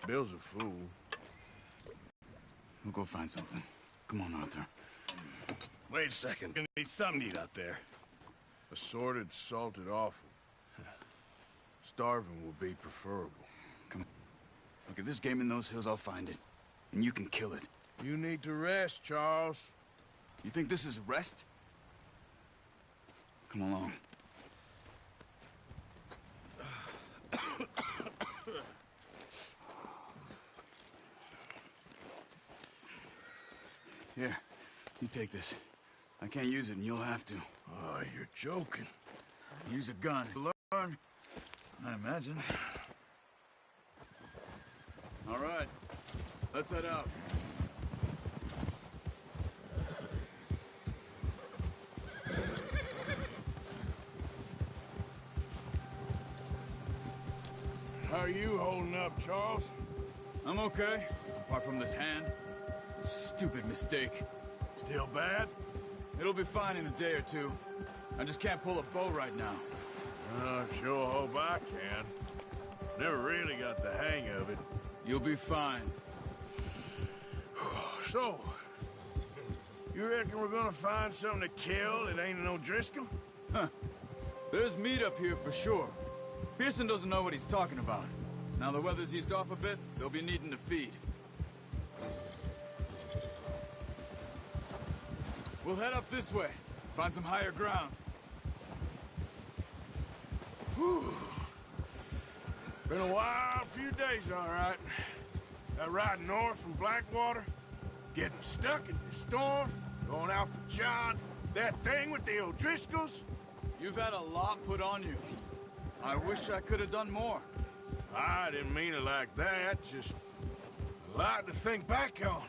Bill's a fool. We'll go find something. Come on, Arthur. Wait a second. Gonna need something to eat out there. Assorted, salted offal. Starving will be preferable. Come on. Look, if there's game in those hills, I'll find it. And you can kill it. You need to rest, Charles. You think this is rest? Come along. Here, you take this. I can't use it, and you'll have to. Oh, you're joking. Use a gun. Learn, I imagine. All right, let's head out. How are you holding up, Charles? I'm okay, apart from this hand. Stupid mistake. Still bad? It'll be fine in a day or two. I just can't pull a bow right now. I sure hope I can. Never really got the hang of it. You'll be fine. So, you reckon we're gonna find something to kill that ain't no Driscoll? Huh. There's meat up here for sure. Pearson doesn't know what he's talking about. Now the weather's eased off a bit, they'll be needing to feed. We'll head up this way. Find some higher ground. Whew. Been a wild few days, all right. That ride north from Blackwater, getting stuck in the storm, going out for John, that thing with the O'Driscolls. You've had a lot put on you. I wish I could have done more. I didn't mean it like that, just a lot to think back on.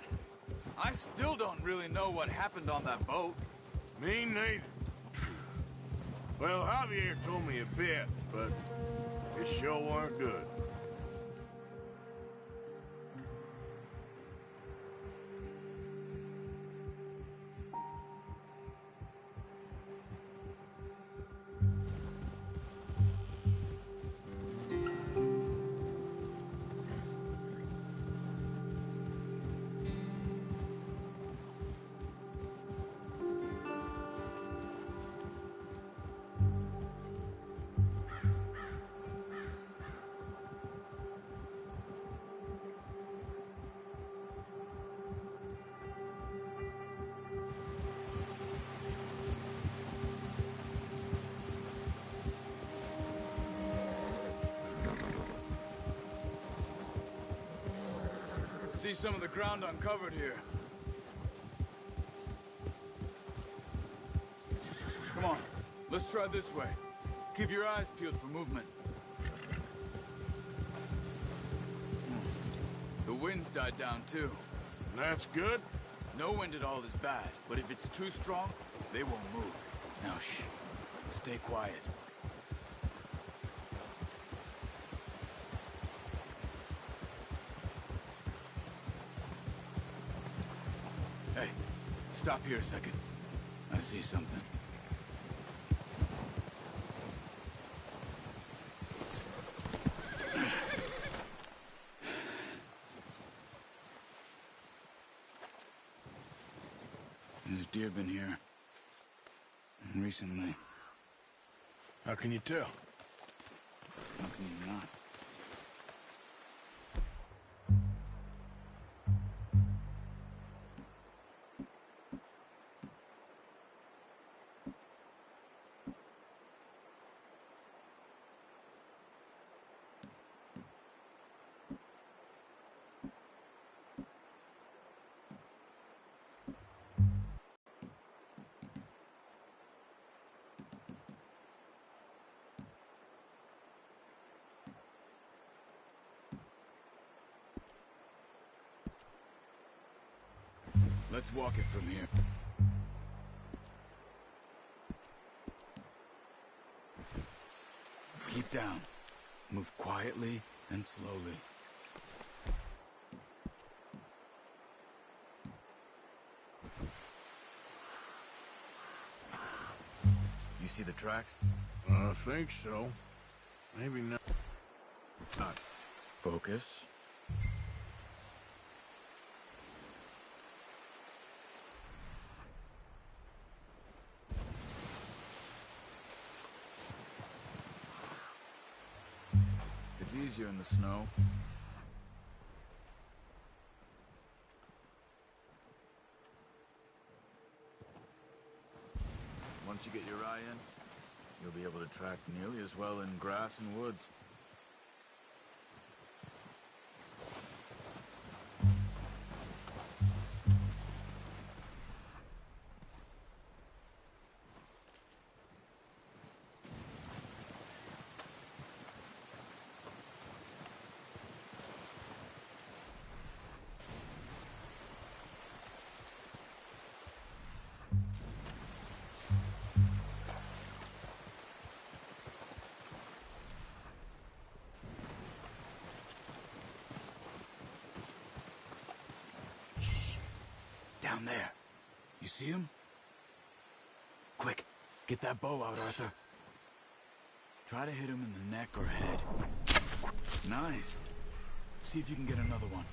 I still don't really know what happened on that boat. Me neither. Well, Javier told me a bit, but it sure weren't good. See some of the ground uncovered here. Come on, let's try this way. Keep your eyes peeled for movement. The wind's died down too. That's good. No wind at all is bad, but if it's too strong, they won't move. Now shh, stay quiet. Hey, stop here a second. I see something. There's deer been here. Recently. How can you tell? How can you not? Let's walk it from here. Keep down. Move quietly and slowly. You see the tracks? I think so. Maybe not. Focus. gets easier in the snow. Once you get your eye in, you'll be able to track nearly as well in grass and woods. Down there. You see him? Quick, get that bow out, Arthur. Try to hit him in the neck or head. Nice. See if you can get another one.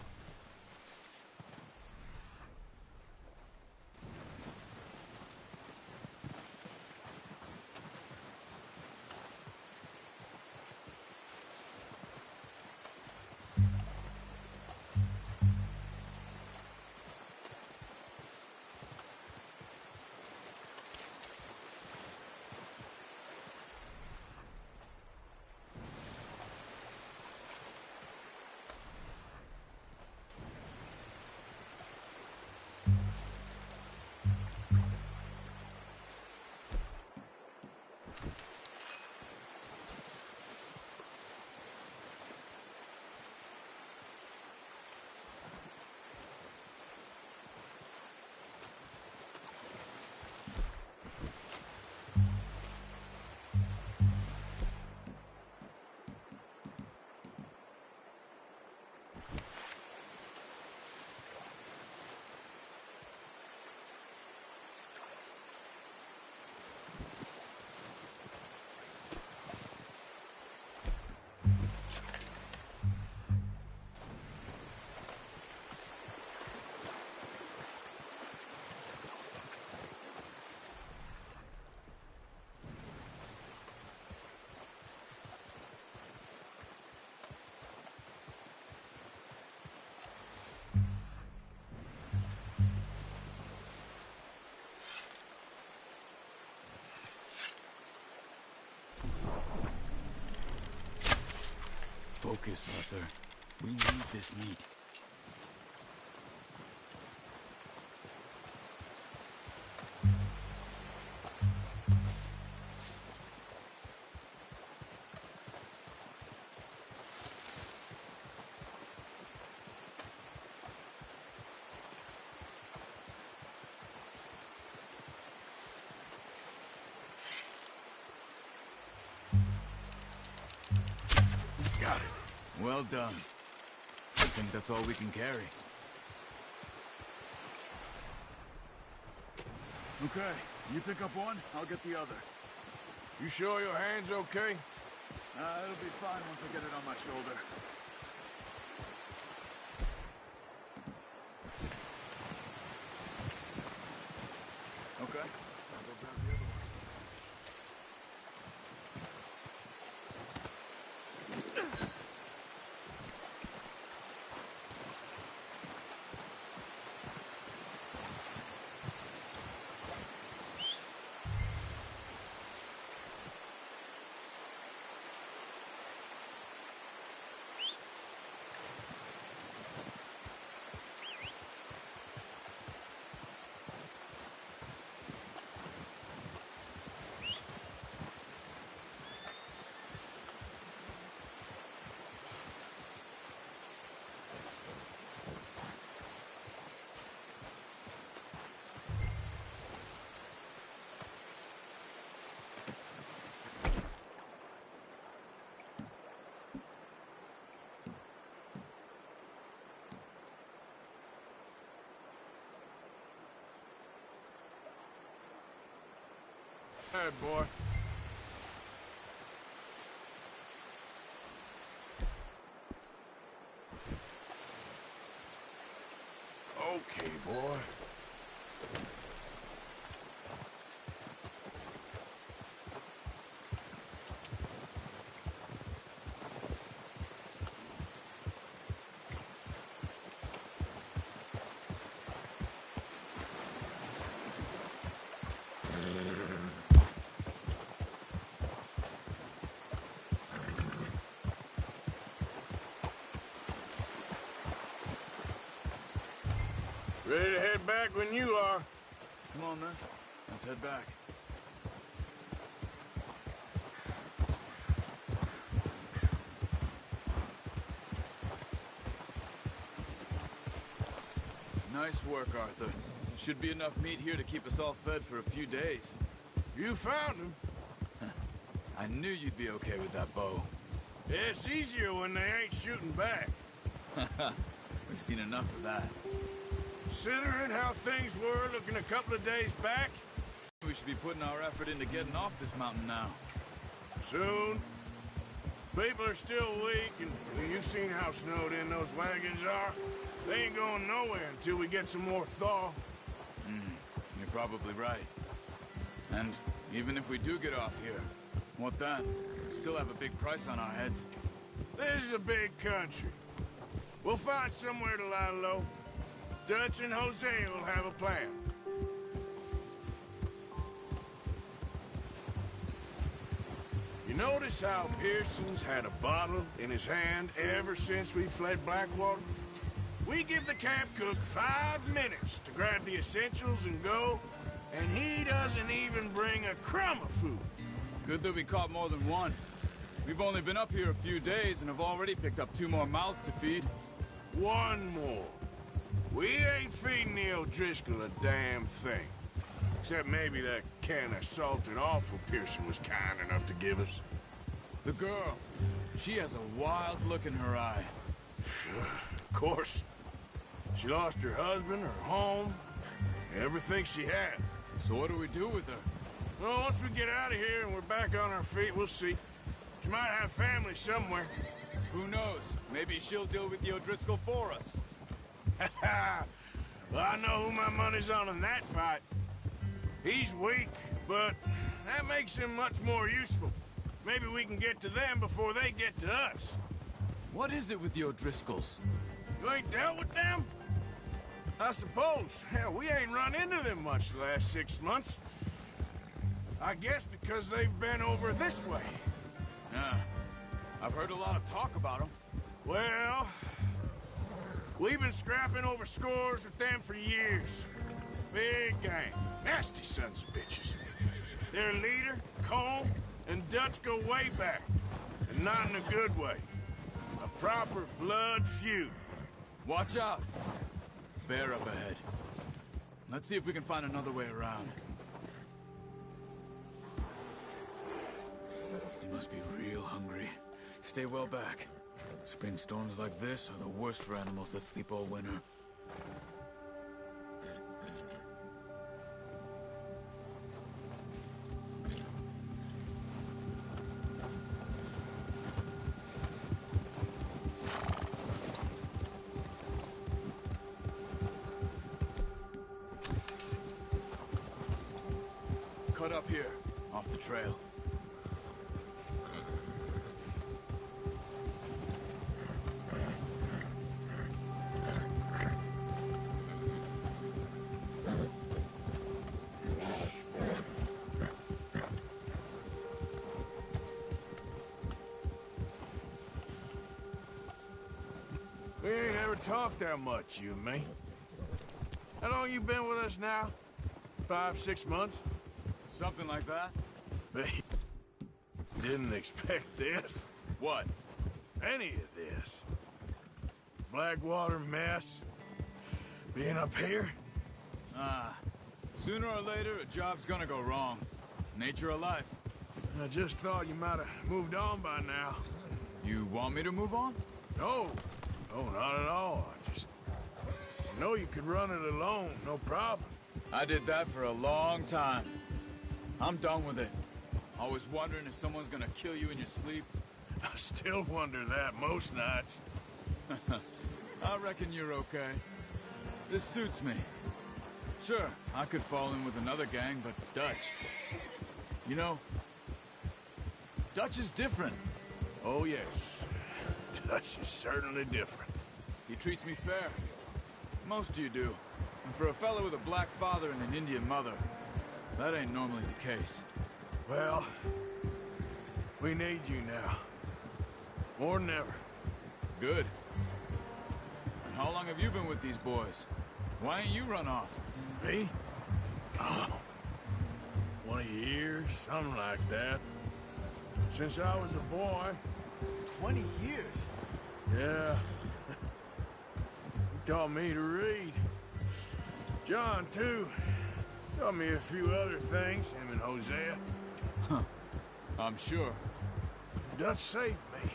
Focus, Arthur. We need this meat. Got it. Well done. I think that's all we can carry. Okay, you pick up one, I'll get the other. You sure your hand's okay? It'll be fine once I get it on my shoulder. Okay, I'll go grab the other one. Hey, boy. Okay, boy. Ready to head back when you are. Come on, then. Let's head back. Nice work, Arthur. Should be enough meat here to keep us all fed for a few days. You found him. I knew you'd be okay with that bow. It's easier when they ain't shooting back. We've seen enough of that. Considering how things were looking a couple of days back, We should be putting our effort into getting off this mountain now. soon. People are still weak, and you've seen how snowed in those wagons are. They ain't going nowhere until we get some more thaw. You're probably right. And even if we do get off here, what then? We still have a big price on our heads. This is a big country. We'll find somewhere to lie low. Dutch and Jose will have a plan. You notice how Pearson's had a bottle in his hand ever since we fled Blackwater? We give the camp cook 5 minutes to grab the essentials and go, and he doesn't even bring a crumb of food. Good that we caught more than one. We've only been up here a few days and have already picked up 2 more mouths to feed. One more. We ain't feeding the O'Driscoll a damn thing. Except maybe that can of salted offal Pearson was kind enough to give us. The girl, she has a wild look in her eye. Of course. She lost her husband, her home, everything she had. So what do we do with her? Well, once we get out of here and we're back on our feet, we'll see. She might have family somewhere. Who knows? Maybe she'll deal with the O'Driscoll for us. Well, I know who my money's on in that fight. He's weak, but that makes him much more useful. Maybe we can get to them before they get to us. What is it with the O'Driscolls? You ain't dealt with them? I suppose. Hell, we ain't run into them much the last 6 months. I guess because they've been over this way. Yeah. I've heard a lot of talk about them. Well, we've been scrapping over scores with them for years. Big gang. Nasty sons of bitches. Their leader, Cole, and Dutch go way back. And not in a good way. A proper blood feud. Watch out. Bear up ahead. Let's see if we can find another way around. They must be real hungry. Stay well back. Spring storms like this are the worst for animals that sleep all winter. Cut up here, off the trail. We ain't ever talked that much, you and me. How long you been with us now? 5, 6 months? Something like that? But didn't expect this. What? Any of this. Blackwater mess. Being up here. Sooner or later, a job's gonna go wrong. Nature of life. I just thought you might have moved on by now. You want me to move on? No. No, not at all. I know you could run it alone, no problem. I did that for a long time. I'm done with it. Always wondering if someone's gonna kill you in your sleep. I still wonder that most nights. I reckon you're okay. This suits me. Sure, I could fall in with another gang, but Dutch... You know, Dutch is different. Oh, yes. Dutch is certainly different. He treats me fair. Most of you do. And for a fellow with a black father and an Indian mother, that ain't normally the case. Well, we need you now. More than ever. Good. And how long have you been with these boys? Why ain't you run off? Me? Oh, 20 years, something like that. Since I was a boy. 20 years? Yeah. He taught me to read. John, too. Taught me a few other things, him and Hosea. Huh. I'm sure. Dutch saved me.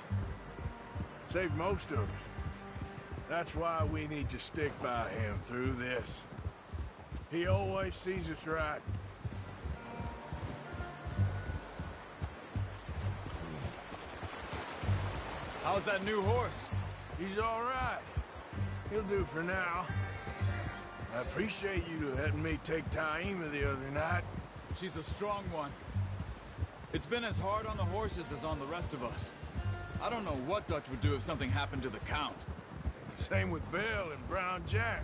Saved most of us. That's why we need to stick by him through this. He always sees us right. How's that new horse? He's all right. He'll do for now. I appreciate you letting me take Taima the other night. She's a strong one. It's been as hard on the horses as on the rest of us. I don't know what Dutch would do if something happened to the Count. Same with Bill and Brown Jack.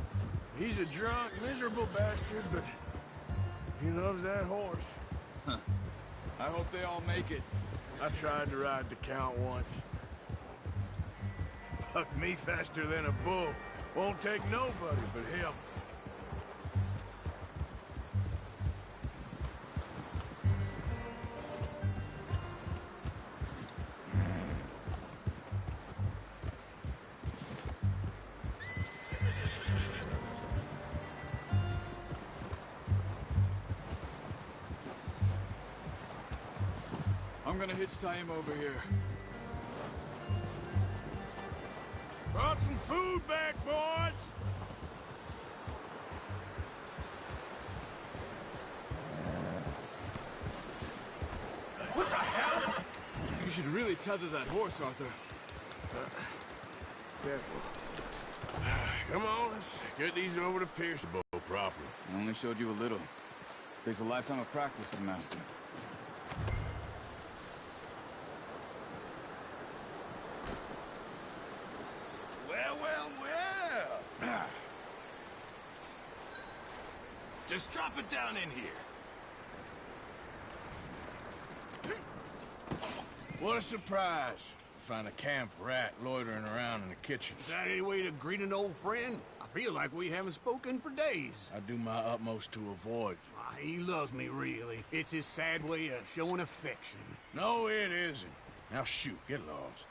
He's a drunk, miserable bastard, but he loves that horse. Huh. I hope they all make it. I tried to ride the Count once. Bucked me faster than a bull. Won't take nobody but him. I'm gonna hitch tie him over here. Brought some food back, boys! What the hell? You should really tether that horse, Arthur. Careful. Come on, let's get these over to Piercebow properly. I only showed you a little. Takes a lifetime of practice to master. Well. Just drop it down in here. What a surprise. Find a camp rat loitering around in the kitchen. Is that any way to greet an old friend? I feel like we haven't spoken for days. I do my utmost to avoid you. He loves me, really. It's his sad way of showing affection. No, it isn't. Now shoot, get lost.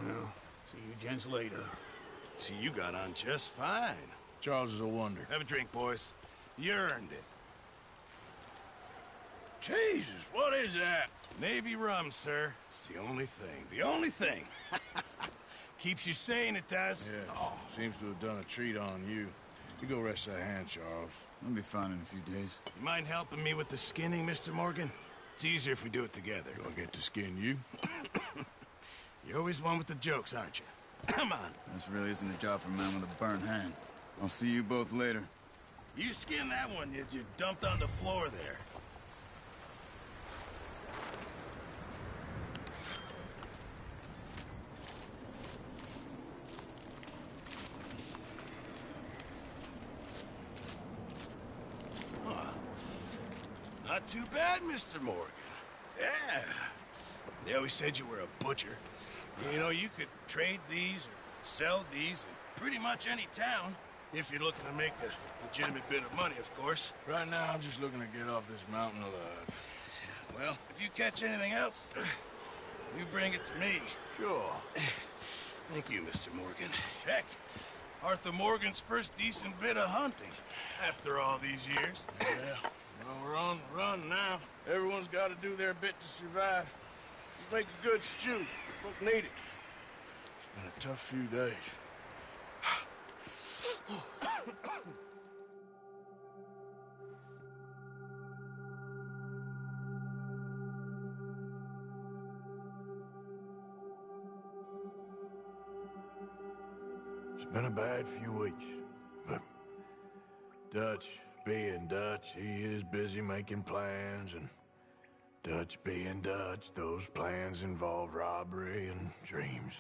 Well, see you gents later. See, you got on just fine. Charles is a wonder. Have a drink, boys. You earned it. Jesus, what is that? Navy rum, sir. It's the only thing. The only thing. Keeps you sane, it does. Yeah, seems to have done a treat on you. You go rest that hand, Charles. I'll be fine in a few days. You mind helping me with the skinning, Mr. Morgan? It's easier if we do it together. Do I get to skin you? You're always one with the jokes, aren't you? Come on. This really isn't a job for a man with a burnt hand. I'll see you both later. You skin that one you dumped on the floor there. Not too bad, Mr. Morgan. Yeah. They always said you were a butcher. You know, you could trade these or sell these in pretty much any town, if you're looking to make a legitimate bit of money, of course. Right now, I'm just looking to get off this mountain alive. Well, if you catch anything else, you bring it to me. Sure. Thank you, Mr. Morgan. Heck, Arthur Morgan's first decent bit of hunting after all these years. Yeah. Well, we're on the run now. Everyone's got to do their bit to survive. Just make a good stew. Folk need it. It's been a tough few days. It's been a bad few weeks, but Dutch being Dutch, he is busy making plans, and Dutch being Dutch, those plans involve robbery and dreams.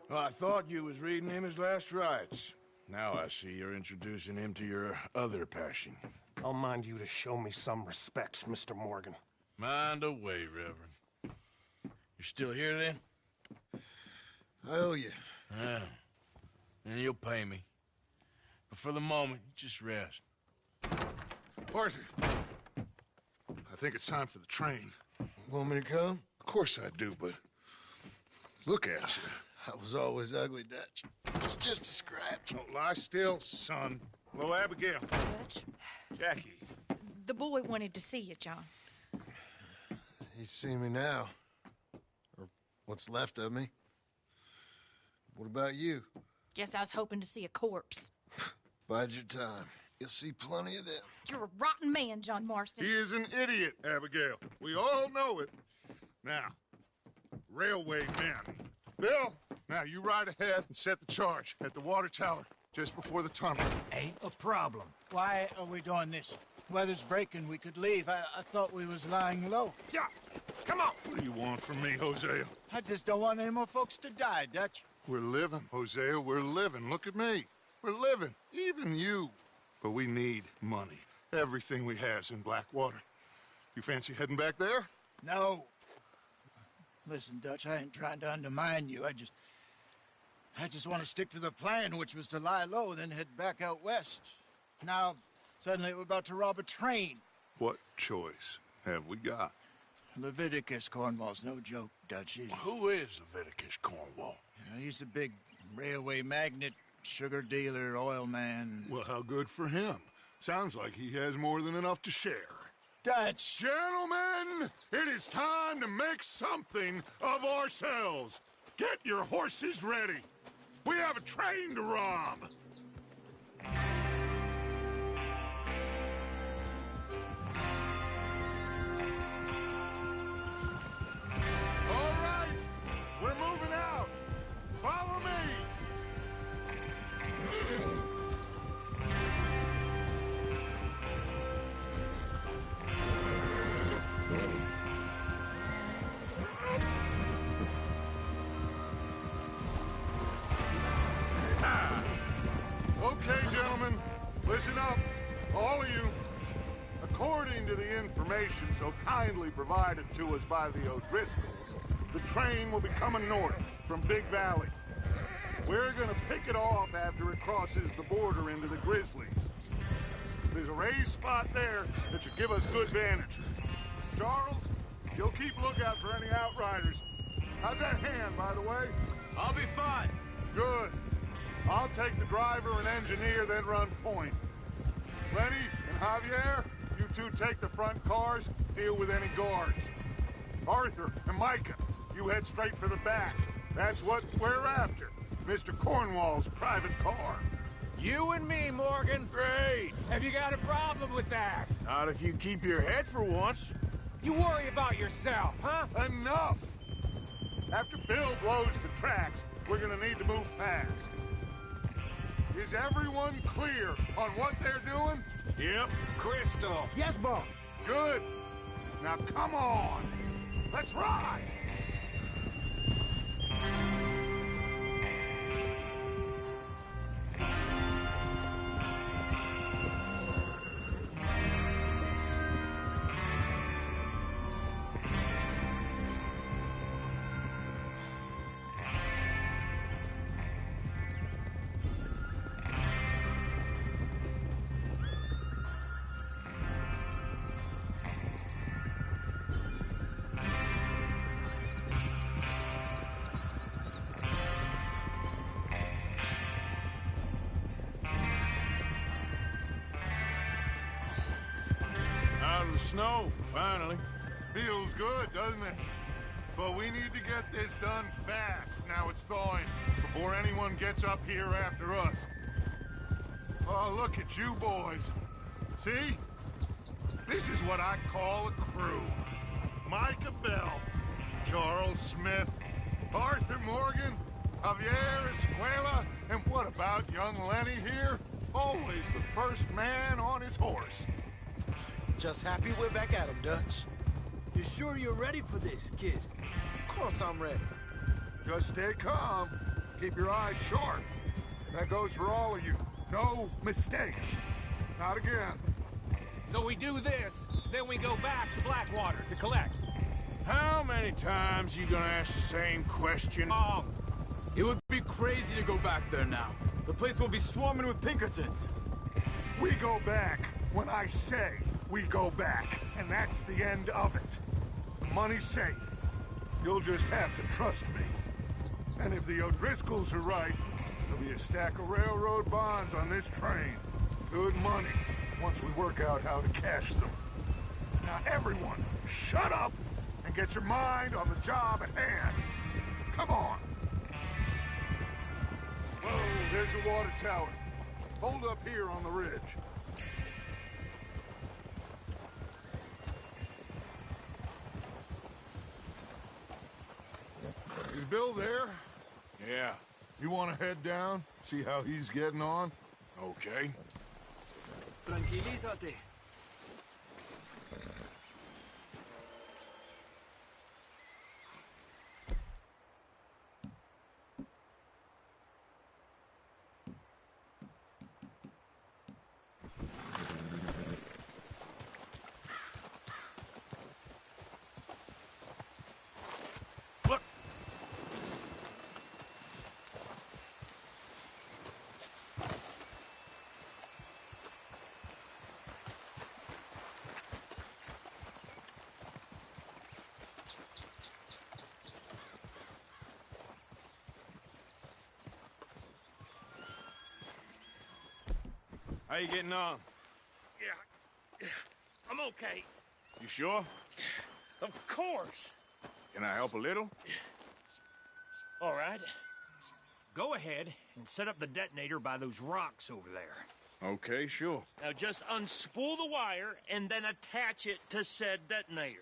Well, I thought you was reading him his last rites. Now I see you're introducing him to your other passion. I'll mind you to show me some respect, Mr. Morgan. Mind away, Reverend. You're still here, then? I owe you. Yeah. And you'll pay me. But for the moment, just rest. Arthur, I think it's time for the train. Want me to come? Of course I do, but look at you. I was always ugly, Dutch. It's just a scratch. Don't lie still, son. Hello, Abigail. Dutch, Jackie. the boy wanted to see you, John. He's seen me now. Or what's left of me. What about you? Guess I was hoping to see a corpse. Bide your time. You'll see plenty of them. You're a rotten man, John Marston. He is an idiot, Abigail. We all know it. Now, railway men. Bill, now you ride ahead and set the charge at the water tower just before the tunnel. Ain't a problem. Why are we doing this? Weather's breaking. We could leave. I thought we was lying low. Yeah, come on. What do you want from me, Hosea? I just don't want any more folks to die, Dutch. We're living, Hosea. We're living. Look at me. We're living. Even you. But we need money. Everything we has in Blackwater. You fancy heading back there? No. Listen, Dutch, I ain't trying to undermine you. I just want to stick to the plan, which was to lie low, then head back out west. Now, suddenly we're about to rob a train. What choice have we got? Leviticus Cornwall's no joke, Dutch. Who is Leviticus Cornwall? He's a big railway magnate, sugar dealer, oil man. Well, how good for him. Sounds like he has more than enough to share. Dutch! Gentlemen, it is time to make something of ourselves. Get your horses ready. We have a train to rob. All right, we're moving out. Follow me. Okay, gentlemen, listen up, all of you. According to the information so kindly provided to us by the O'Driscolls, the train will be coming north from Big Valley. We're gonna pick it off after it crosses the border into the Grizzlies. There's a raised spot there that should give us good vantage. Charles, you'll keep lookout for any outriders. How's that hand, by the way? I'll be fine. Good. I'll take the driver and engineer, then run point. Lenny and Javier, you two take the front cars, deal with any guards. Arthur and Micah, you head straight for the back. That's what we're after. Mr. Cornwall's private car. You and me, Morgan. Great. Have you got a problem with that? Not if you keep your head for once. You worry about yourself, huh? Enough! After Bill blows the tracks, we're gonna need to move fast. Is everyone clear on what they're doing? Yep. Crystal. Yes, boss. Good. Now come on. Let's ride. Out of the snow, finally. Feels good, doesn't it? But we need to get this done fast. Now it's thawing, before anyone gets up here after us. Oh, look at you boys. See? This is what I call a crew. Micah Bell, Charles Smith, Arthur Morgan, Javier Escuela, and what about young Lenny here? Always the first man on his horse. Just happy we're back at him, Dutch. You sure you're ready for this, kid? Of course I'm ready. Just stay calm. Keep your eyes sharp. That goes for all of you. No mistakes. Not again. So we do this, then we go back to Blackwater to collect. How many times you gonna ask the same question? Oh, It would be crazy to go back there now. The place will be swarming with Pinkertons. We go back when I say we go back, and that's the end of it. The money's safe. You'll just have to trust me. And if the O'Driscolls are right, there'll be a stack of railroad bonds on this train. Good money, once we work out how to cash them. Now everyone, shut up and get your mind on the job at hand. Come on. Whoa, there's the water tower. Hold up here on the ridge. Is Bill there? Yeah. You want to head down, see how he's getting on? Okay. Tranquilízate. How you getting on? Yeah, I'm okay. You sure? Of course. Can I help a little? All right. Go ahead and set up the detonator by those rocks over there. Okay, sure. Now just unspool the wire and then attach it to said detonator.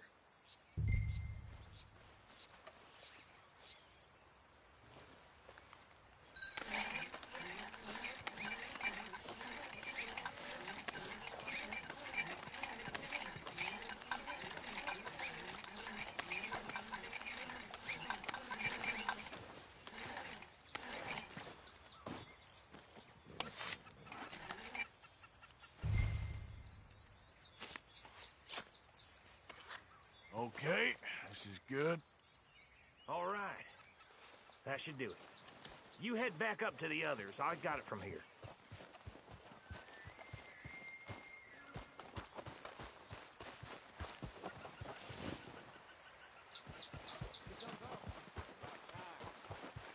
Okay, this is good. All right. That should do it. You head back up to the others. I got it from here.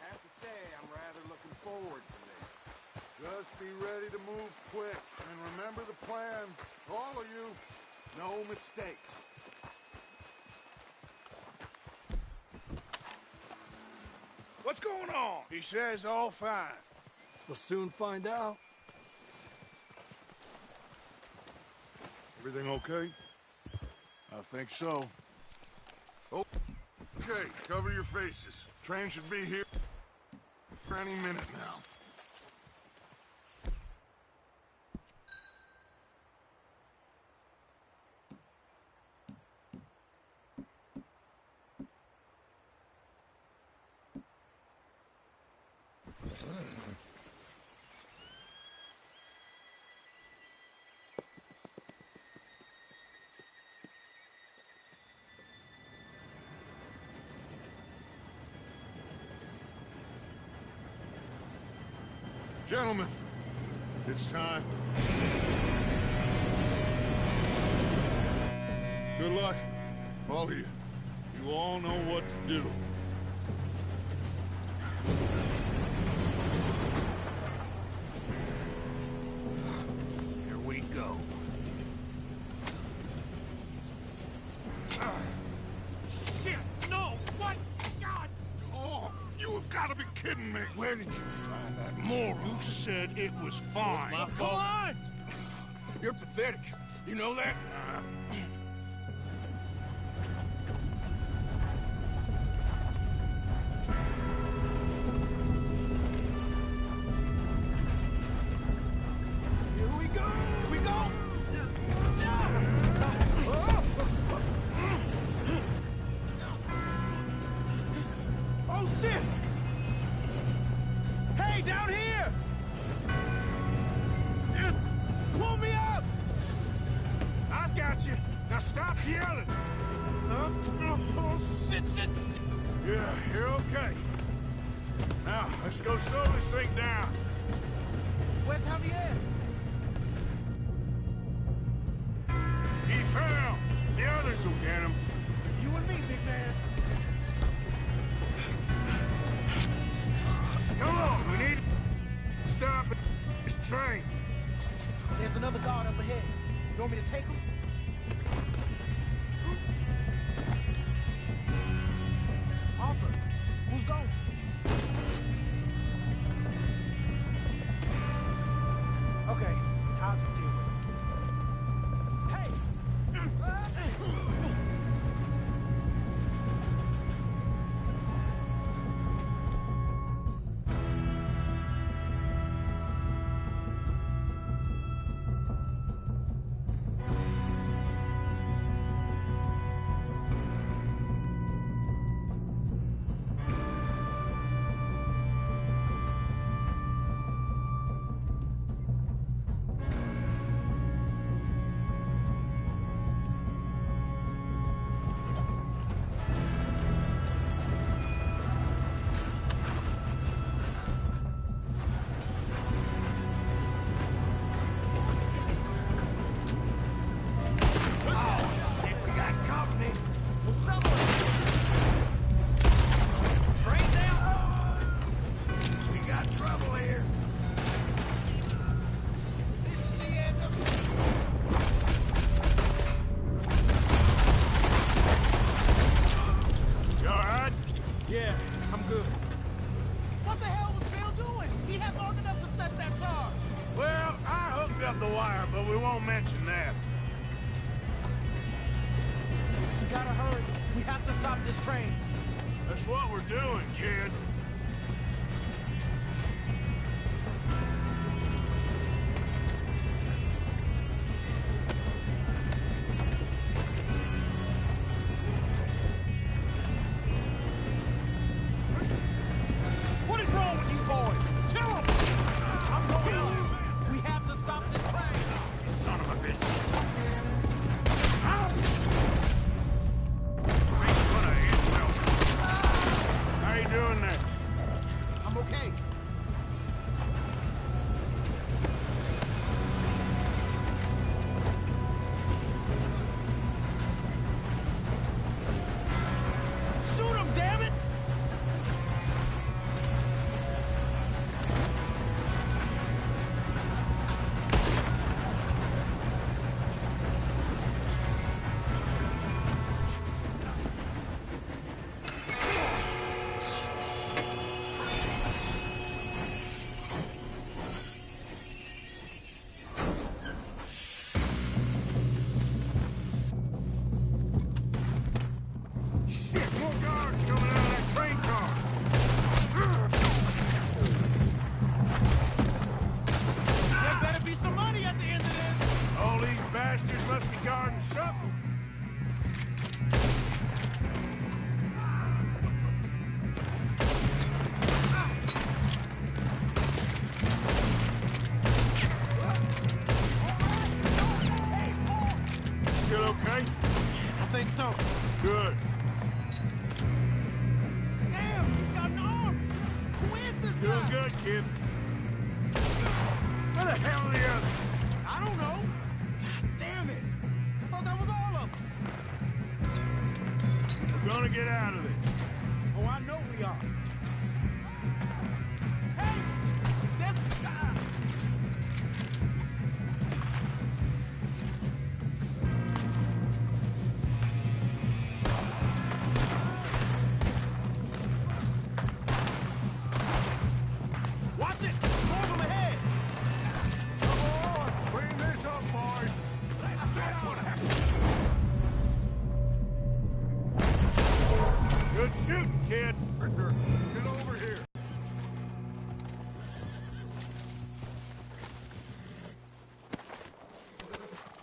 I have to say, I'm rather looking forward to this. Just be ready to move quick, and remember the plan. All of you, no mistakes. What's going on? He says all fine. We'll soon find out. Everything okay? I think so. Okay, cover your faces. Train should be here any minute now. Gentlemen, it's time. Good luck, all of you. You all know what to do. Here we go. Shit! No! What? God! Oh, you have got to be kidding me. Where did you find that moron? You said it was fine. My Come fault. on! You're pathetic. You know that? Here we go! Here we go! Oh, shit! Hey, down here! Just pull me up! I got you. Now stop yelling. Oh, shit, shit! Yeah, you're okay. Now, let's go slow this thing down. Where's Javier? He fell. The others will get him. You and me, big man. Come on, we need to stop this train. There's another guard up ahead. You want me to take him? Arthur, who's going? Okay, I'll just deal with it. Hey! What the hell was Bill doing? He had long enough to set that charge. Well, I hooked up the wire, but we won't mention that. We gotta hurry. We have to stop this train. That's what we're doing, kid. What is wrong with you boys? Kill him! I'm going on. We have to stop this train. Son of a bitch. How you doing there? I'm okay. Shoot him, damn it! Shit, more guards coming out of that train car. There better be some money at the end of this. All these bastards must be guarding something. Still okay? I think so. Good. Damn, he's got an arm. Who is this Doing guy? good, kid. Where the hell are the others? I don't know. God damn it. I thought that was all of them. We're gonna get out of this. Oh, I know we are. Hey! There's... Watch it! More of them ahead! Come on, clean this up, boys. That's what happened. Good shooting, kid. Arthur, get over here.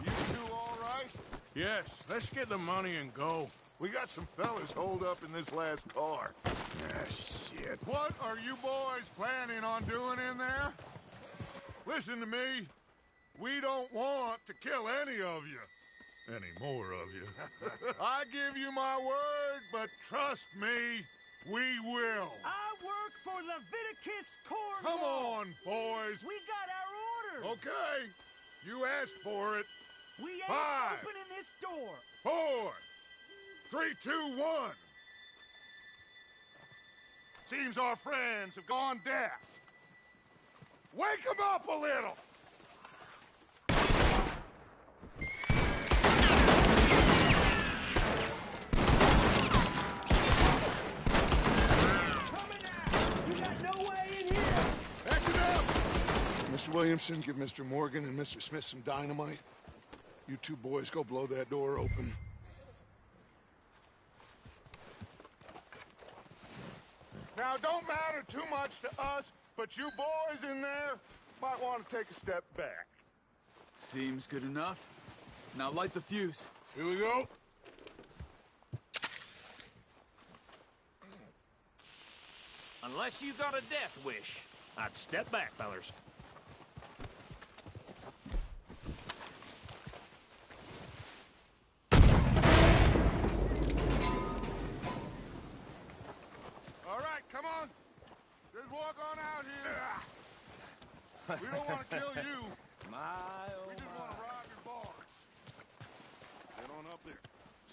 You two all right? Yes, let's get the money and go. We got some fellas holed up in this last car. Ah, shit. What are you boys planning on doing in there? Listen to me. We don't want to kill any of you. Any more of you. I give you my word, but trust me, We will. I work for Leviticus Cornwall. Come on, boys. We got our orders. Okay. You asked for it. We ain't 5, opening this door. 4, 3, 2, 1. Seems our friends have gone deaf. Wake them up a little. Mr. Williamson, give Mr. Morgan and Mr. Smith some dynamite. You two boys go blow that door open. Now, don't matter too much to us, but you boys in there might want to take a step back. Seems good enough. Now light the fuse. Here we go. Unless you got a death wish, I'd step back, fellers. All right, come on. Just walk on out here. We don't want to kill you. My, oh We just my. want to rob your bars. Get on up there.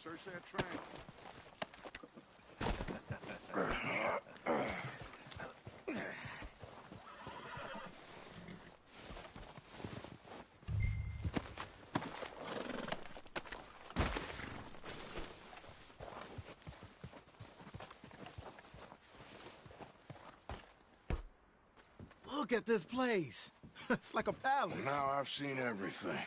Search that train. Look at this place. It's like a palace. Now I've seen everything.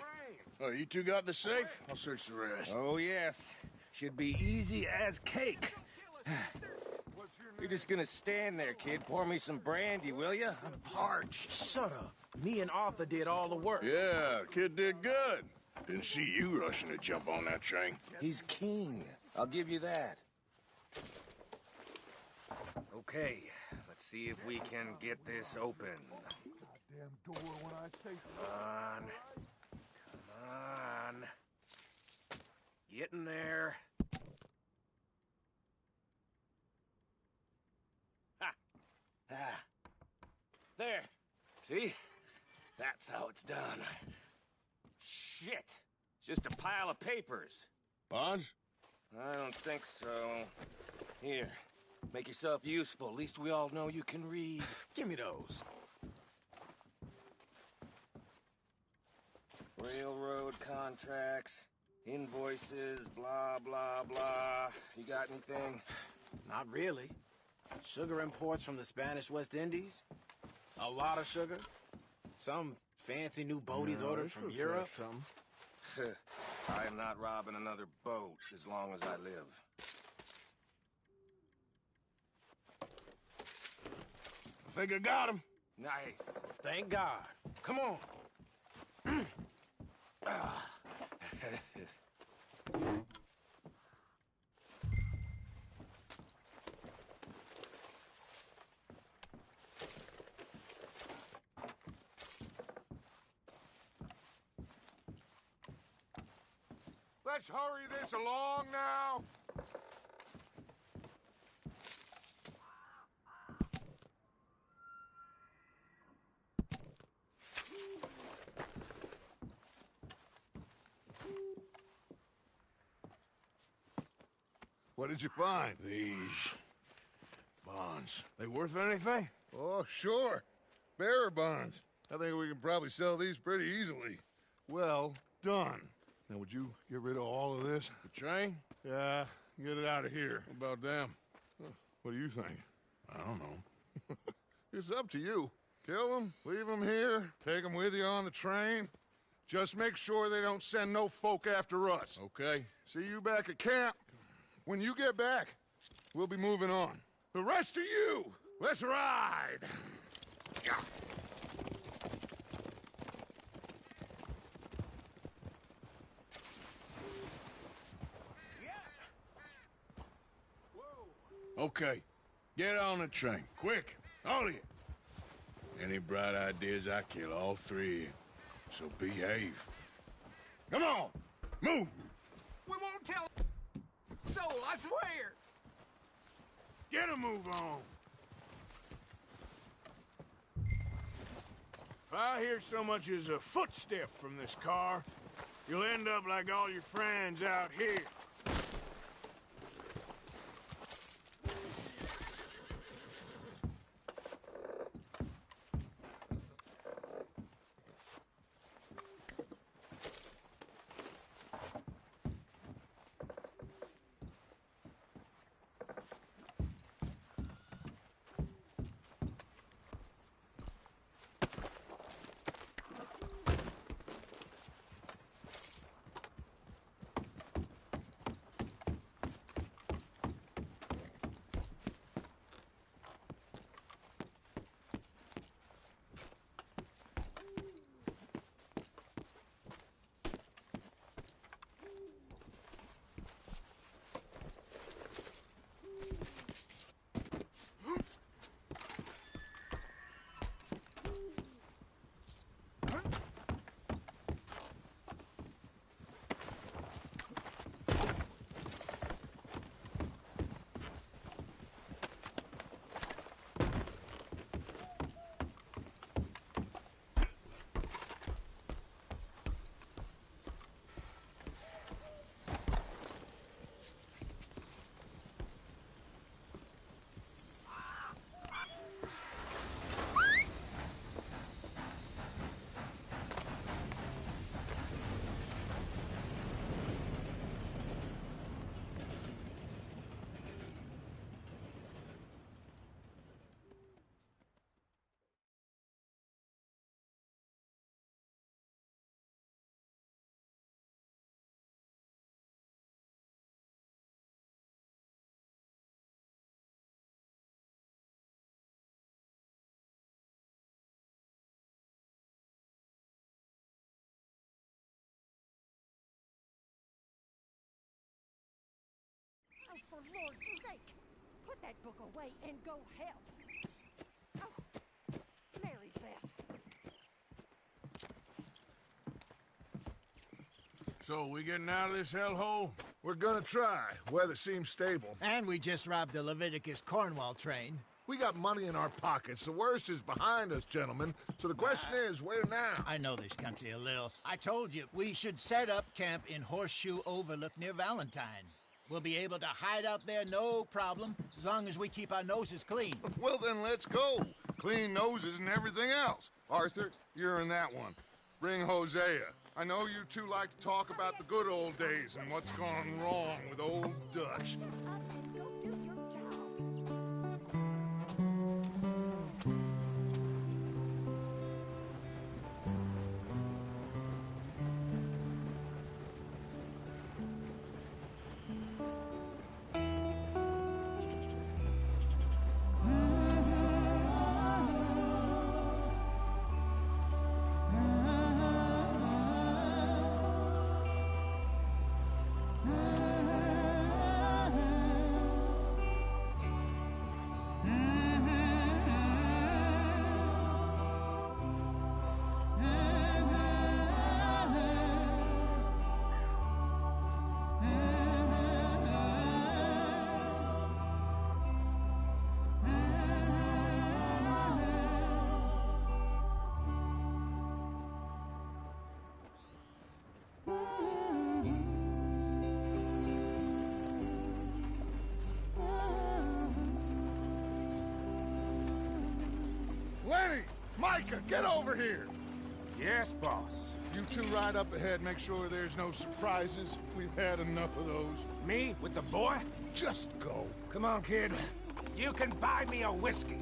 Oh, you two got the safe? I'll search the rest. Oh, yes. Should be easy as cake. You're just gonna stand there, kid. Pour me some brandy, will ya? I'm parched. Shut up. Me and Arthur did all the work. Yeah, kid did good. Didn't see you rushing to jump on that train. He's keen. I'll give you that. Okay, let's see if we can get this open. Damn door when I say Come on. Come on. Get in there. Ha! Ah. There. See? That's how it's done. Shit. It's just a pile of papers. Bonds? I don't think so. Here. Make yourself useful. At least we all know you can read. Give me those. Railroad contracts, invoices, blah, blah, blah. You got anything? Not really. Sugar imports from the Spanish West Indies. A lot of sugar. Some fancy new boat he's ordered from Europe. I am not robbing another boat as long as I live. I think I got him. Nice. Thank God. Come on. Let's hurry this along now. What did you find? These bonds. They worth anything? Oh, sure. Bearer bonds. I think we can probably sell these pretty easily. Well done. Now, would you get rid of all of this? The train? Yeah, get it out of here. What about them? What do you think? I don't know. It's up to you. Kill them, leave them here, take them with you on the train. Just make sure they don't send no folk after us. Okay. See you back at camp. When you get back, we'll be moving on. The rest of you, let's ride! Okay. Get on the train. Quick. All of you. Any bright ideas, I kill all three of you. So behave. Come on! Move! We won't tell soul, I swear. Get a move on. If I hear so much as a footstep from this car, you'll end up like all your friends out here. Oh, for Lord's sake, put that book away and go help. Oh, Mary Beth. So, we getting out of this hellhole? We're gonna try. Weather seems stable. And we just robbed the Leviticus Cornwall train. We got money in our pockets. The worst is behind us, gentlemen. So the question is, where now? I know this country a little. I told you, we should set up camp in Horseshoe Overlook near Valentine. We'll be able to hide out there, no problem, as long as we keep our noses clean. Well, then let's go. Clean noses and everything else. Arthur, you're in that one. Bring Hosea. I know you two like to talk about the good old days and what's gone wrong with old Dutch. Go do your job. Lenny! Micah, get over here! Yes, boss. You two ride up ahead, make sure there's no surprises. We've had enough of those. Me with the boy? Just go. Come on, kid. You can buy me a whiskey.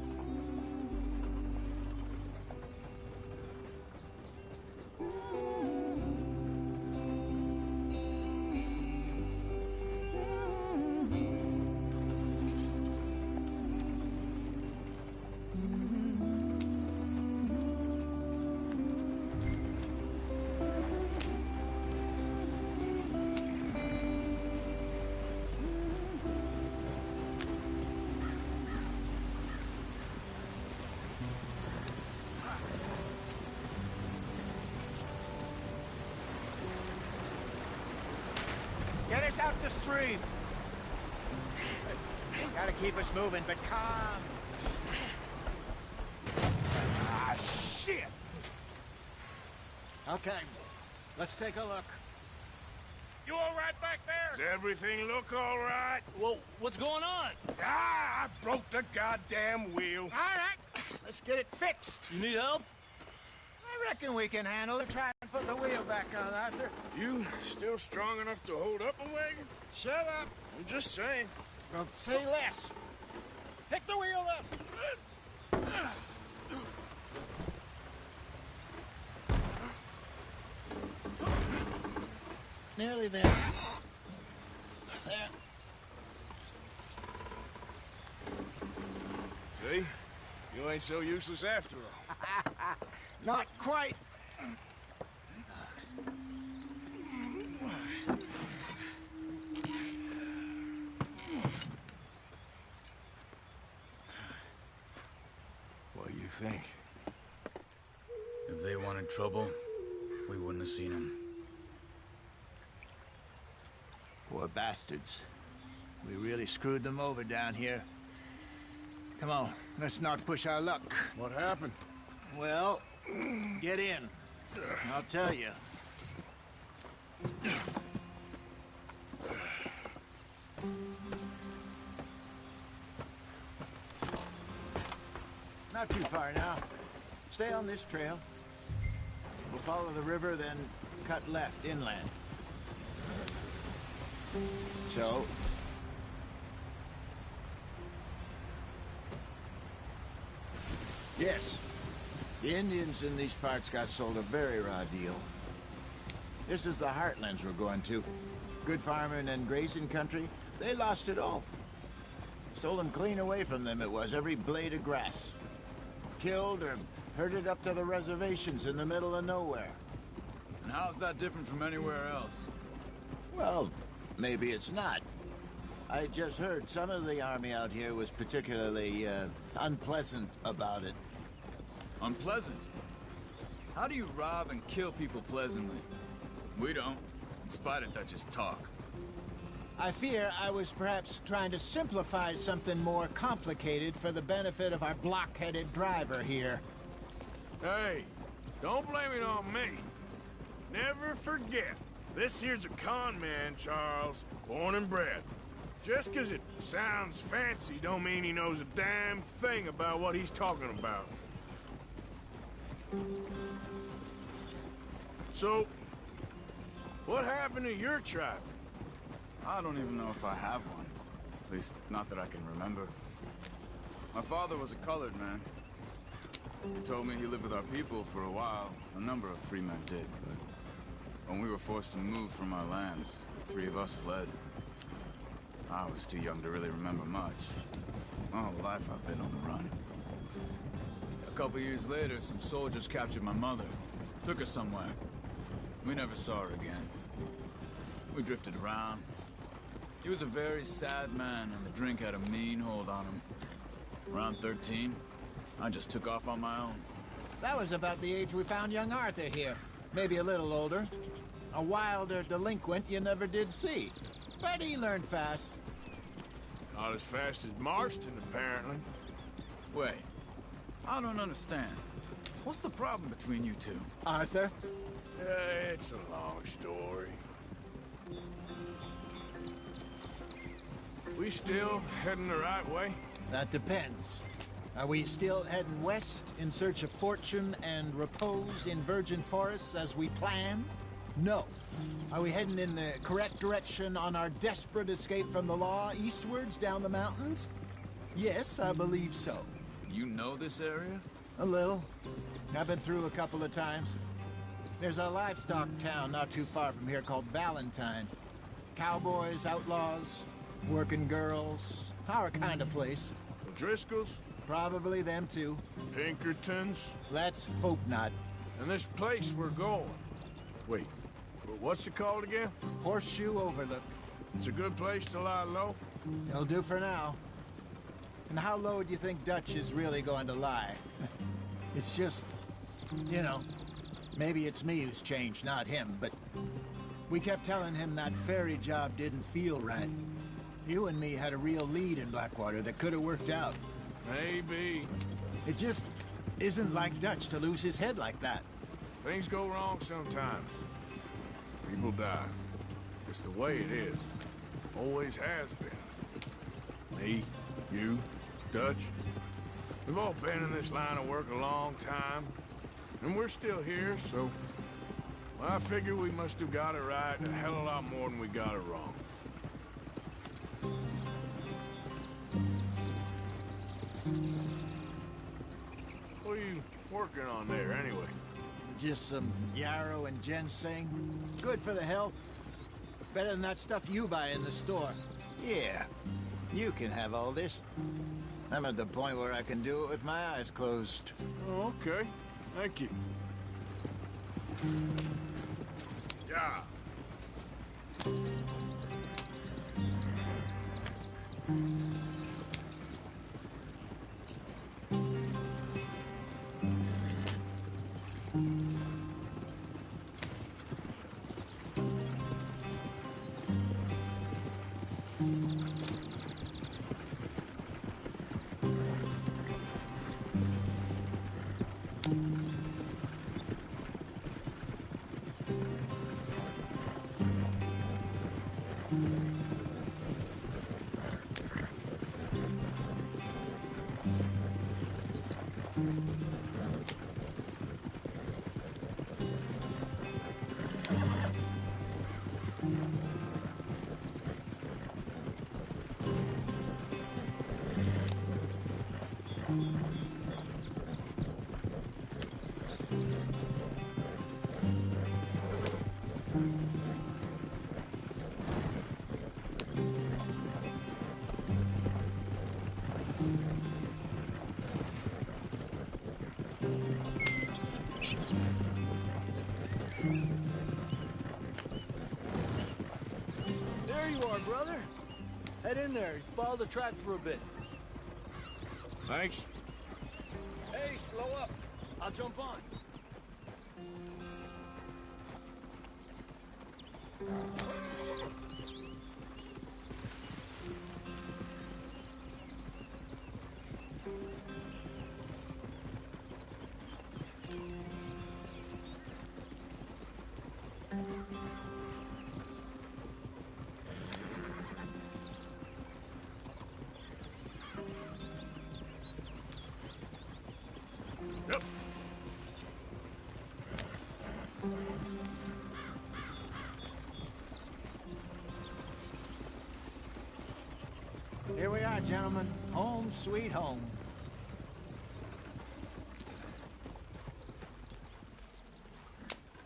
Get us out the stream. Gotta keep us moving, but calm. Ah, shit! Okay, let's take a look. You all right back there? Does everything look all right? Well, what's going on? Ah, I broke the goddamn wheel. All right, let's get it fixed. You need help? I reckon we can handle it. Try and put the wheel back on, Arthur. You still strong enough to hold up a wagon? Shut up. I'm just saying. Well, say less. Pick the wheel up. Nearly there. There. See? You ain't so useless after all. Not quite. What do you think? If they wanted trouble, we wouldn't have seen them. Poor bastards. We really screwed them over down here. Come on, let's not push our luck. What happened? Well, get in. I'll tell you. Not too far now. Stay on this trail. We'll follow the river, then cut left inland. So, yes, the Indians in these parts got sold a very raw deal. This is the heartlands we're going to. Good farming and grazing country, they lost it all. Stolen clean away from them it was, every blade of grass. Killed or herded up to the reservations in the middle of nowhere. And how's that different from anywhere else? Well, maybe it's not. I just heard some of the army out here was particularly, unpleasant about it. Unpleasant? How do you rob and kill people pleasantly? We don't, in spite of Dutch's talk. I fear I was perhaps trying to simplify something more complicated for the benefit of our block-headed driver here. Hey, don't blame it on me. Never forget, this here's a con man, Charles, born and bred. Just 'cause it sounds fancy don't mean he knows a damn thing about what he's talking about. So, what happened to your tribe? I don't even know if I have one. At least, not that I can remember. My father was a colored man. He told me he lived with our people for a while. A number of free men did, but when we were forced to move from our lands, the three of us fled. I was too young to really remember much. My whole life I've been on the run. A couple years later, some soldiers captured my mother. Took her somewhere. We never saw her again. We drifted around. He was a very sad man, and the drink had a mean hold on him. Around 13, I just took off on my own. That was about the age we found young Arthur here. Maybe a little older. A wilder delinquent you never did see. But he learned fast. Not as fast as Marston, apparently. Wait, I don't understand. What's the problem between you two? Arthur? It's a long story. We still heading the right way? That depends. Are we still heading west in search of fortune and repose in virgin forests as we planned? No. Are we heading in the correct direction on our desperate escape from the law eastwards down the mountains? Yes, I believe so. You know this area? A little. I've been through a couple of times. There's a livestock town not too far from here called Valentine. Cowboys, outlaws, working girls, our kind of place. Driscoll's? Probably them too. Pinkertons? Let's hope not. And this place we're going. Wait, what's it called again? Horseshoe Overlook. It's a good place to lie low? It'll do for now. And how low do you think Dutch is really going to lie? It's just, you know, maybe it's me who's changed, not him, but we kept telling him that ferry job didn't feel right. You and me had a real lead in Blackwater that could have worked out. Maybe. It just isn't like Dutch to lose his head like that. Things go wrong sometimes. People die. It's the way it is. Always has been. Me, you, Dutch. We've all been in this line of work a long time. And we're still here, so... Well, I figure we must have got it right a hell of a lot more than we got it wrong. What are you working on there, anyway? Just some yarrow and ginseng. Good for the health. Better than that stuff you buy in the store. Yeah, you can have all this. I'm at the point where I can do it with my eyes closed. Oh, okay. Thank you. Yeah. There you are, brother. Head in there. Follow the track for a bit. Thanks. Hey, slow up. I'll jump on. Yep. Here we are, gentlemen. Home sweet home.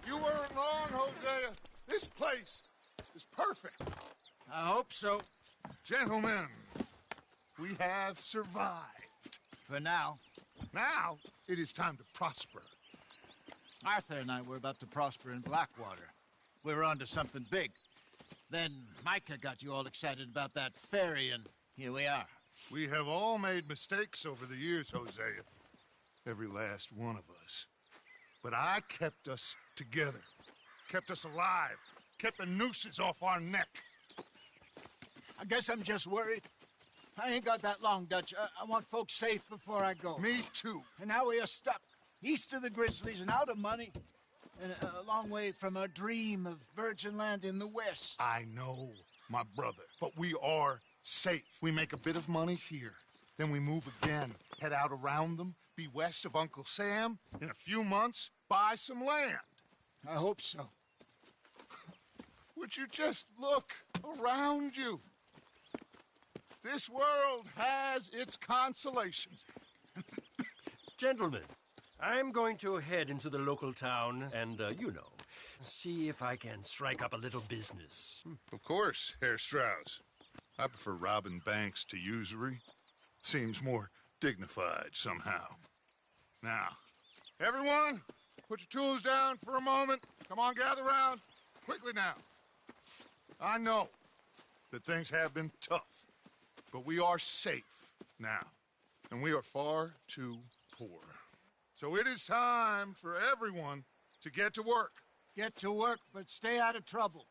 You weren't wrong, Hosea. This place is perfect. I hope so. Gentlemen, we have survived. For now. Now, it is time to prosper. Arthur and I were about to prosper in Blackwater. We were onto something big. Then Micah got you all excited about that ferry, and here we are. We have all made mistakes over the years, Hosea. Every last one of us. But I kept us together. Kept us alive. Kept the nooses off our neck. I guess I'm just worried. I ain't got that long, Dutch. I want folks safe before I go. Me too. And now we are stuck. East of the Grizzlies and out of money. And a long way from our dream of virgin land in the west. I know, my brother. But we are safe. We make a bit of money here. Then we move again. Head out around them. Be west of Uncle Sam. In a few months, buy some land. I hope so. Would you just look around you? This world has its consolations. Gentlemen, I'm going to head into the local town and, see if I can strike up a little business. Of course, Herr Strauss. I prefer robbing banks to usury. Seems more dignified somehow. Now, everyone, put your tools down for a moment. Come on, gather round. Quickly now. I know that things have been tough, but we are safe now, and we are far too poor. So it is time for everyone to get to work. Get to work, but stay out of trouble.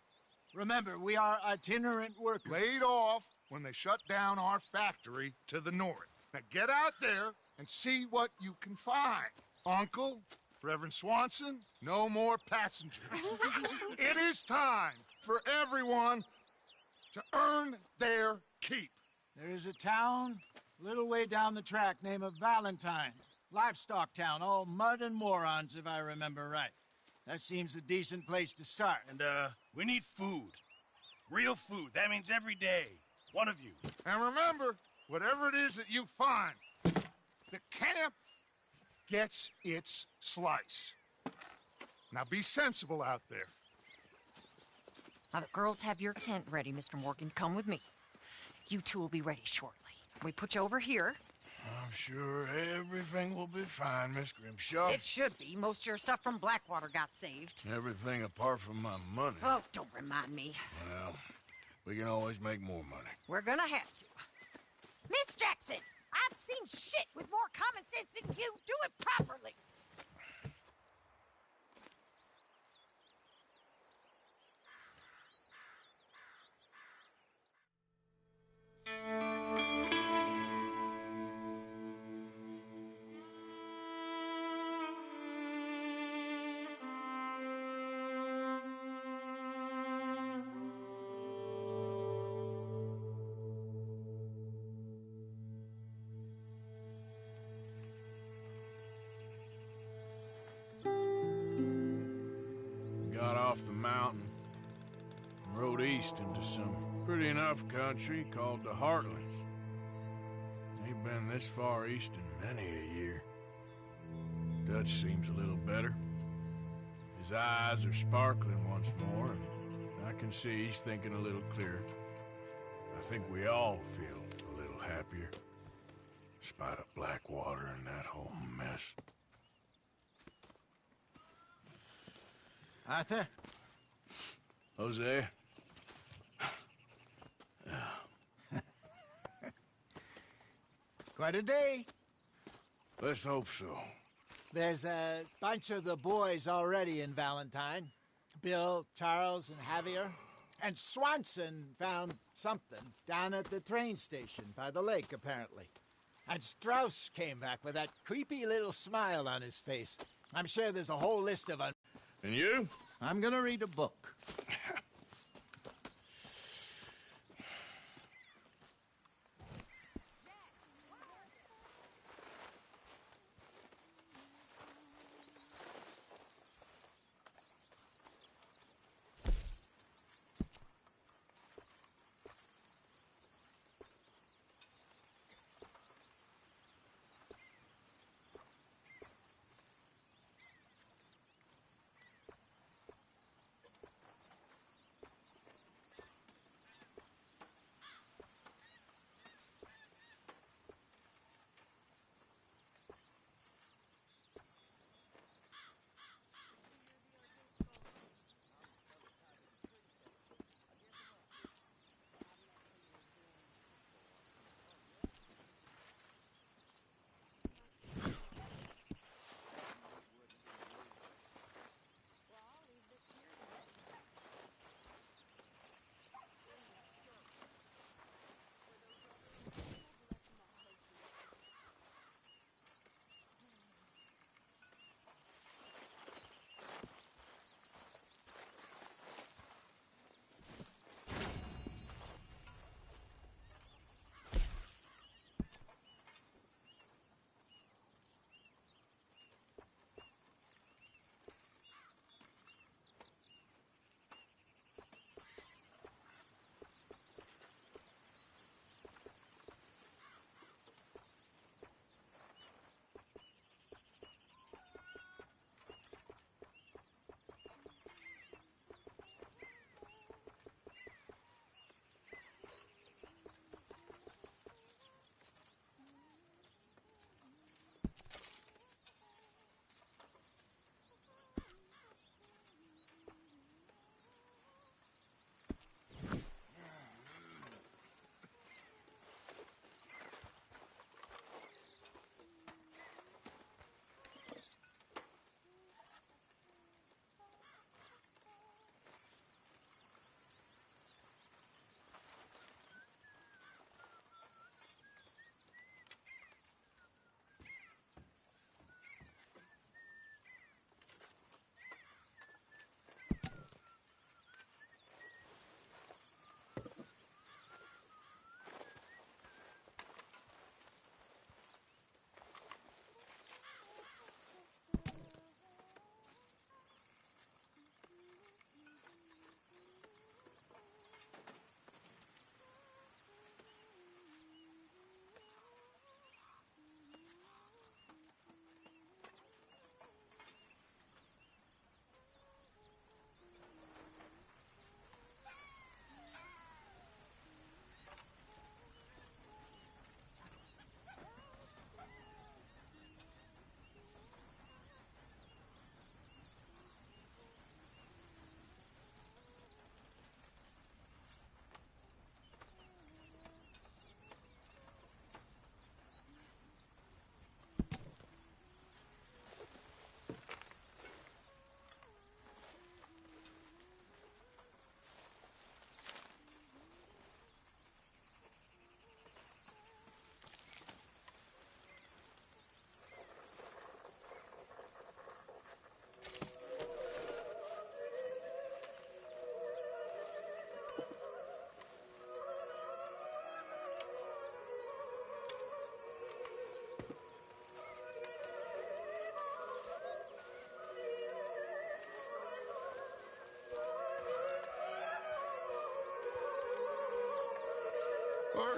Remember, we are itinerant workers. Laid off when they shut down our factory to the north. Now get out there and see what you can find. Uncle, Reverend Swanson, no more passengers. It is time for everyone to earn their keep. There is a town a little way down the track named Valentine. Livestock town, all mud and morons, if I remember right. That seems a decent place to start. And, we need food. Real food. That means every day. One of you. And remember, whatever it is that you find, the camp gets its slice. Now be sensible out there. Now, the girls have your tent ready, Mr. Morgan. Come with me. You two will be ready shortly. We put you over here. I'm sure everything will be fine, Miss Grimshaw. It should be. Most of your stuff from Blackwater got saved. Everything apart from my money. Oh, don't remind me. Well, we can always make more money. We're gonna have to. Miss Jackson, I've seen shit with more common sense than you. Do it properly. Got off the mountain and rode east into some pretty enough country called the Heartlands. Ain't been this far east in many a year. Dutch seems a little better. His eyes are sparkling once more, and I can see he's thinking a little clearer. I think we all feel a little happier, in spite of Blackwater and that whole mess. Arthur? Jose? Quite a day. Let's hope so. There's a bunch of the boys already in Valentine. Bill, Charles, and Javier. And Swanson found something down at the train station by the lake, apparently. And Strauss came back with that creepy little smile on his face. I'm sure there's a whole list of... And you? I'm gonna read a book.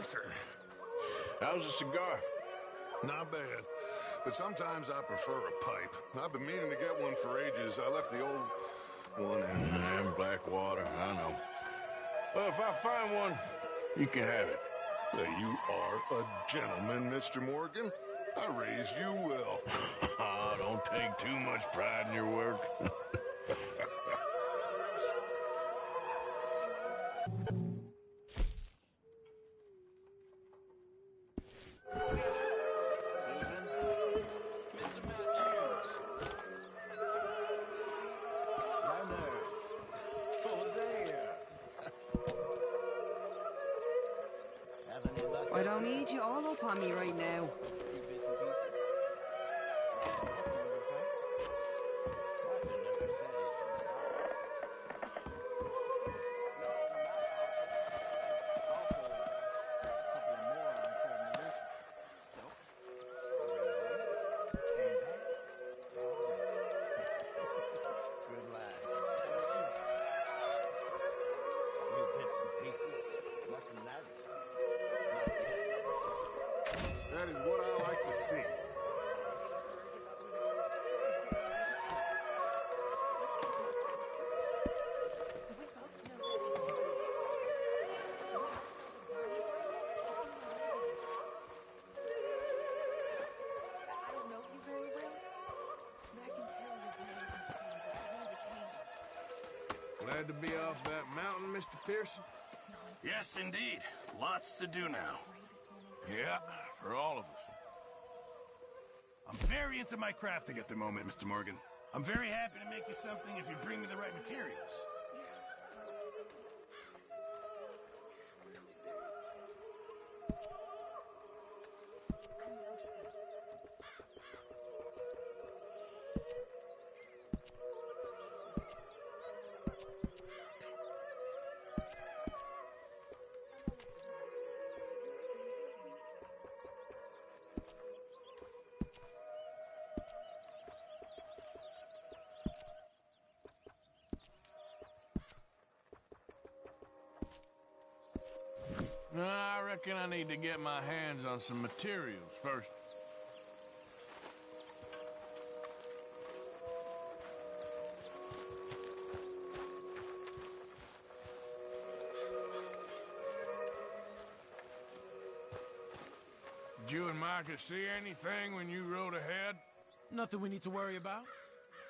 sir. How's the cigar? Not bad. But sometimes I prefer a pipe. I've been meaning to get one for ages. I left the old one in Blackwater, I know. Well, if I find one, you can have it. You are a gentleman, Mr. Morgan. I raised you well. Don't take too much pride in your work. I don't need you all up on me right now. That is what I like to see. I don't know you very well, but I can tell you're very concerned about the change. Glad to be off that mountain, Mr. Pearson? Yes, indeed. Lots to do now. Yeah, for all of us. I'm very into my crafting at the moment, Mr. Morgan. I'm very happy to make you something if you bring me the right materials. I reckon I need to get my hands on some materials first. Did you and Micah see anything when you rode ahead? Nothing we need to worry about.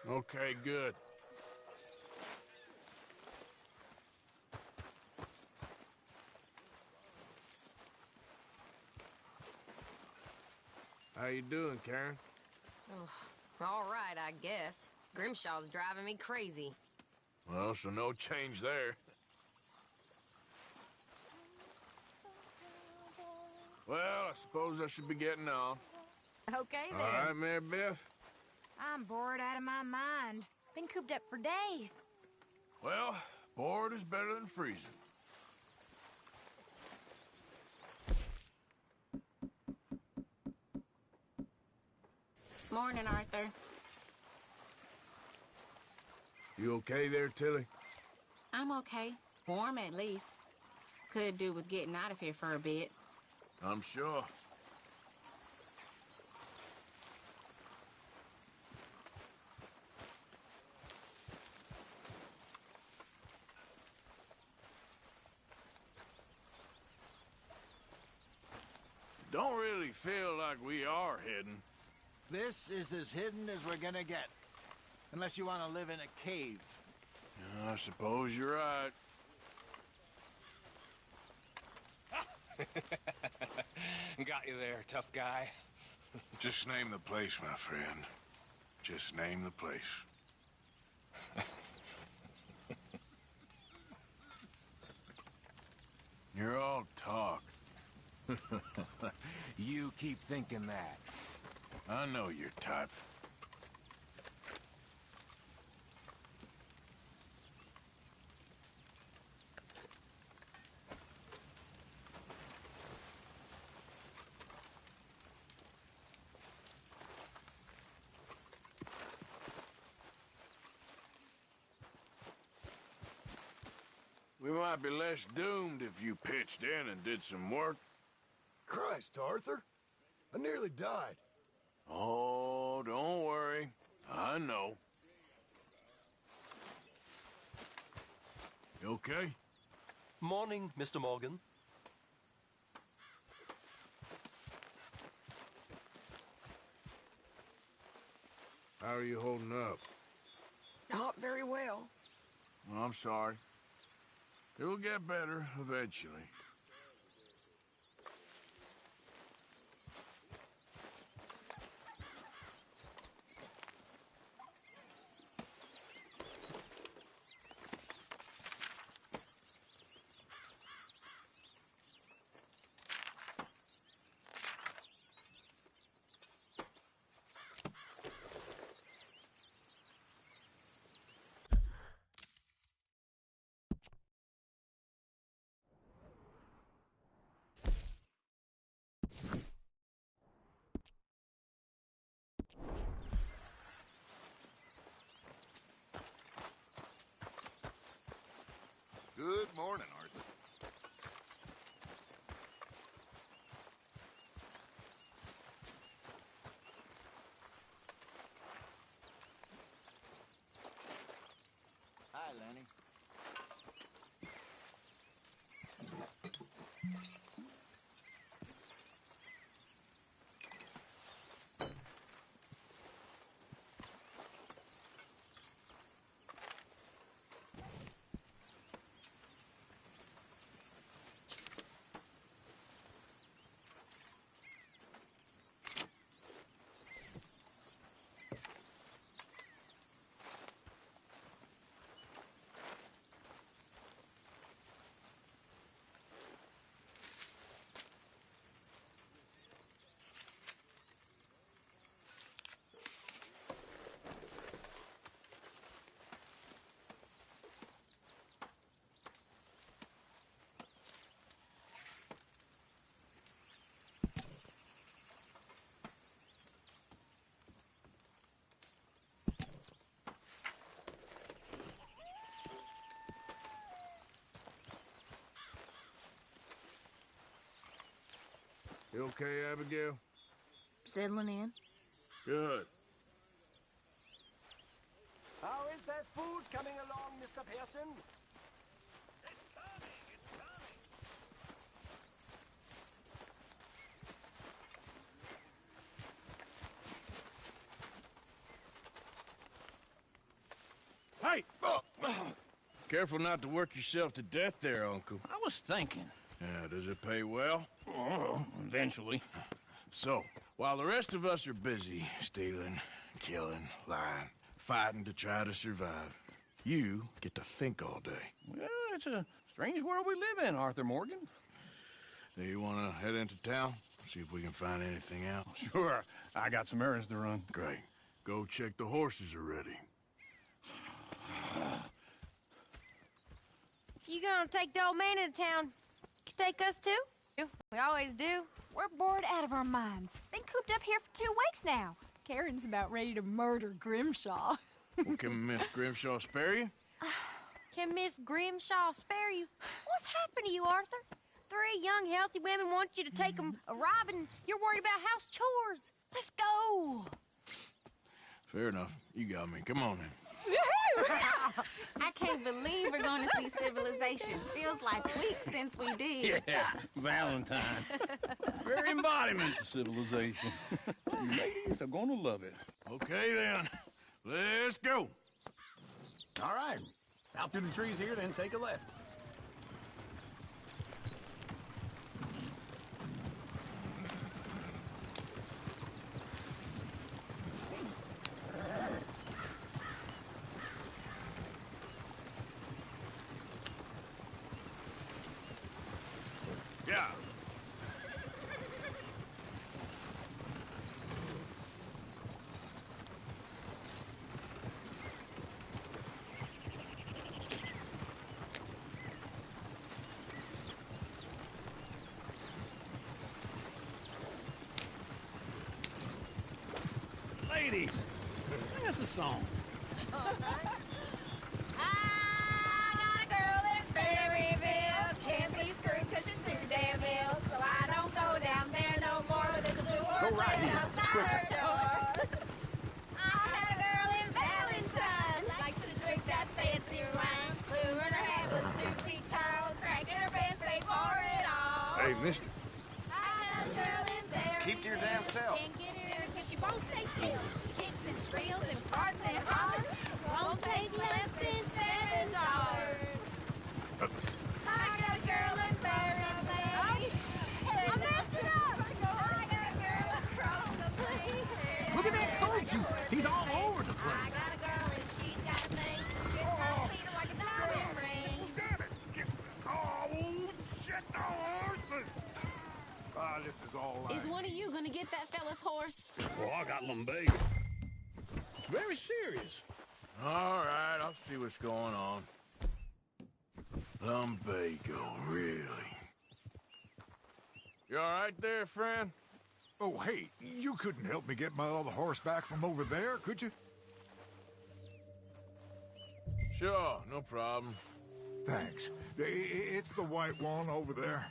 Okay, good. How you doing, Karen? Oh, all right, I guess. Grimshaw's driving me crazy. Well, so no change there. Well, I suppose I should be getting on. Okay, then. All right, Mary Beth? I'm bored out of my mind. Been cooped up for days. Well, bored is better than freezing. Morning, Arthur. You okay there, Tilly? I'm okay. Warm, at least. Could do with getting out of here for a bit. I'm sure. Don't really feel like we are hidden. This is as hidden as we're gonna get. Unless you want to live in a cave. I suppose you're right. Got you there, tough guy. Just name the place, my friend. Just name the place. You're all talk. You keep thinking that. I know your type. We might be less doomed if you pitched in and did some work. Christ, Arthur. I nearly died. Oh, don't worry. I know. You okay? Morning, Mr. Morgan. How are you holding up? Not very well. I'm sorry. It'll get better eventually. Good morning, Arthur. Hi, Lenny. You okay, Abigail? Settling in. Good. How is that food coming along, Mr. Pearson? Hey! Careful not to work yourself to death there, Uncle. I was thinking. Yeah, does it pay well? Oh, eventually. So, while the rest of us are busy stealing, killing, lying, fighting to try to survive, you get to think all day. Well, it's a strange world we live in, Arthur Morgan. Do you want to head into town? See if we can find anything out? Sure. I got some errands to run. Great. Go check the horses are ready. You gonna take the old man into town? You take us too? We always do. We're bored out of our minds. Been cooped up here for 2 weeks now. Karen's about ready to murder Grimshaw. Well, can Miss Grimshaw spare you? Can Miss Grimshaw spare you? What's happened to you, Arthur? 3 young, healthy women want you to take them a robbing. You're worried about house chores. Let's go. Fair enough. You got me. Come on then. I can't believe we're going to see civilization. Feels like weeks since we did. Yeah, Valentine. Very embodiment of civilization. You ladies are going to love it. Okay, then. Let's go. All right. Out through the trees here, then take a left. Yeah. Ladies, sing us a song. I got a girl in Berryville. Can't be screwed 'cause she's too damn ill. So I don't go down there right here. Quicker. I had a girl in Valentine. Likes to drink that fancy wine. Blue in her hair was 2 feet tall. Crack in her pants, paid for it all. Hey, mister. I had a girl in there. Keep to your damn self. Can't get her because she won't stay still. She kicks and squeals and farts and hollers. Won't take less than $7. I got a girl in Valentine. I messed it up. I got a girl across the place. Look at that coach. He's all over the I place. got a girl and she's got a thing. It's her feet are like a diamond ring. Oh, shit, the horses! Ah, this is all right. Is one of you gonna get that fella's horse? Well, I got lumbago. Very serious. All right, I'll see what's going on. Lumbago, really? You all right there, friend? Oh, hey, you couldn't help me get my other horse back from over there, could you? Sure, no problem. Thanks. It's the white one over there.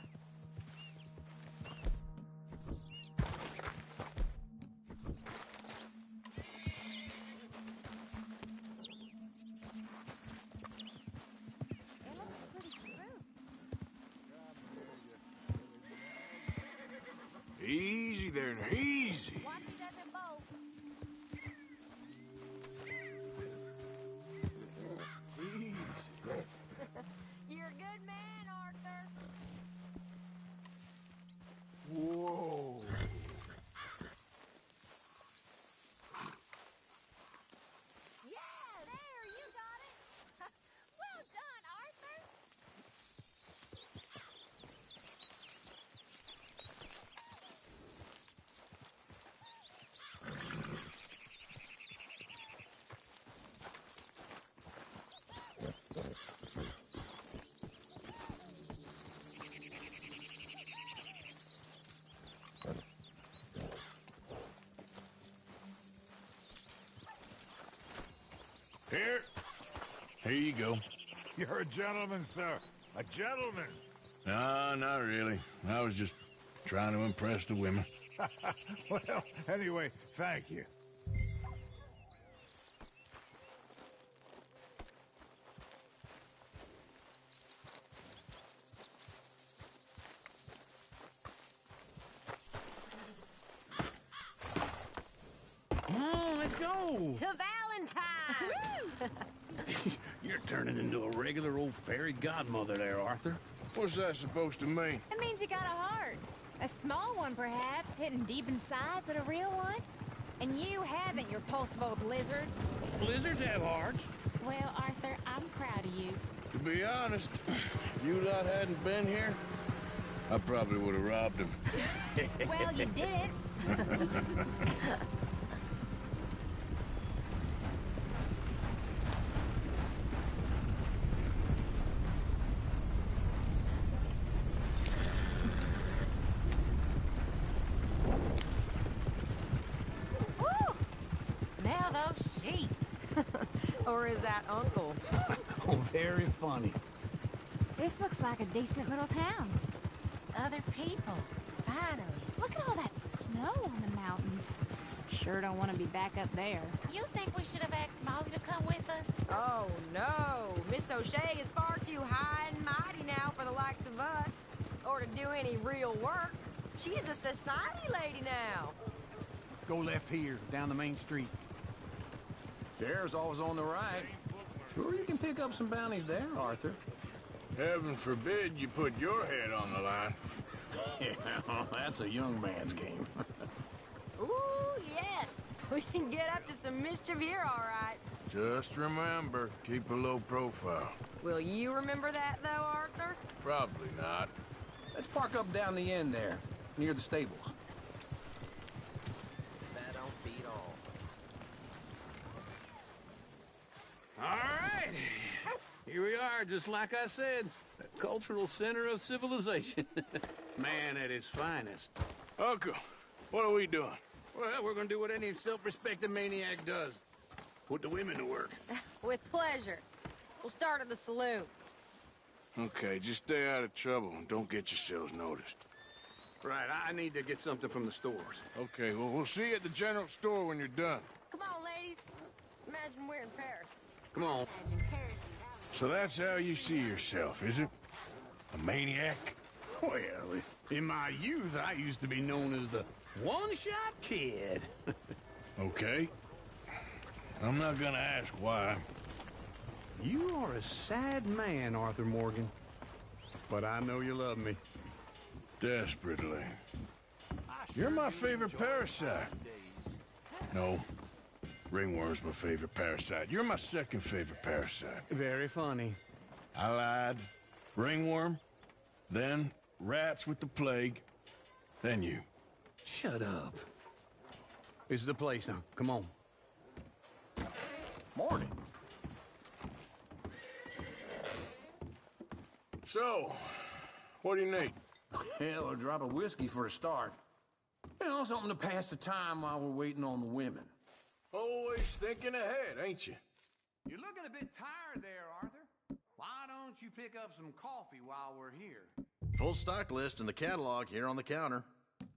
Easy there, now, easy. Watch me doesn't bolt. You're a good man, Arthur. Whoa. Yeah, there, you got it. Well done, Arthur. Here you go. You're a gentleman, sir. A gentleman. No, not really. I was just trying to impress the women. Well, anyway, thank you. Come on, let's go. To Valentine. You're turning into a regular old fairy godmother there, Arthur. What's that supposed to mean? It means you got a heart. A small one, perhaps, hidden deep inside, but a real one. And you haven't, you repulsive old lizard. Lizards have hearts. Well, Arthur, I'm proud of you. To be honest, if you lot hadn't been here, I probably would have robbed him. Well, you did. Smell those sheep. Or is that Uncle? Oh, very funny. This looks like a decent little town. Other people. Finally. Look at all that snow on the mountains. Sure don't want to be back up there. You think we should have asked Molly to come with us? Oh, no. Miss O'Shea is far too high and mighty now for the likes of us. Or to do any real work. She's a society lady now. Go left here, down the main street. Sheriff's always on the right. Sure you can pick up some bounties there, Arthur. Heaven forbid you put your head on the line. Yeah, that's a young man's game. Ooh, yes. We can get up to some mischief here, all right. Just remember, keep a low profile. Will you remember that, though, Arthur? Probably not. Let's park up down the end there, near the stables. That don't beat all. All right. Here we are, just like I said. A cultural center of civilization. Man at his finest. Uncle, what are we doing? Well, we're gonna do what any self-respecting maniac does. Put the women to work. With pleasure. We'll start at the saloon. Okay, just stay out of trouble and don't get yourselves noticed. Right, I need to get something from the stores. Okay, well, we'll see you at the general store when you're done. Come on, ladies. Imagine we're in Paris. Come on. So that's how you see yourself, is it? A maniac? Well, in my youth, I used to be known as the one-shot kid. Okay. I'm not gonna ask why. You are a sad man, Arthur Morgan. But I know you love me. Desperately. You're my favorite parasite. No. Ringworm's my favorite parasite. You're my second favorite parasite. Very funny. I lied. Ringworm, then rats with the plague, then you. Shut up. This is the place now. Come on. Morning. So, what do you need? Hell, a drop of whiskey for a start. You know, something to pass the time while we're waiting on the women. Always thinking ahead, ain't you? You're looking a bit tired there, Arthur. Why don't you pick up some coffee while we're here? Full stock list in the catalog here on the counter.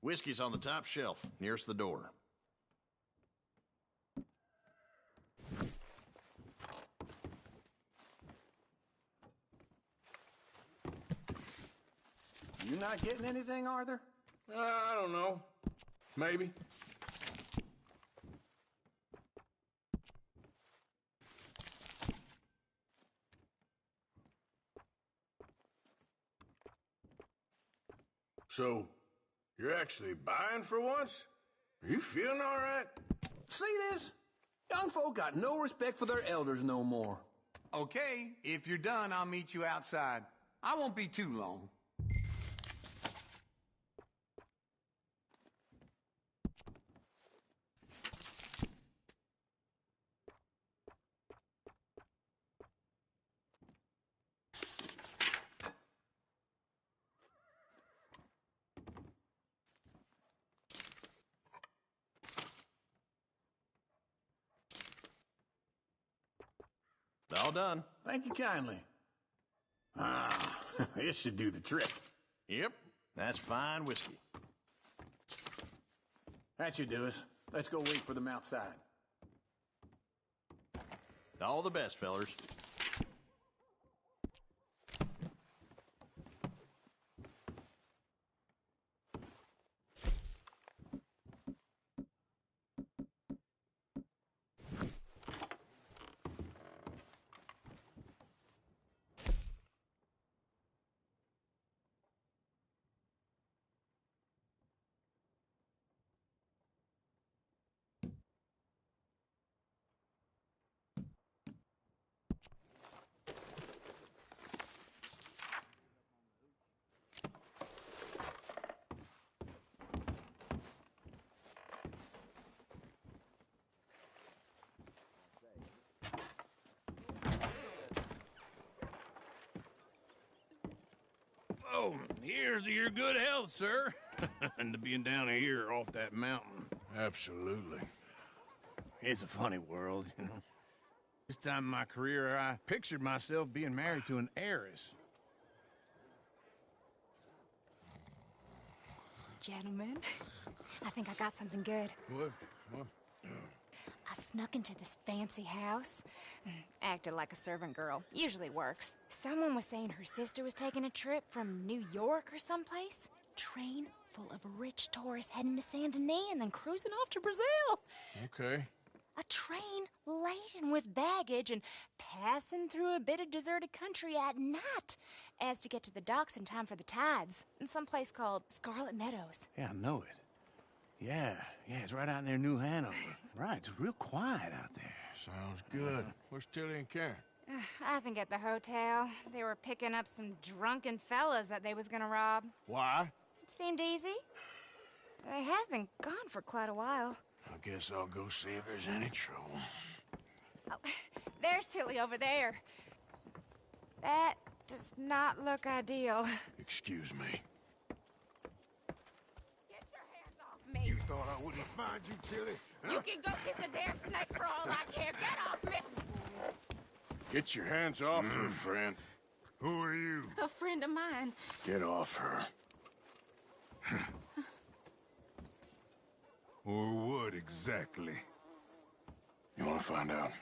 Whiskey's on the top shelf, nearest the door. You not getting anything, Arthur? I don't know. Maybe. So, you're actually buying for once? Are you feeling all right? See this? Young folk got no respect for their elders no more. Okay, if you're done, I'll meet you outside. I won't be too long. All done. Thank you kindly. Ah, this should do the trick. Yep, that's fine whiskey. That should do us. Let's go wait for them outside. All the best, fellers. Oh, here's to your good health, sir. And to being down here off that mountain. Absolutely. It's a funny world, you know. This time in my career, I pictured myself being married to an heiress. Gentlemen, I think I got something good. What? I snuck into this fancy house. Acted like a servant girl. Usually works. Someone was saying her sister was taking a trip from New York or someplace. Train full of rich tourists heading to Saint Denis and then cruising off to Brazil. Okay. A train laden with baggage and passing through a bit of deserted country at night as to get to the docks in time for the tides in some place called Scarlet Meadows. Yeah, I know it. Yeah, it's right out near New Hanover. Right, it's real quiet out there. Sounds good. Where's Tilly and Karen? I think at the hotel. They were picking up some drunken fellas that they was gonna rob. Why? It seemed easy. They have been gone for quite a while. I guess I'll go see if there's any trouble. Oh, there's Tilly over there. That does not look ideal. Excuse me. Me. You thought I wouldn't find you, Tilly? Huh? You can go kiss a damn snake for all I care. Get off me! Get your hands off her, friend. Who are you? A friend of mine. Get off her. Or what exactly? You want to find out?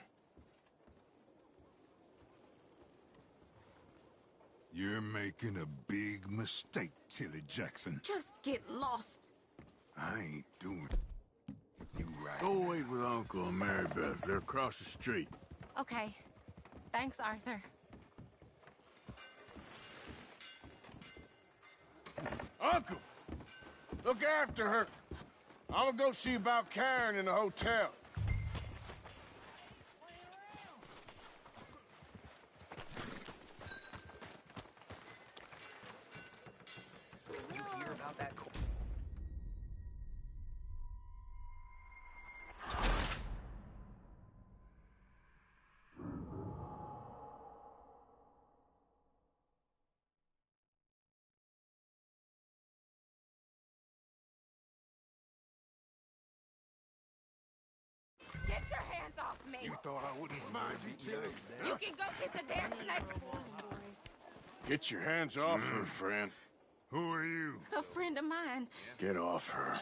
You're making a big mistake, Tilly Jackson. Just get lost. I ain't doing you right. Go wait with Uncle and Mary Beth. They're across the street. Okay. Thanks, Arthur. Uncle! Look after her. I'm gonna go see about Karen in the hotel. You hear about that? Get your hands off me! You thought I wouldn't find you, Tilly? You can go kiss a damn snake! Get your hands off her, friend. Who are you? A friend of mine. Get off her.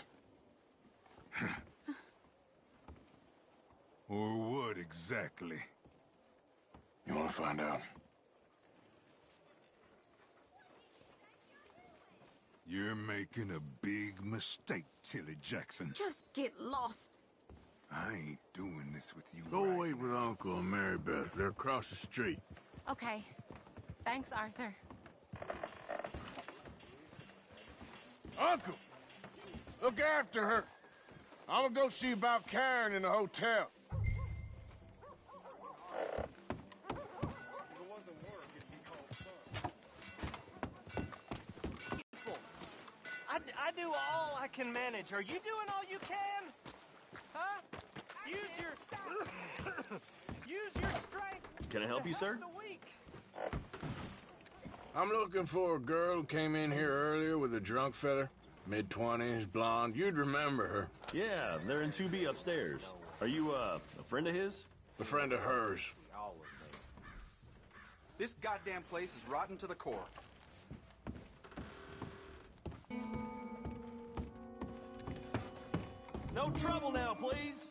Or what exactly? You want to find out? You're making a big mistake, Tilly Jackson. Just get lost. I ain't doing this with you Go right wait with Uncle and Mary Beth. They're across the street. Okay. Thanks, Arthur. Uncle! Look after her. I'm gonna go see about Karen in the hotel. I do all I can manage. Are you doing all you can? Huh? Use your strength. Can I help you, sir? I'm looking for a girl who came in here earlier with a drunk fella. Mid-20s, blonde. You'd remember her. Yeah, they're in 2B upstairs. Are you, a friend of his? A friend of hers. This goddamn place is rotten to the core. No trouble now, please.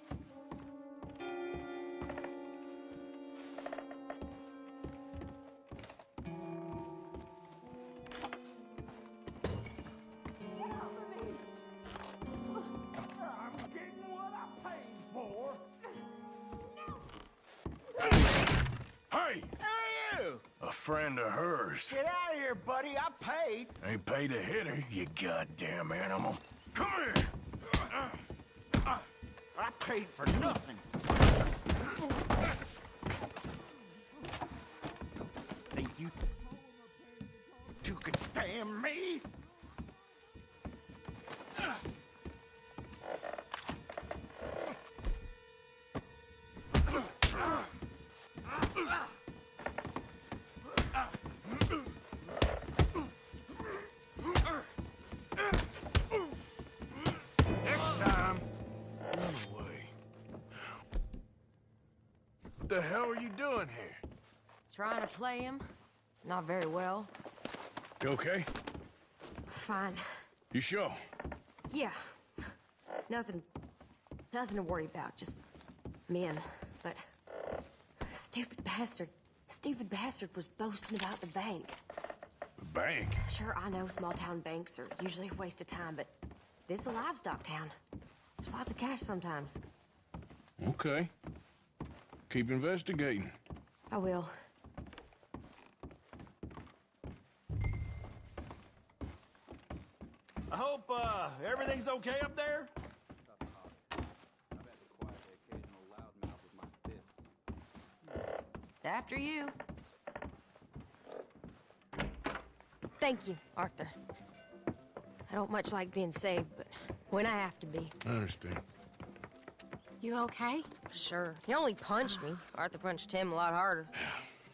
Hey! A friend of hers. Get out of here, buddy. I paid. Ain't paid to hit her, you goddamn animal. Come here! I paid for nothing. Think you two could stand me? Next time, run away. What the hell are you doing here? Trying to play him. Not very well. You okay? Fine. You sure? Yeah. Nothing to worry about. Just men. But stupid bastard was boasting about the bank. The bank? Sure, I know small town banks are usually a waste of time, but this is a livestock town. There's lots of cash sometimes. Okay. Keep investigating. I will. I hope, everything's okay up there? After you. Thank you, Arthur. I don't much like being saved, but when I have to be. I understand. You okay? Sure. He only punched me. Arthur punched him a lot harder.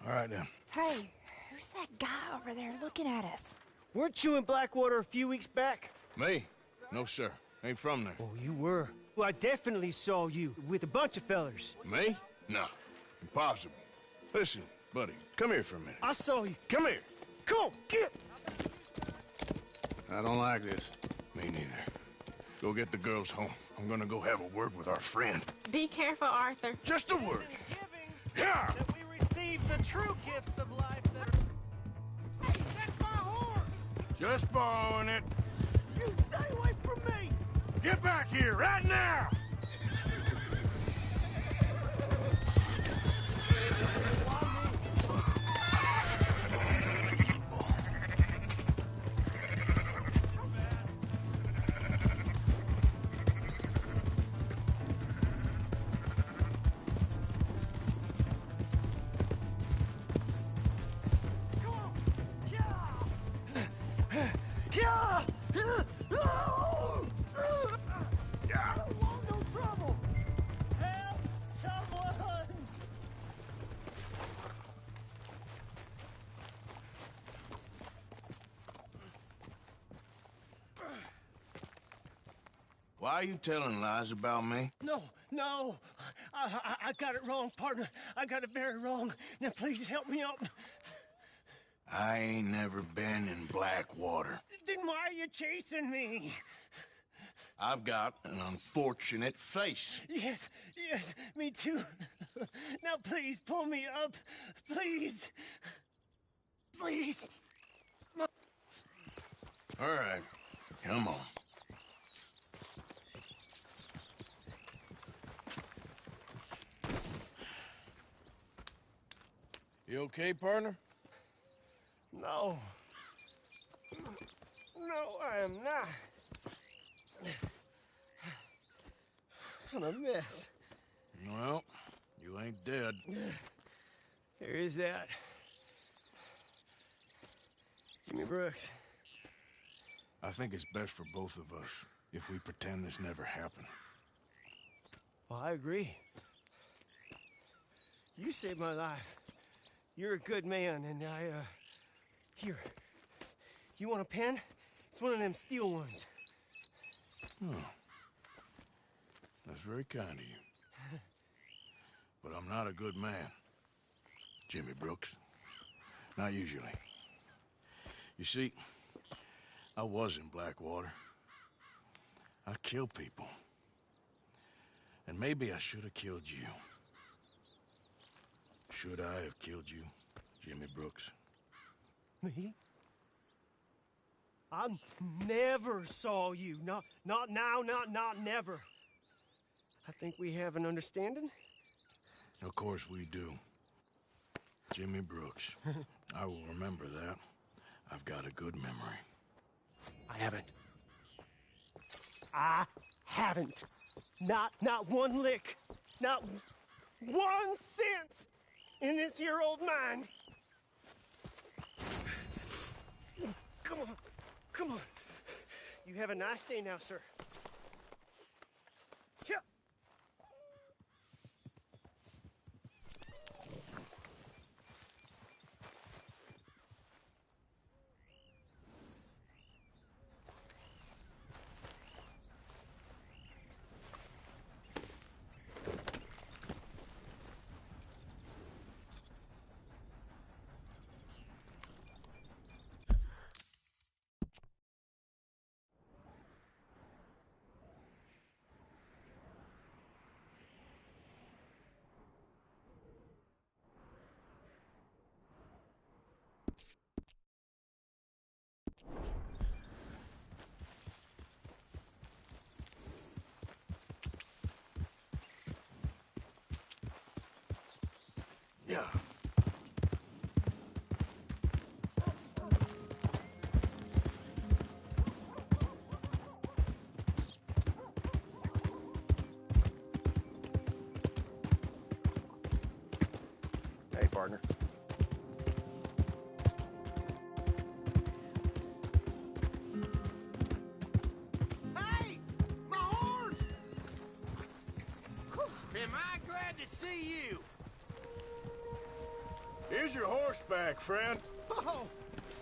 All right, then. Hey, who's that guy over there looking at us? Weren't you in Blackwater a few weeks back? Me? No, sir. Ain't from there. Oh, you were. Well, I definitely saw you with a bunch of fellers. Me? No. Impossible. Listen, buddy, come here for a minute. I saw you. Come here. Come on, get! I don't like this. Me neither. Go get the girls home. I'm gonna go have a word with our friend. Be careful, Arthur. Just a word. Yeah! That we receive the true gifts of life that are... Hey, that's my horse! Just borrowing it. You stay away from me! Get back here, right now! Why are you telling lies about me? No, no. I got it wrong, partner. I got it very wrong. Now, please help me up. I ain't never been in Blackwater. Then why are you chasing me? I've got an unfortunate face. Yes, yes, me too. Now, please, pull me up. Please. Please. All right, come on. You okay, partner? No. No, I am not. I'm a mess. Well, you ain't dead. There is that. Jimmy Brooks. I think it's best for both of us if we pretend this never happened. Well, I agree. You saved my life. You're a good man, and here. You want a pen? It's one of them steel ones. Oh. That's very kind of you. But I'm not a good man, Jimmy Brooks. Not usually. You see, I was in Blackwater. I killed people. And maybe I should have killed you. Should I have killed you, Jimmy Brooks? Me? I never saw you. Not now, not never. I think we have an understanding. Of course we do. Jimmy Brooks. I will remember that. I've got a good memory. I haven't. Not one lick. Not 1 cent in this here old mind. Come on. You have a nice day now, sir. Yeah. Yeah. Hey, partner. Hey! My horse! Am I glad to see you? Here's your horseback, friend. Oh,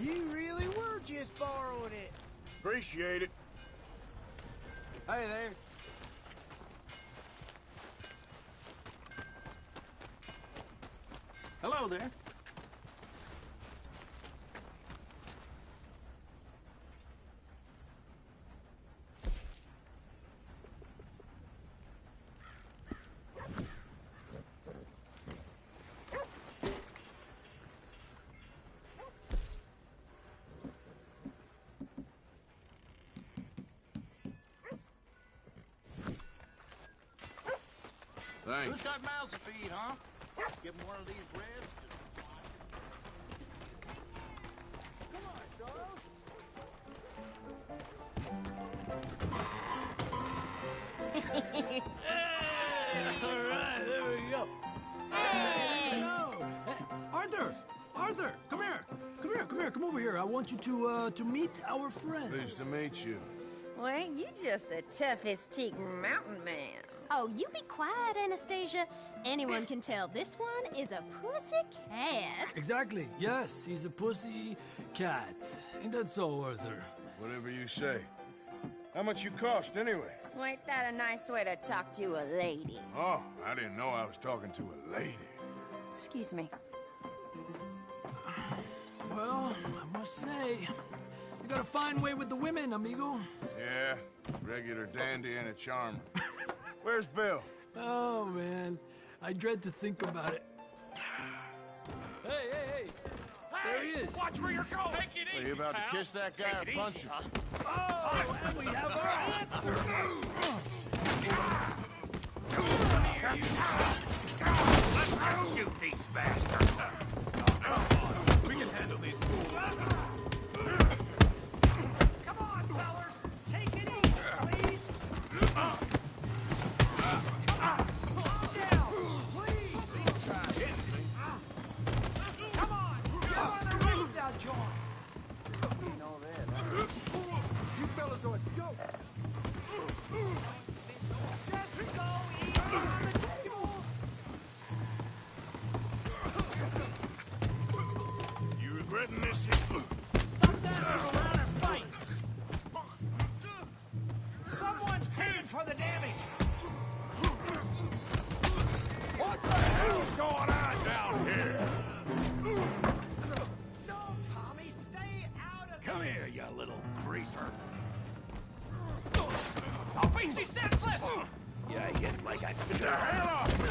you really were just borrowing it. Appreciate it. Hey there. Hello there. Thanks. Who's got mouths to feed, huh? Give him one of these ribs. Come on, dog. Hey! All right, there we go. Hey! No. Hey, Arthur! Arthur! Come here! Come here, come here, come over here. I want you to meet our friends. Pleased to meet you. Well, ain't you just a toughest teak mountain man? Oh, you be quiet, Anastasia. Anyone can tell this one is a pussy cat. Exactly. Yes, he's a pussy cat. Ain't that so, Arthur? Whatever you say. How much you cost, anyway? Well, ain't that a nice way to talk to a lady? Oh, I didn't know I was talking to a lady. Excuse me. Well, I must say, you got a fine way with the women, amigo. Yeah, regular dandy and a charmer. Where's Bill? Oh, man. I dread to think about it. Hey! There he is. Watch where you're going. Take it easy, Are you about pal. to kiss that guy Take or it punch easy, him? huh? Oh, and we have our answer. Let's just shoot these bastards. We can handle these fools. Come on, fellas. Take it easy, please. Calm down, please. Come on. You're on the roof now, John. You fellas know a joke. Just go easy on the table. You regretting this? Stop dancing around and fight. Someone's paying for the damage. What the hell's going on down here? No, Tommy, stay out of Come here, you little greaser. I'll beat you senseless! You hit like a... Get the hell off me!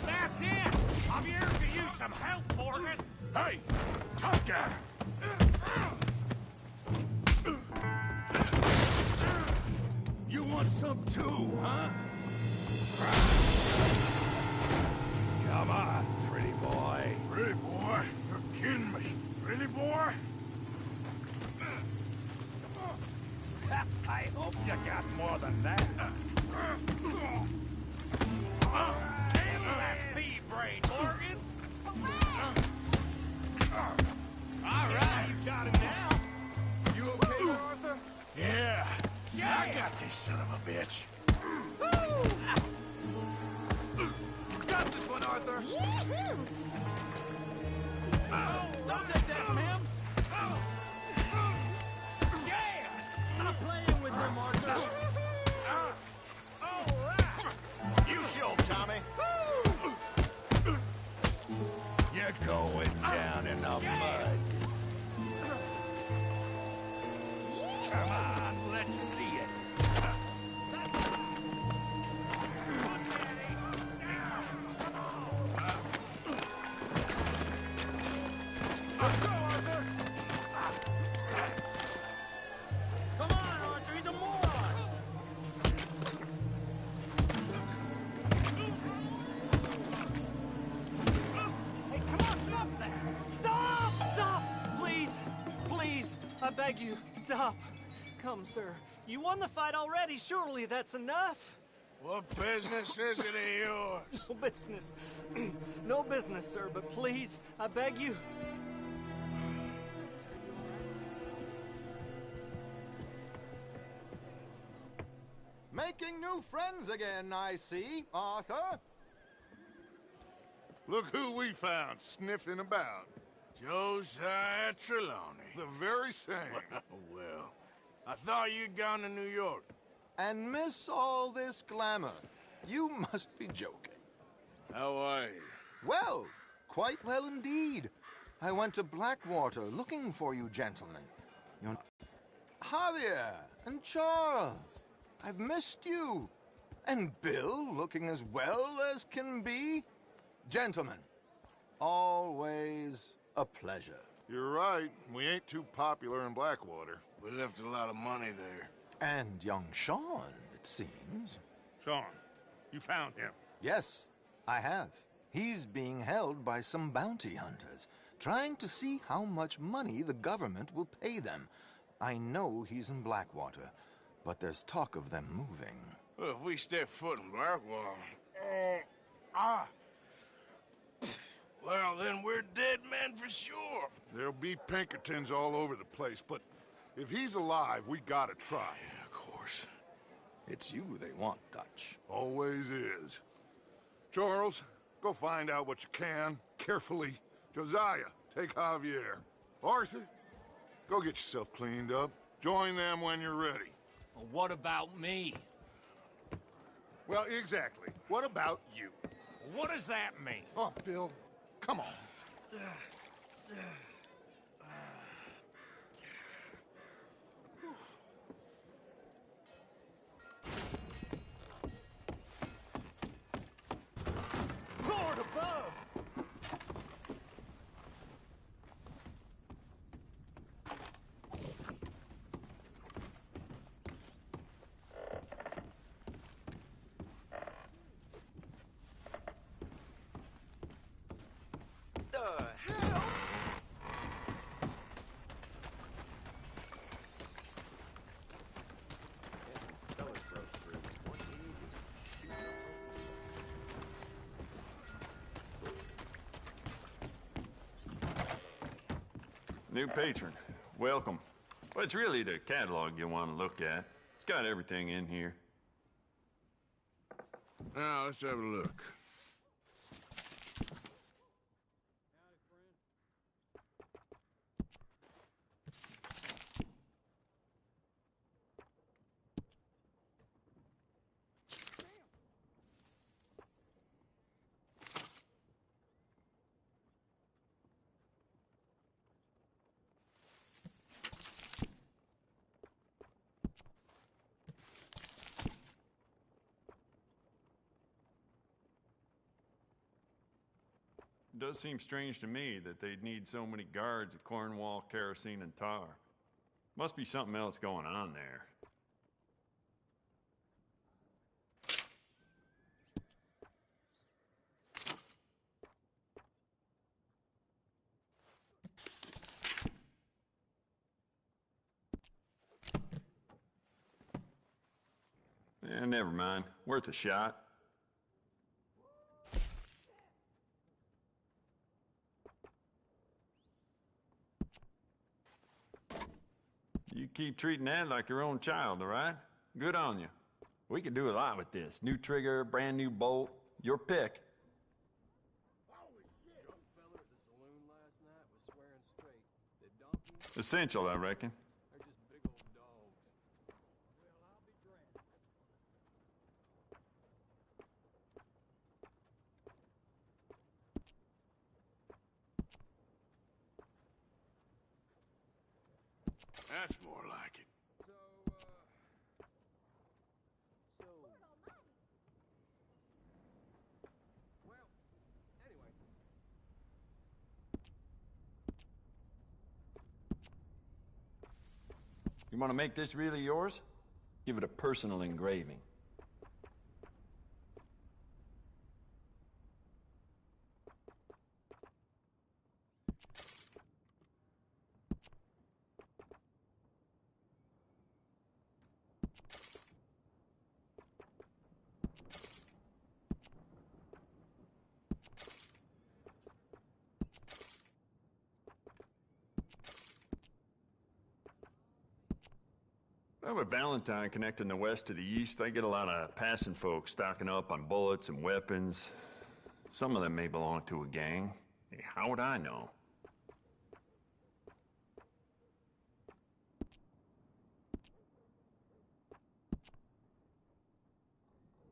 That's it! I'm here to use some help, Morgan. Hey, tough guy! You want some too, huh? Come on, pretty boy. Pretty boy? You're kidding me. Pretty boy? I hope you got more than that. Handle that pea brain, Morgan. All right, you got him now. You okay there, Arthur? Yeah. Yeah. I got this son of a bitch. Got this one, Arthur. Yee-hoo! Don't take that, ma'am. Yeah. Stop playing with him, Arthur. All right. You show him, Tommy. You're going down in the mud. Come on, let's see it. Let's go, Arthur. Come on, Arthur. He's a moron. Hey, come on, stop that. Stop! Stop! Please! Please! I beg you, stop. Come, sir. You won the fight already. Surely that's enough. What business is it of yours? No business. No business, sir, but please, I beg you. Making new friends again, I see, Arthur. Look who we found sniffing about. Josiah Trelawney. The very same. Well, I thought you'd gone to New York. And miss all this glamour. You must be joking. How are you? Well, quite well indeed. I went to Blackwater looking for you gentlemen. You're... Javier and Charles. I've missed you. And Bill looking as well as can be. Gentlemen, always a pleasure. You're right. We ain't too popular in Blackwater. We left a lot of money there. And young Sean, it seems. Sean, you found him? Yes, I have. He's being held by some bounty hunters, trying to see how much money the government will pay them. I know he's in Blackwater, but there's talk of them moving. Well, if we step foot in Blackwater... Well, then we're dead men for sure. There'll be Pinkertons all over the place, but if he's alive, we gotta try. Yeah, of course. It's you they want, Dutch. Always is. Charles, go find out what you can, carefully. Josiah, take Javier. Arthur, go get yourself cleaned up. Join them when you're ready. Well, what about me? Well, exactly. What about you? What does that mean? Oh, Bill, come on. Lord above! New patron, welcome. Well, it's really the catalog you want to look at. It's got everything in here. Now, let's have a look. It does seem strange to me that they'd need so many guards at Cornwall, kerosene, and tar. Must be something else going on there. Never mind. Worth a shot. You keep treating that like your own child, all right? Good on you. We could do a lot with this. New trigger, brand new bolt. Your pick. Essential, I reckon. That's more like it. You want to make this really yours? Give it a personal engraving. Well, with Valentine connecting the west to the east, they get a lot of passing folks stocking up on bullets and weapons. Some of them may belong to a gang. Hey, how would I know?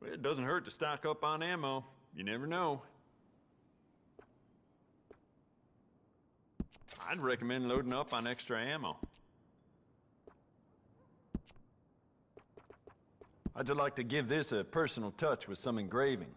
Well, it doesn't hurt to stock up on ammo. You never know. I'd recommend loading up on extra ammo. I'd just like to give this a personal touch with some engraving.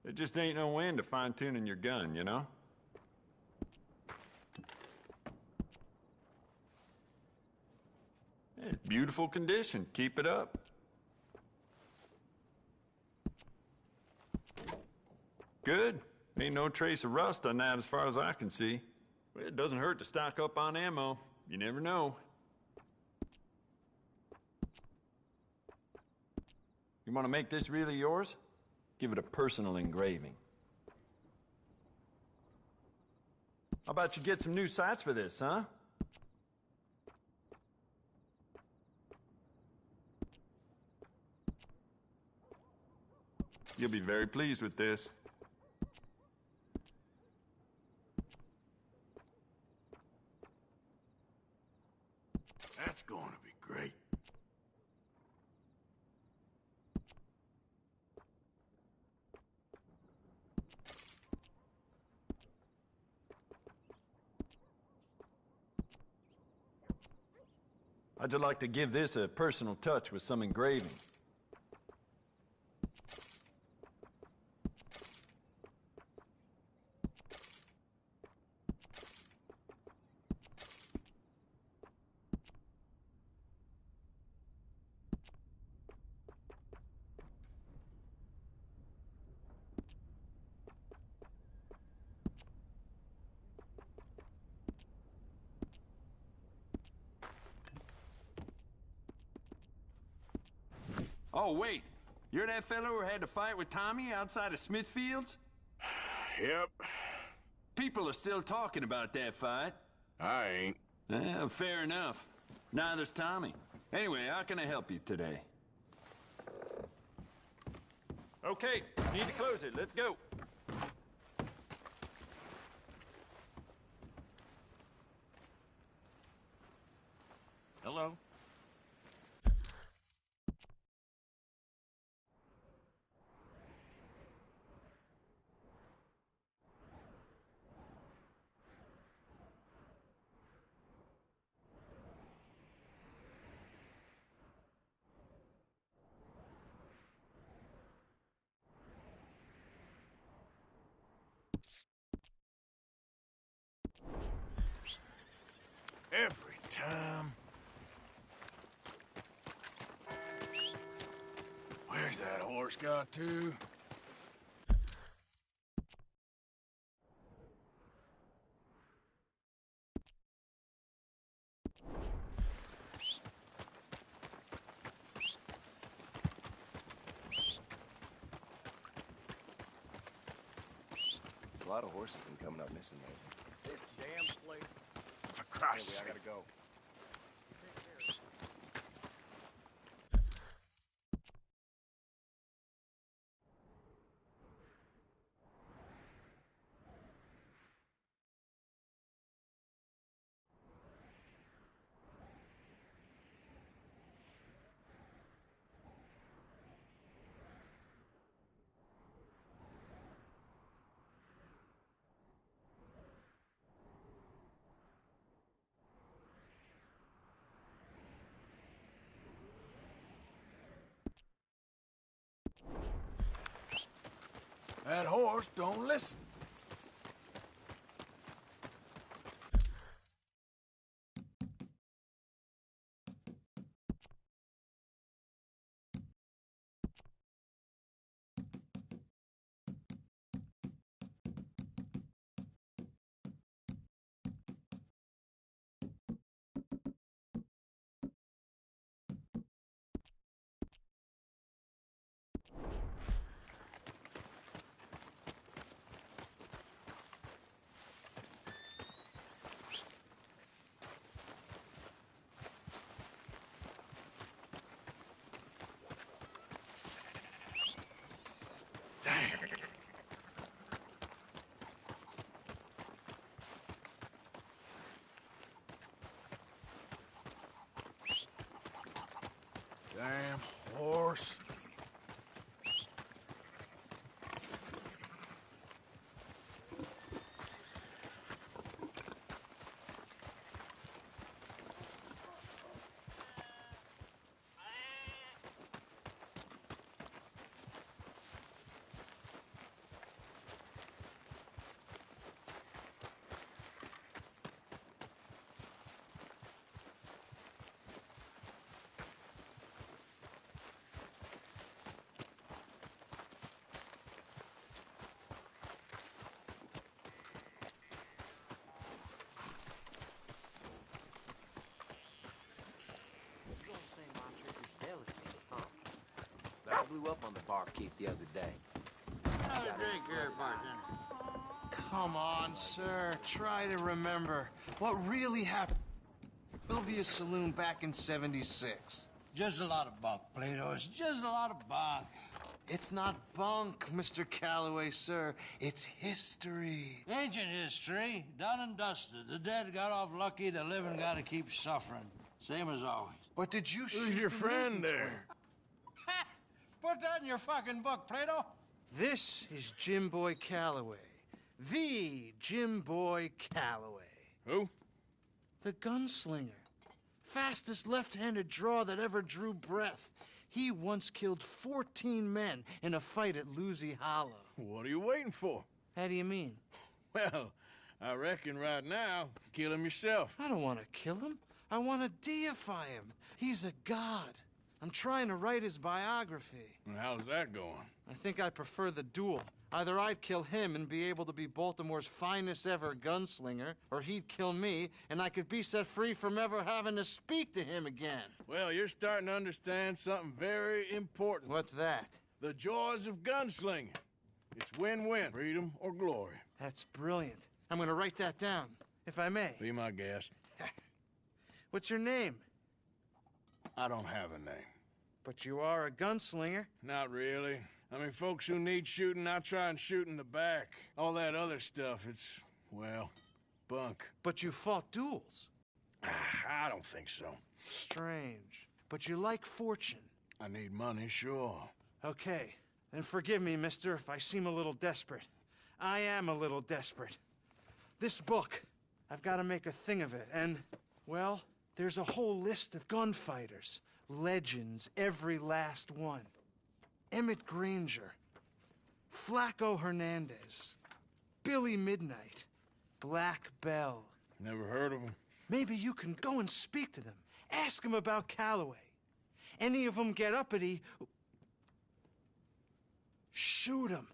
There just ain't no end to fine-tuning your gun, you know? It's beautiful condition. Keep it up. Good. Ain't no trace of rust on that as far as I can see. Well, it doesn't hurt to stock up on ammo. You never know. You want to make this really yours? Give it a personal engraving. How about you get some new sights for this, huh? You'll be very pleased with this. That's going to be great. I'd just like to give this a personal touch with some engraving. Oh, wait. You're that fellow who had to fight with Tommy outside of Smithfield's? Yep. People are still talking about that fight. I ain't. Fair enough. Neither's Tommy. Anyway, how can I help you today? Okay, need to close it. Let's go. Hello? Every time. Where's that horse got to? A lot of horses been coming up missing lately. This damn place. For Christ's sake. I gotta go. That horse don't listen. Damn horse. blew up on the barkeep the other day. Have a drink here, bartender. Come on, sir. Try to remember what really happened. Sylvia's Saloon back in '76. Just a lot of bunk, Plato. It's just a lot of bunk. It's not bunk, Mr. Calloway, sir. It's history. Ancient history, done and dusted. The dead got off lucky, the living gotta keep suffering. Same as always. But did you shoot Who's your the friend Newtons there? Ha! Put that in your fucking book, Plato. This is Jim Boy Calloway. The Jim Boy Calloway. Who? The gunslinger. Fastest left-handed draw that ever drew breath. He once killed 14 men in a fight at Lucy Hollow. What are you waiting for? How do you mean? Well, I reckon right now, kill him yourself. I don't want to kill him. I want to deify him. He's a god. I'm trying to write his biography. And how's that going? I think I prefer the duel. Either I'd kill him and be able to be Baltimore's finest ever gunslinger, or he'd kill me and I could be set free from ever having to speak to him again. Well, you're starting to understand something very important. What's that? The joys of gunslinging. It's win-win, freedom or glory. That's brilliant. I'm going to write that down, if I may. Be my guest. What's your name? I don't have a name. But you are a gunslinger. Not really. I mean, folks who need shooting, I try and shoot in the back. All that other stuff, it's, well, bunk. But you fought duels. I don't think so. Strange. But you like fortune. I need money, sure. Okay. Then forgive me, mister, if I seem a little desperate. I am a little desperate. This book, I've got to make a thing of it, and, well, there's a whole list of gunfighters. Legends, every last one. Emmett Granger, Flaco Hernandez, Billy Midnight, Black Bell. Never heard of him. Maybe you can go and speak to them. Ask them about Calloway. Any of them get uppity, shoot them.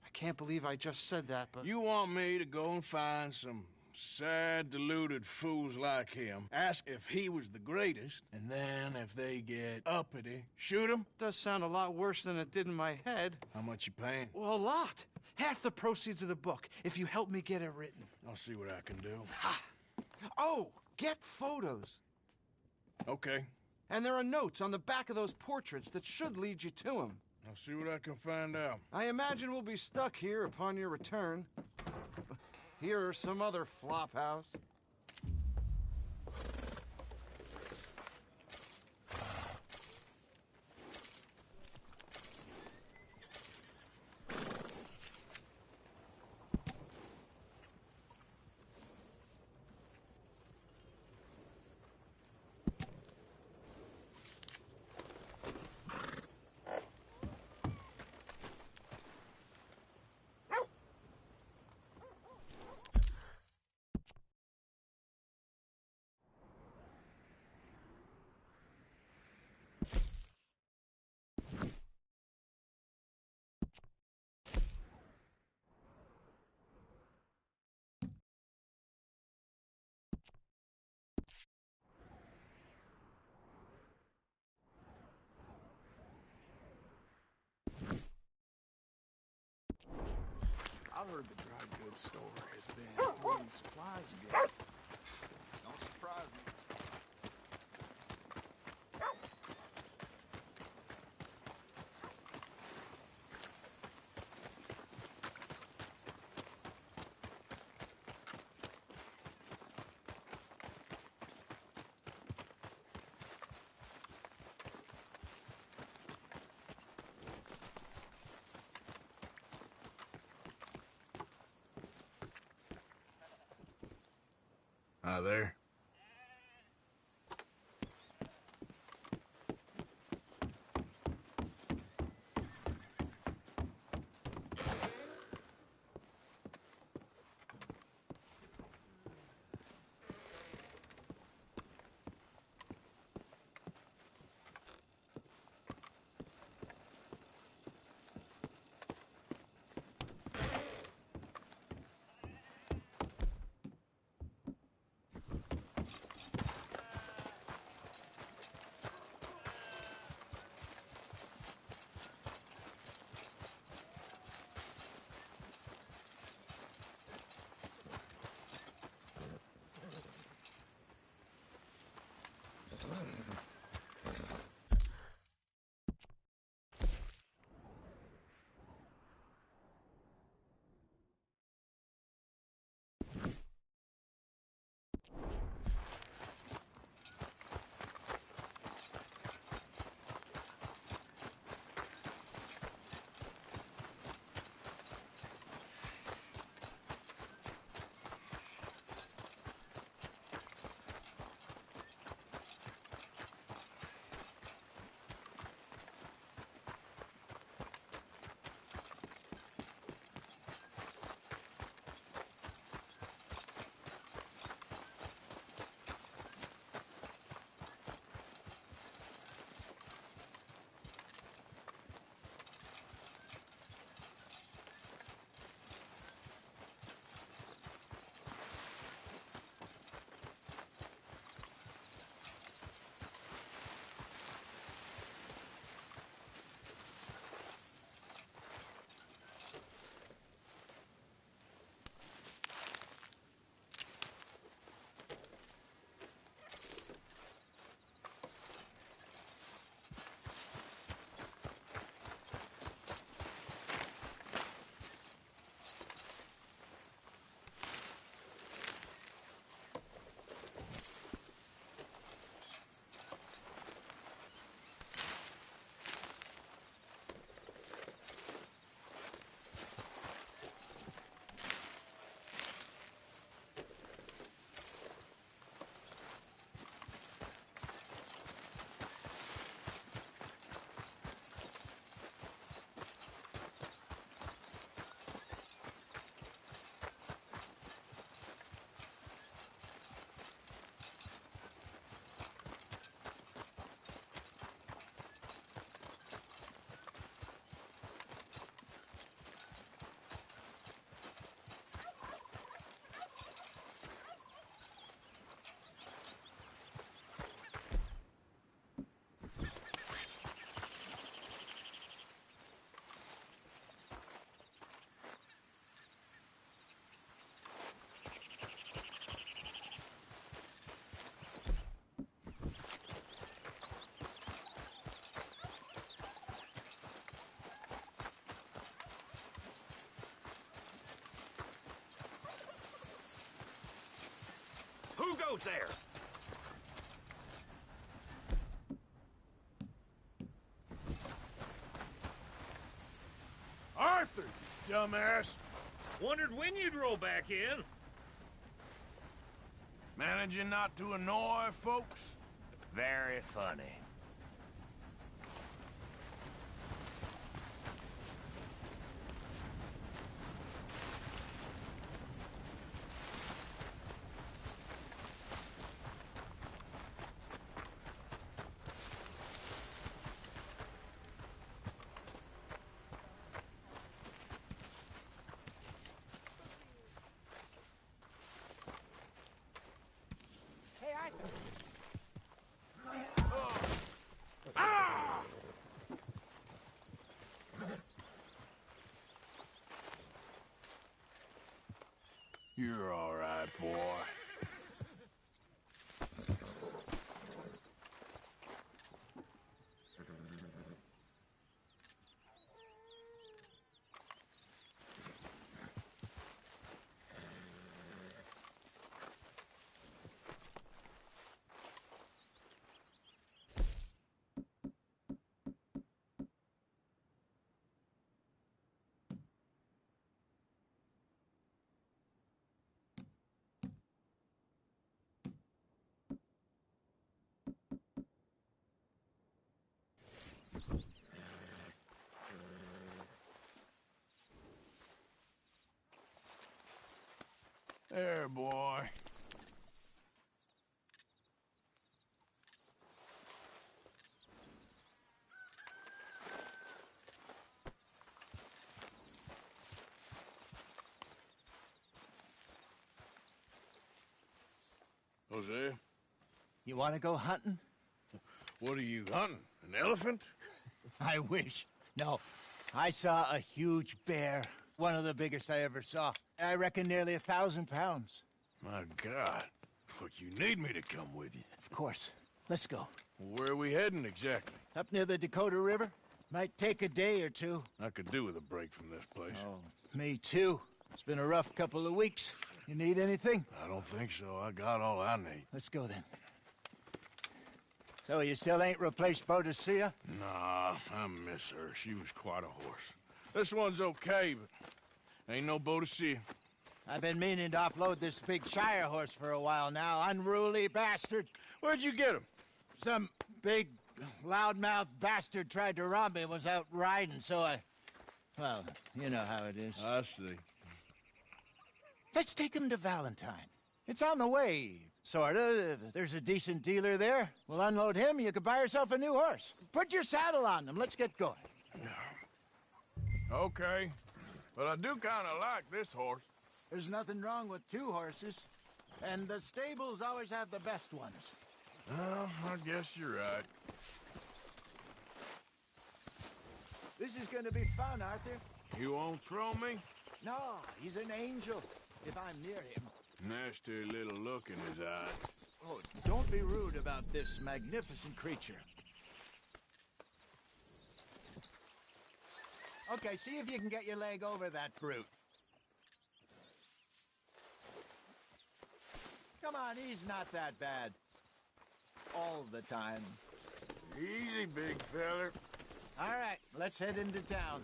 I can't believe I just said that, but... You want me to go and find some sad, deluded fools like him, ask if he was the greatest, and then if they get uppity, shoot him? Does sound a lot worse than it did in my head. How much you paying? Well, a lot. Half the proceeds of the book, if you help me get it written. I'll see what I can do. Ha! Oh, get photos. Okay. And there are notes on the back of those portraits that should lead you to him. I'll see what I can find out. I imagine we'll be stuck here upon your return. Here or some other flop house. I've heard the dry goods store has been doing supplies again. Don't surprise me. Hi there. goes there? Arthur, you dumbass! Wondered when you'd roll back in. Managing not to annoy folks? Very funny. Hey, Arthur. You're all right, boy. There, boy. Jose? You want to go hunting? What are you hunting? An elephant? I wish. No. I saw a huge bear. One of the biggest I ever saw. I reckon nearly 1,000 pounds. My God. Look, you need me to come with you. Of course. Let's go. Where are we heading exactly? Up near the Dakota River. Might take a day or two. I could do with a break from this place. Oh, me too. It's been a rough couple of weeks. You need anything? I don't think so. I got all I need. Let's go then. So you still ain't replaced Boadicea? Nah, I miss her. She was quite a horse. This one's okay, but ain't no Boadicea. I've been meaning to offload this big Shire horse for a while now. Unruly bastard. Where'd you get him? Some big, loudmouth bastard tried to rob me and was out riding, so I... Well, you know how it is. I see. Let's take him to Valentine. It's on the way, sorta. There's a decent dealer there. We'll unload him, you could buy yourself a new horse. Put your saddle on him, let's get going. Okay. But I do kind of like this horse. There's nothing wrong with two horses. And the stables always have the best ones. Well, I guess you're right. This is gonna be fun, Arthur. You won't throw me? No, he's an angel, if I'm near him. Nasty little look in his eyes. Oh, don't be rude about this magnificent creature. Okay, see if you can get your leg over that brute. Come on, he's not that bad. All the time. Easy, big feller. All right, let's head into town.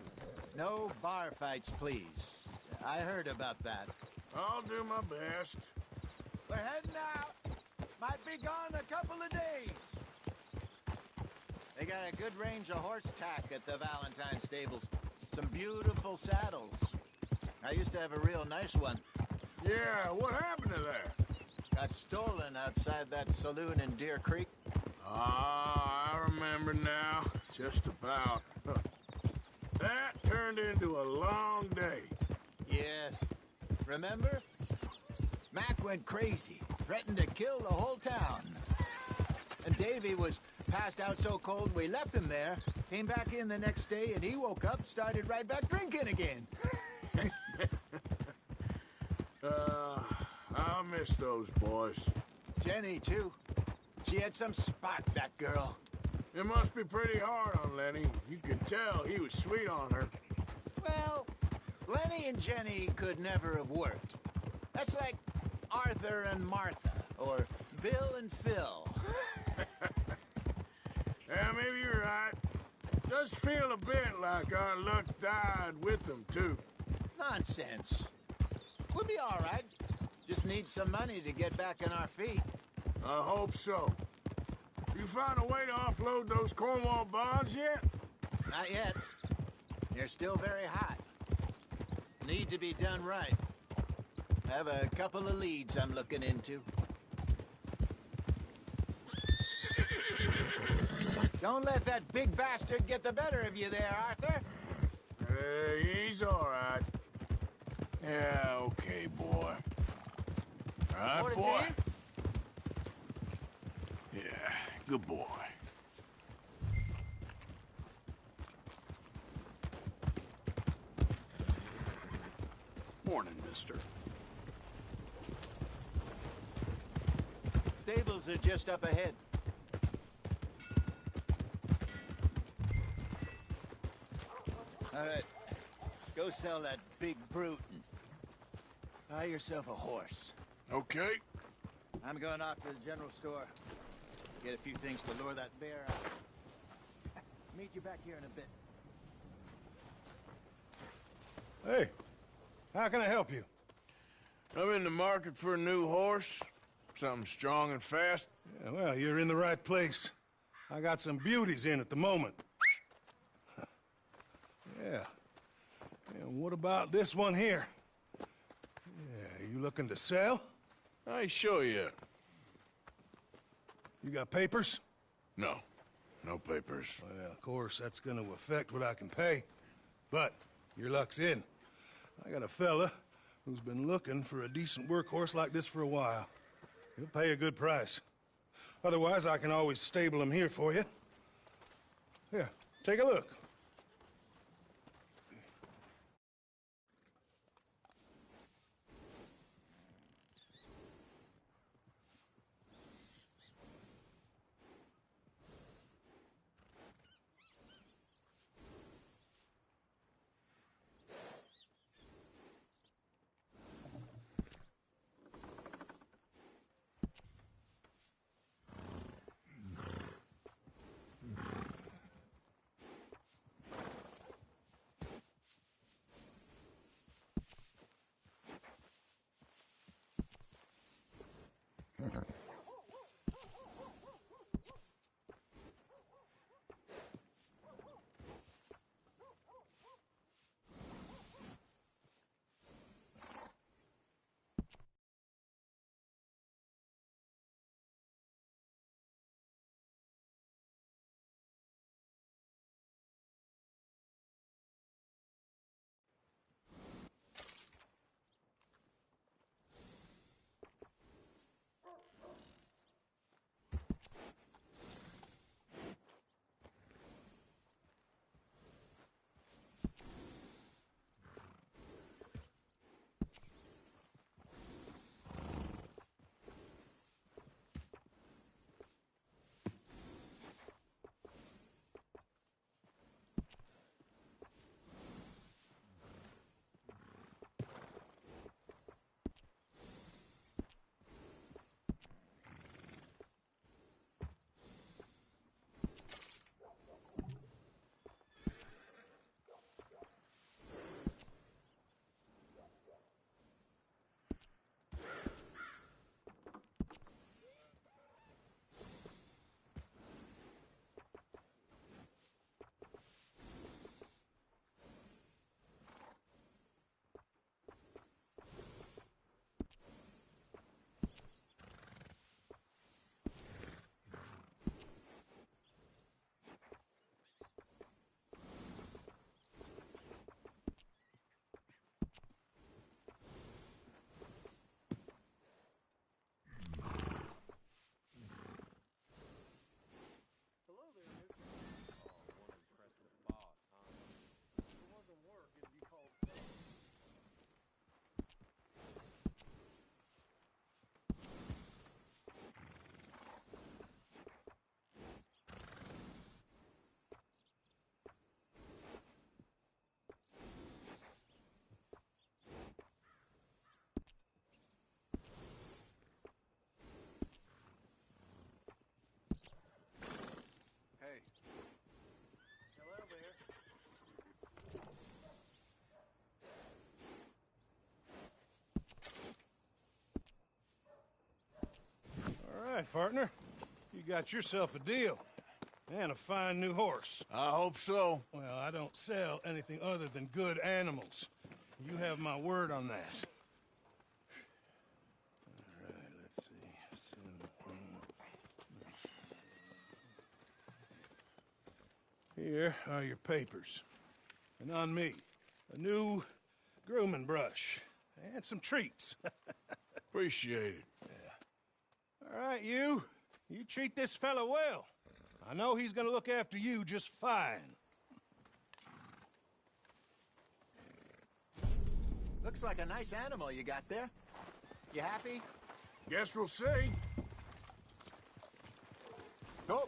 No bar fights, please. I heard about that. I'll do my best. We're heading out. Might be gone a couple of days. They got a good range of horse tack at the Valentine stables. Some beautiful saddles. I used to have a real nice one. Yeah, what happened to that? Got stolen outside that saloon in Deer Creek. Ah, I remember now. Just about. That turned into a long day. Yes. Remember? Mac went crazy, threatened to kill the whole town. And Davy was passed out so cold we left him there, came back in the next day, and he woke up, started right back drinking again. I'll miss those boys. Jenny, too. She had some spark, that girl. It must be pretty hard on Lenny. You could tell he was sweet on her. Well, Lenny and Jenny could never have worked. That's like Arthur and Martha, Or Bill and Phil. Yeah, maybe you're right. Does feel a bit like our luck died with them, too. Nonsense. We'll be all right. Just need some money to get back on our feet. I hope so. You find a way to offload those Cornwall bonds yet? Not yet. They're still very hot. Need to be done right. Have a couple of leads I'm looking into. Don't let that big bastard get the better of you there, Arthur. He's all right. Yeah, okay, boy. All right, Morning, boy? Chief. Yeah, good boy. Morning, mister. Stables are just up ahead. All right, go sell that big brute and buy yourself a horse. Okay. I'm going off to the general store. Get a few things to lure that bear out. Meet you back here in a bit. Hey, how can I help you? I'm in the market for a new horse. Something strong and fast. Yeah, well, you're in the right place. I got some beauties in at the moment. Yeah. And what about this one here? Yeah, you looking to sell? I ain't sure yet. You got papers? No. No papers. Well, of course, that's gonna affect what I can pay. But your luck's in. I got a fella who's been looking for a decent workhorse like this for a while. He'll pay a good price. Otherwise, I can always stable him here for you. Here, take a look. got yourself a deal. And a fine new horse. I hope so. Well, I don't sell anything other than good animals. You have my word on that. All right, let's see. Here are your papers. And on me, a new grooming brush. And some treats. Appreciate it. Yeah. All right, you. You treat this fella well. I know he's gonna look after you just fine. Looks like a nice animal you got there. You happy? Guess we'll see. Go.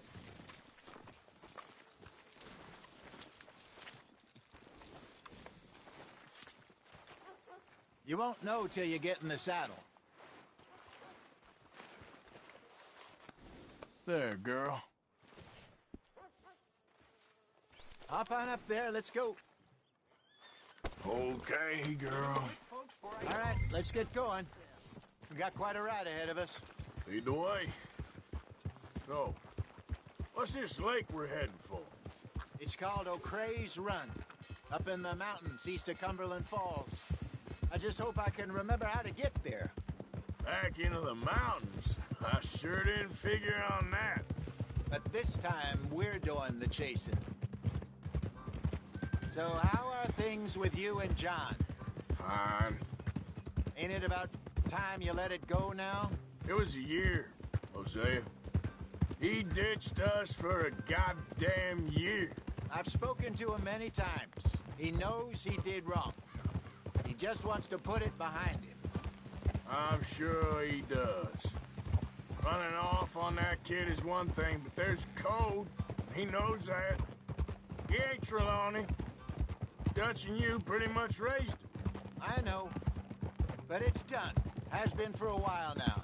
You won't know till you get in the saddle. There, girl. Hop on up there, let's go. Okay, girl. All right, let's get going. We got quite a ride ahead of us. Lead the way. So, what's this lake we're heading for? It's called O'Creagh's Run, up in the mountains east of Cumberland Falls. I just hope I can remember how to get there. Back into the mountains? I sure didn't figure on that. But this time, we're doing the chasing. So how are things with you and John? Fine. Ain't it about time you let it go now? It was a year, Hosea. He ditched us for a goddamn year. I've spoken to him many times. He knows he did wrong. He just wants to put it behind him. I'm sure he does. Running off on that kid is one thing, but there's code. He knows that. He ain't Trelawney. Dutch and you pretty much raised him. I know. But it's done. Has been for a while now.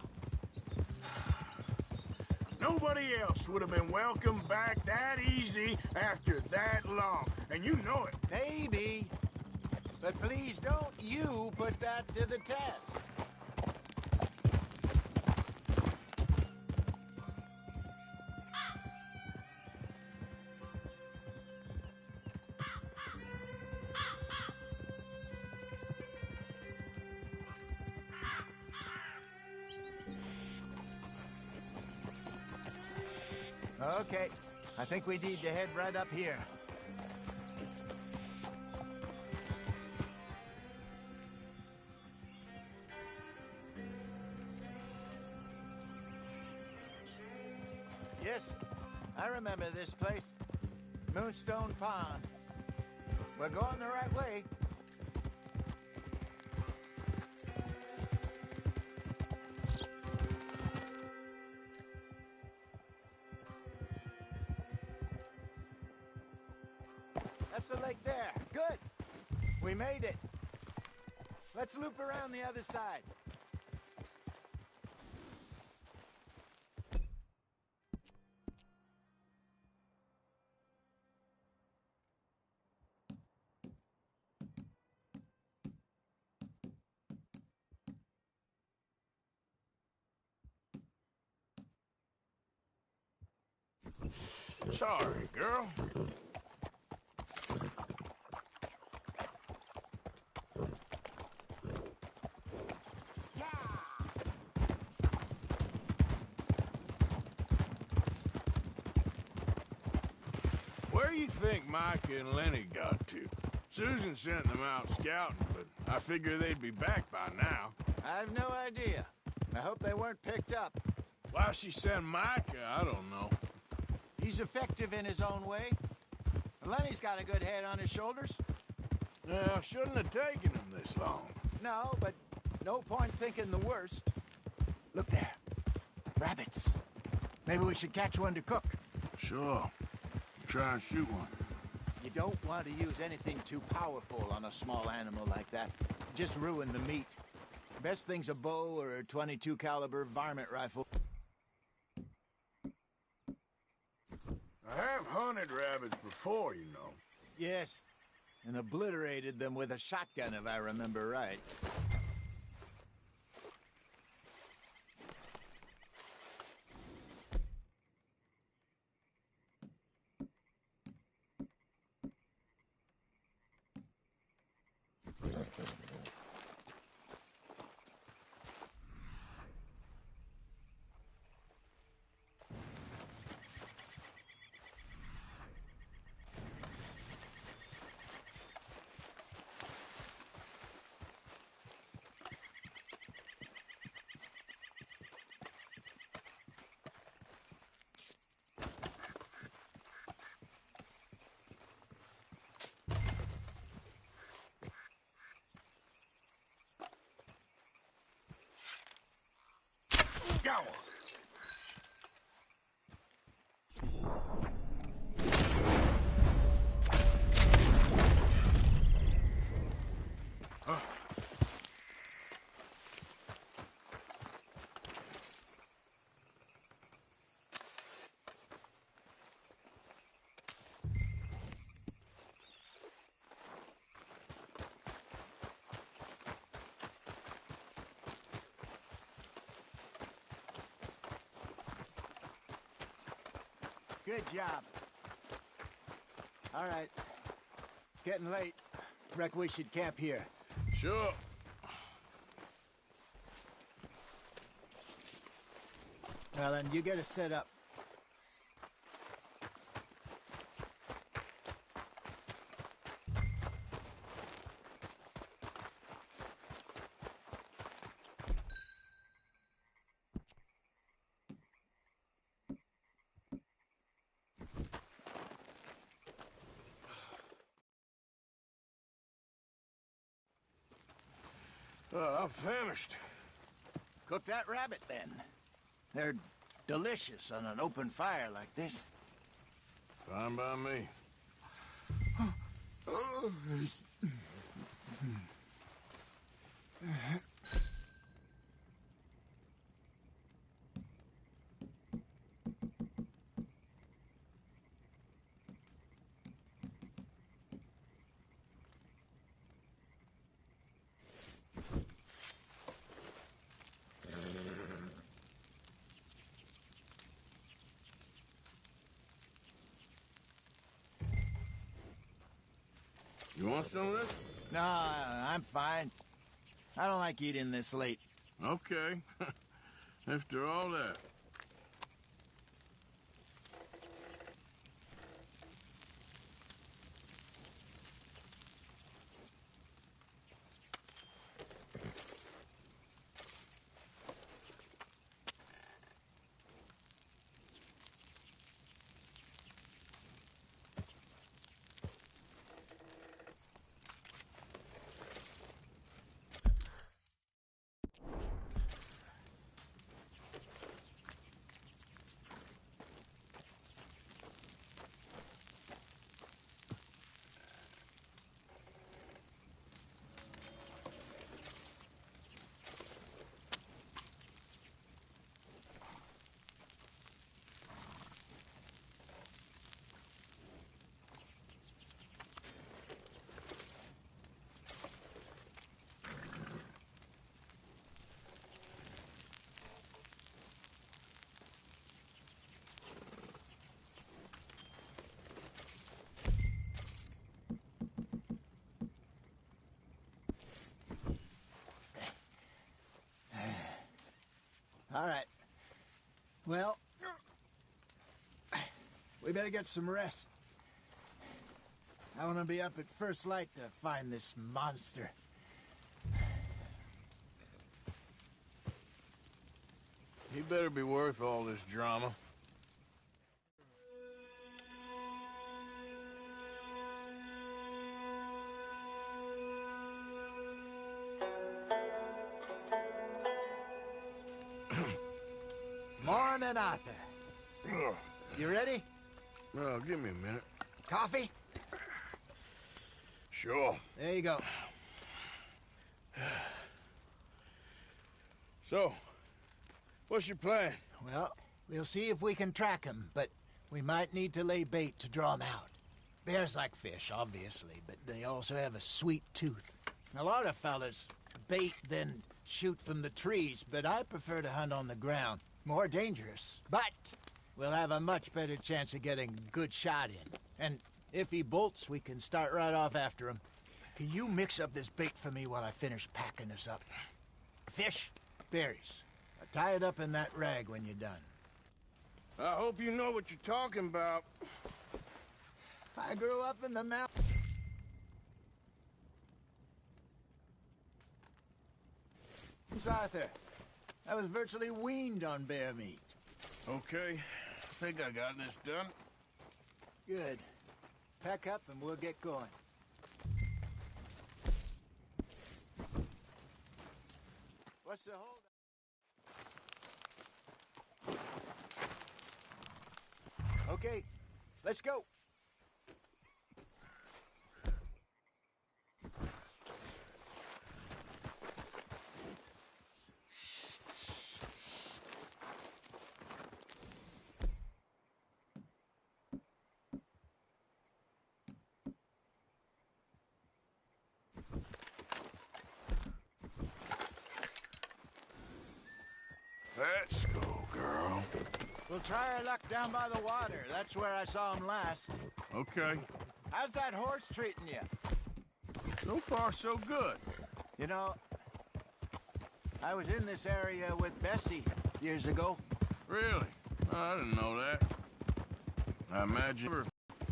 Nobody else would have been welcomed back that easy after that long. And you know it. Maybe. But please don't you put that to the test. Okay, I think we need to head right up here. Yes, I remember this place. Moonstone Pond. We're going the right way. That's the lake there. Good. We made it. Let's loop around the other side. Sorry, girl. Where do you think Micah and Lenny got to? Susan sent them out scouting, but I figure they'd be back by now. I have no idea. I hope they weren't picked up. Why she sent Micah, I don't know. He's effective in his own way. Lenny's got a good head on his shoulders. Yeah, shouldn't have taken him this long. No, but no point thinking the worst. Look there. Rabbits. Maybe we should catch one to cook. Sure. Try and shoot one. You don't want to use anything too powerful on a small animal like that. Just ruin the meat. Best thing's a bow or a .22 caliber varmint rifle. I have hunted rabbits before, you know. Yes, and obliterated them with a shotgun, if I remember right. go! Good job. All right. It's getting late. Reckon we should camp here. Sure. Well, then you get us set up. I'm famished. Cook that rabbit, then. They're delicious on an open fire like this. Fine by me. You want some of this? No, I'm fine. I don't like eating this late. Okay. After all that. All right. Well, we better get some rest. I want to be up at first light to find this monster. He better be worth all this drama. Morning, Arthur. You ready? Well, give me a minute. Coffee? Sure. There you go. So, what's your plan? Well, we'll see if we can track him, but we might need to lay bait to draw him out. Bears like fish, obviously, but they also have a sweet tooth. A lot of fellas bait, then shoot from the trees, but I prefer to hunt on the ground. More dangerous, but we'll have a much better chance of getting a good shot in. And if he bolts, we can start right off after him. Can you mix up this bait for me while I finish packing this up? Fish, berries. Tie it up in that rag when you're done. I hope you know what you're talking about. I grew up in the mountains. Arthur, I was virtually weaned on bear meat. Okay, I think I got this done. Good. Pack up and we'll get going. What's the hold? Okay, let's go. Let's go, girl. We'll try our luck down by the water. That's where I saw him last. Okay. How's that horse treating you? So far, so good. You know, I was in this area with Bessie years ago. Really? I didn't know that. I imagine you ever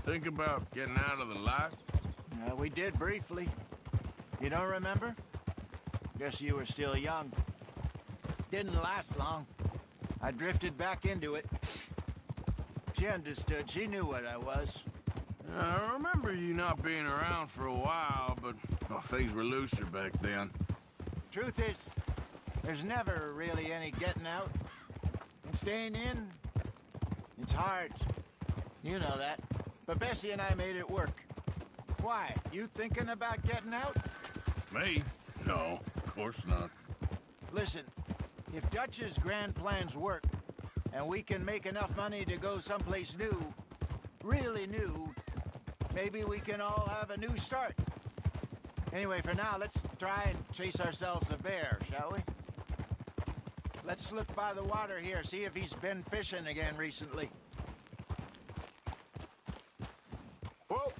think about getting out of the life? We did briefly. You don't remember? Guess you were still young. Didn't last long. I drifted back into it. She understood. She knew what I was. I remember you not being around for a while, but well, things were looser back then. Truth is, there's never really any getting out. And staying in, it's hard. You know that. But Bessie and I made it work. Why? You thinking about getting out? Me? No, of course not. Listen, if Dutch's grand plans work, and we can make enough money to go someplace new, really new, maybe we can all have a new start. Anyway, for now, let's try and chase ourselves a bear, shall we? Let's look by the water here, see if he's been fishing again recently. Whoa!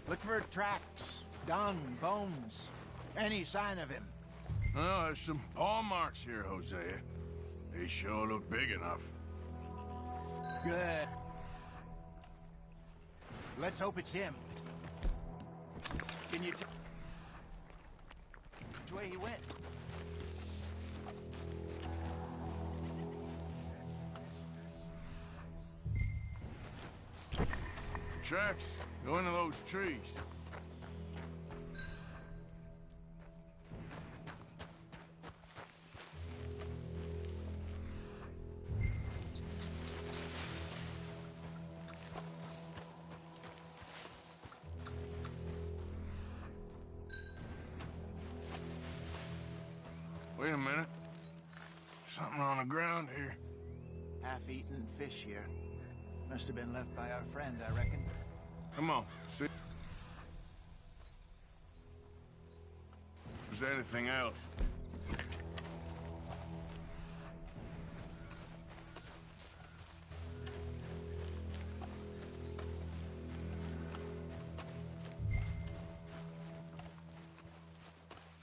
Look for tracks, dung, bones, any sign of him. Well, there's some paw marks here, Hosea. They sure look big enough. Good. Let's hope it's him. Can you tell which way he went? Tracks go into those trees. Wait a minute. Something on the ground here. Half-eaten fish here. Must have been left by our friend, I reckon. Come on, see? Is there anything else?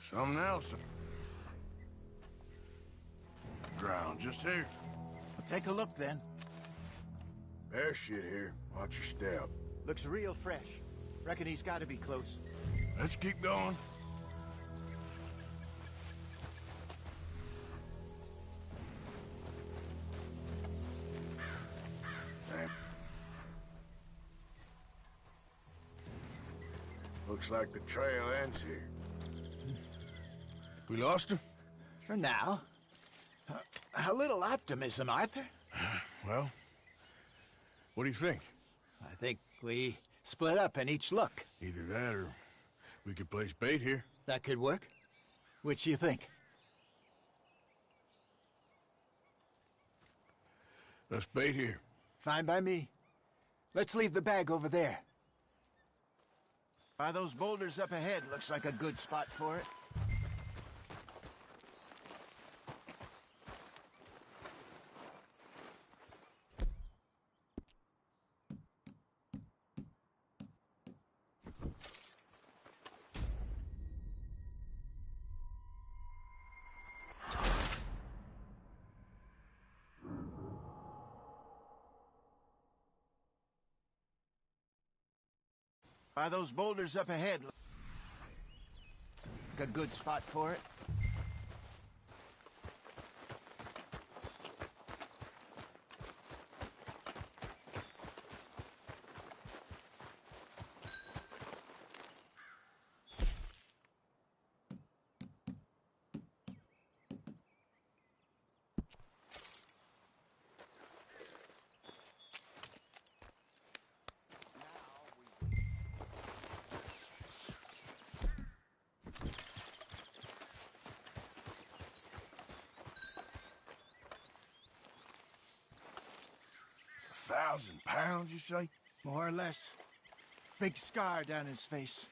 Something else. Ground just here. Well, take a look then. Bear shit here. Watch your step. Looks real fresh. Reckon he's got to be close. Let's keep going. Damn. Looks like the trail ends here. We lost him? For now. A little optimism, Arthur. Well, what do you think? I think we split up and each look. Either that or we could place bait here. That could work. Which do you think? Let's bait here. Fine by me. Let's leave the bag over there. By those boulders up ahead, looks like a good spot for it. By those boulders up ahead. A good spot for it. 1,000 pounds, you say? More or less. Big scar down his face.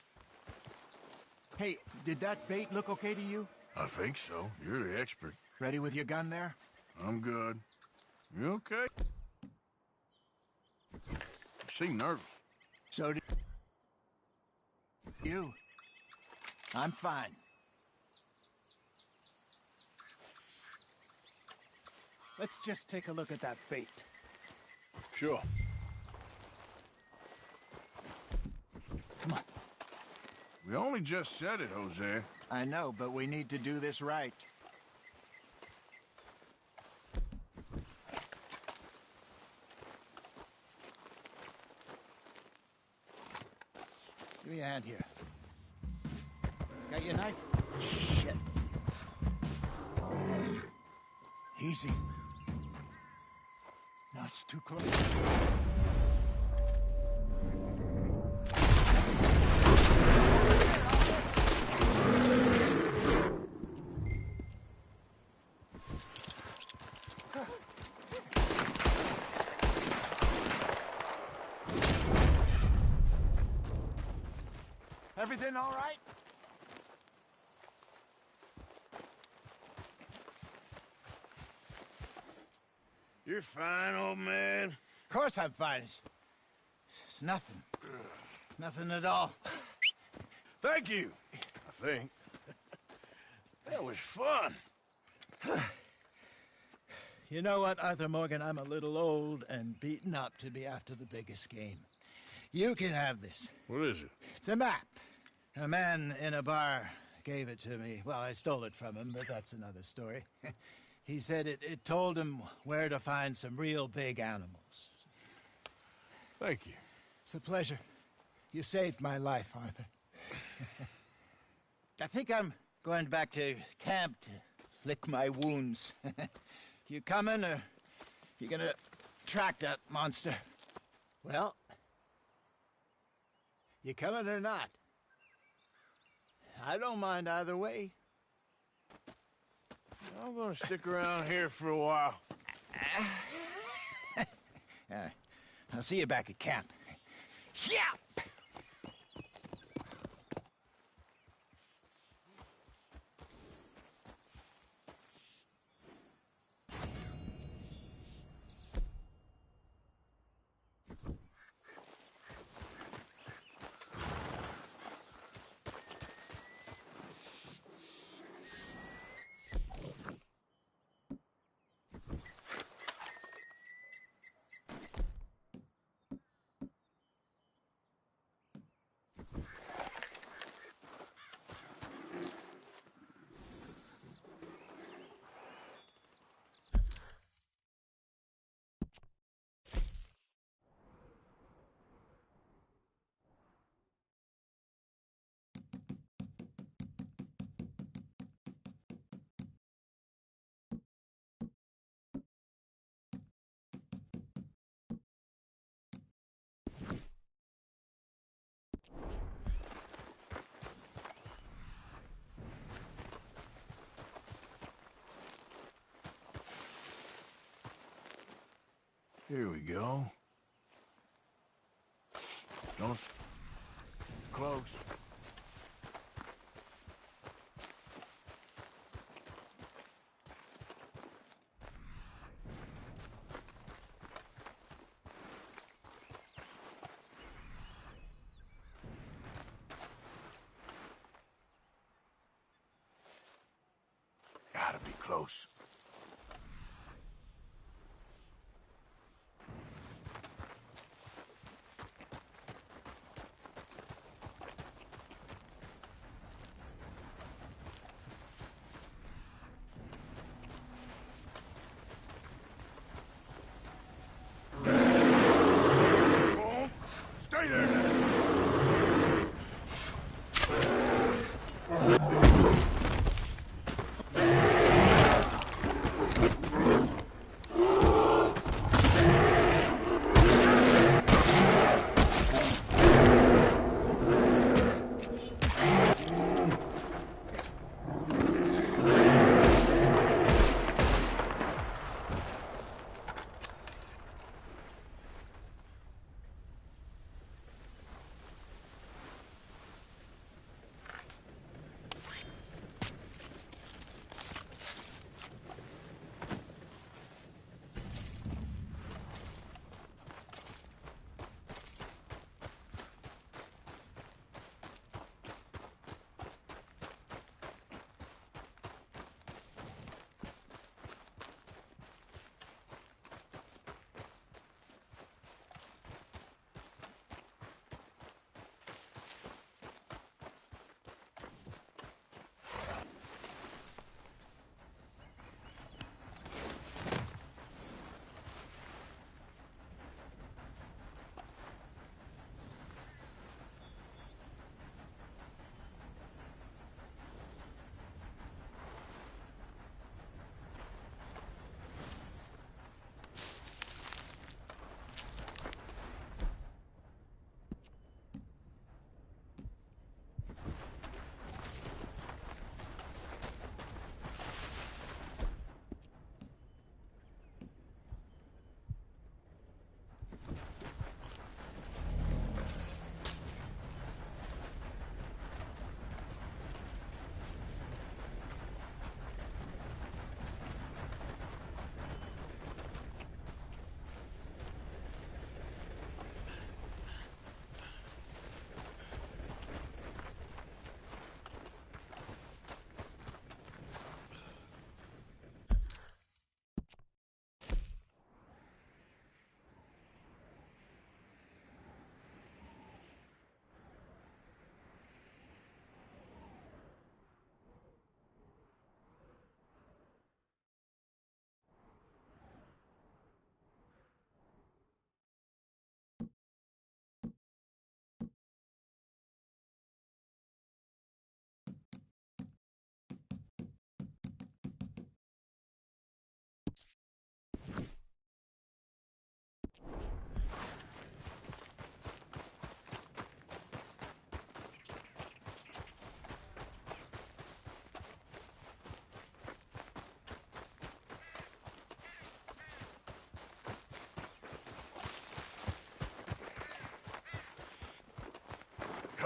Hey, did that bait look okay to you? I think so. You're the expert. Ready with your gun there? I'm good. You okay? You seem nervous. So do you. I'm fine. Let's just take a look at that bait. Sure. Come on. We only just said it, Jose. I know, but we need to do this right. Give me a hand here. Got your knife? Shit. Easy. No, it's too close. Everything all right? You're fine, old man. Of course I'm fine. It's nothing. Nothing at all. Thank you, I think. That was fun. You know what, Arthur Morgan? I'm a little old and beaten up to be after the biggest game. You can have this. What is it? It's a map. A man in a bar gave it to me. Well, I stole it from him, but that's another story. He said it told him where to find some real big animals. Thank you. It's a pleasure. You saved my life, Arthur. I think I'm going back to camp to lick my wounds. You coming, or you gonna track that monster? Well, you coming or not? I don't mind either way. I'm gonna stick around here for a while. I'll see you back at camp. Yeah! Here we go. Don't... Close. Gotta be close. Stay there now.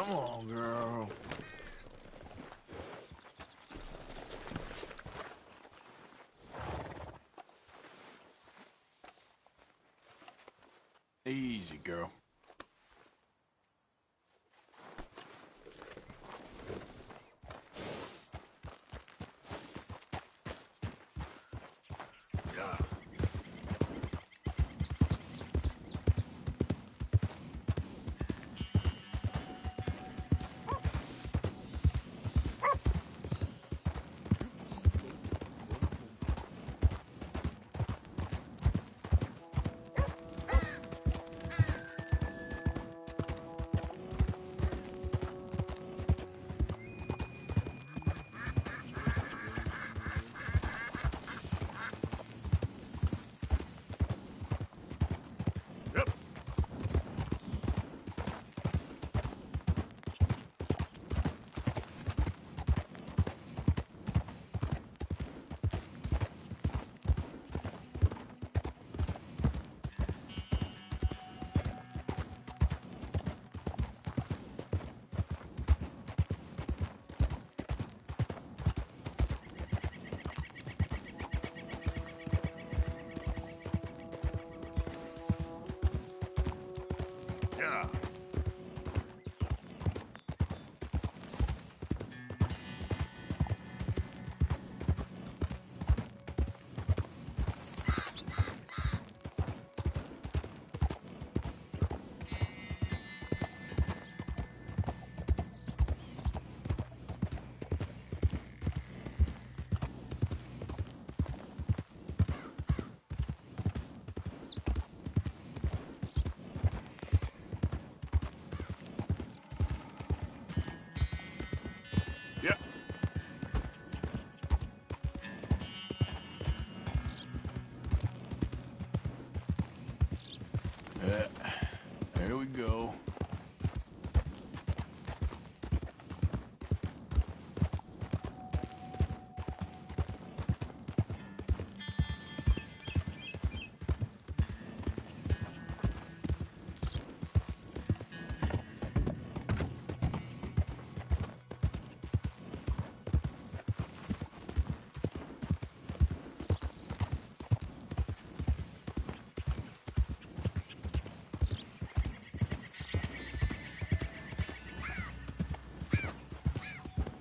Come on, girl. Easy, girl. Yeah. Yep. There we go.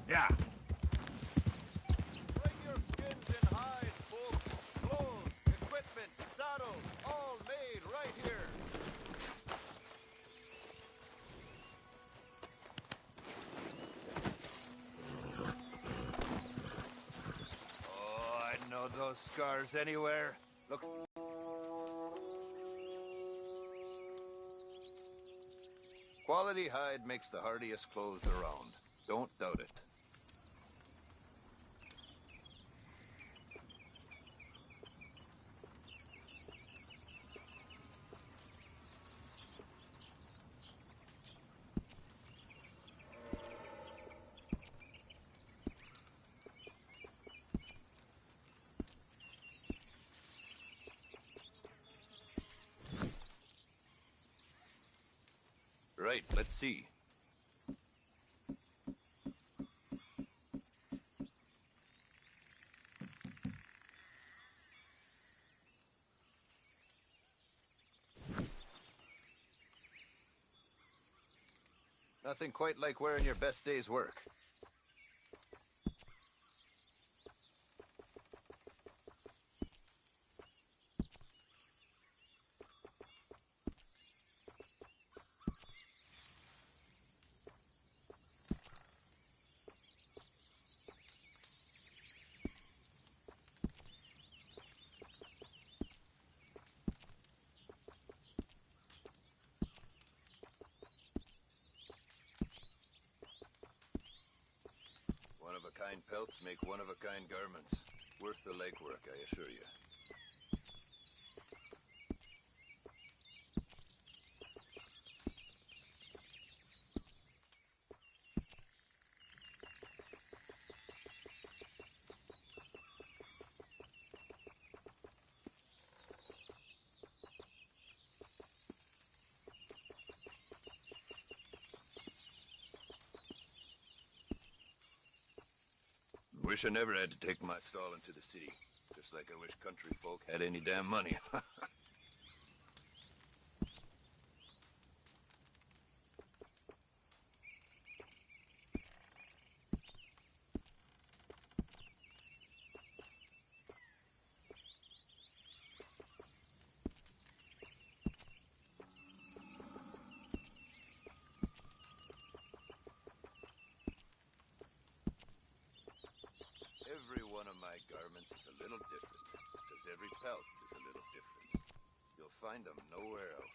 Yeah. Bring your skins and hides, folks. Clothes, equipment, saddles, all made right here. Oh, I know those scars anywhere. Look. Quality hide makes the hardiest clothes around. Don't doubt it. Right, let's see. Nothing quite like wearing your best day's work. One-of-a-kind pelts make one-of-a-kind garments. Worth the legwork, I assure you. wish I never had to take my stall into the city. Just like I wish country folk had any damn money. Every one of my garments is a little different, because every pelt is a little different. You'll find them nowhere else.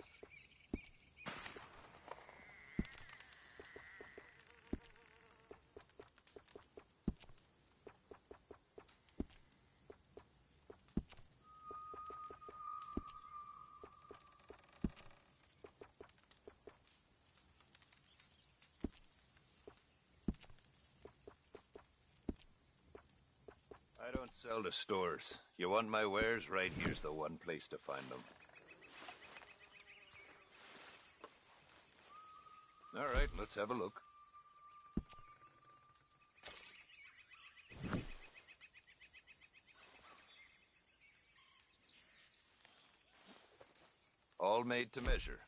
I don't sell to stores. You want my wares? Right here's the one place to find them. All right, let's have a look. All made to measure.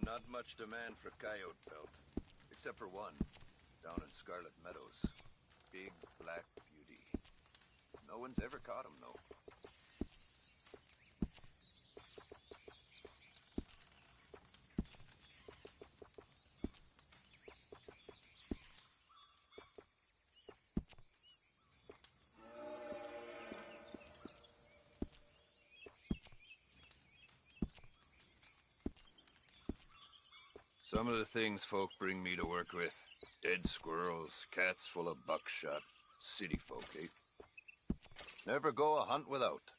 Not much demand for coyote pelt, except for one, down in Scarlet Meadows. Big black beauty. No one's ever caught him, though. Some of the things folk bring me to work with. Dead squirrels, cats full of buckshot. City folk, eh? Never go a hunt without.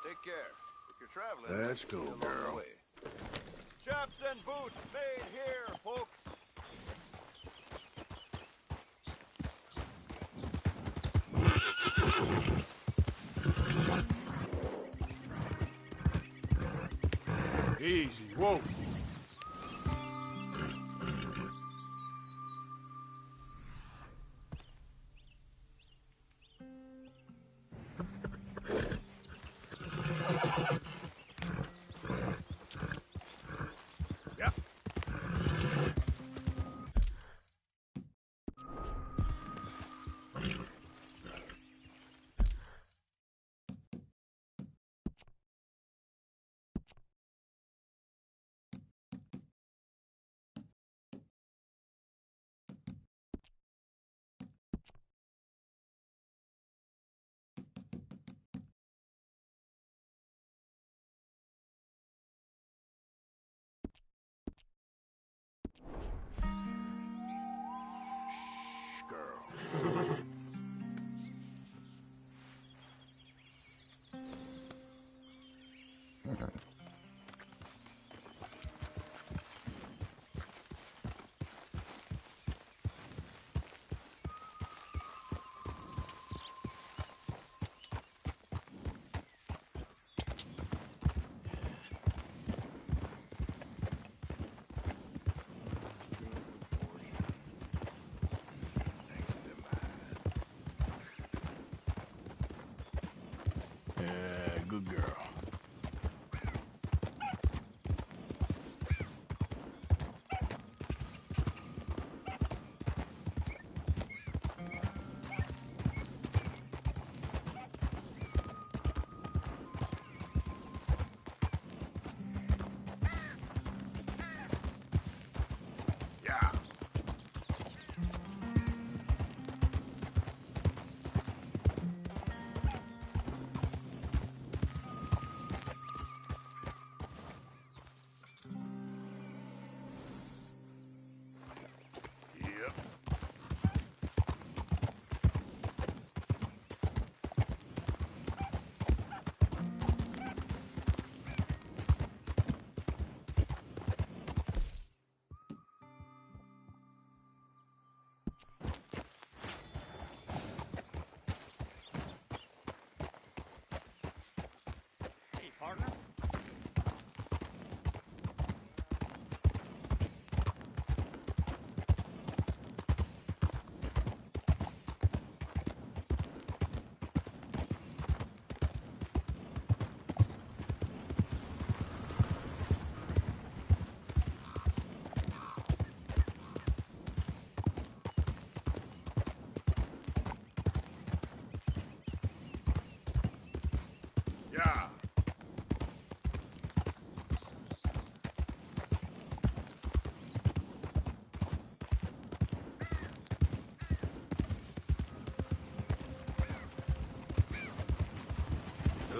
Take care. If you're traveling, Let's go, along girl. the way. Chaps and boots made here, folks. Easy, whoa. Yep.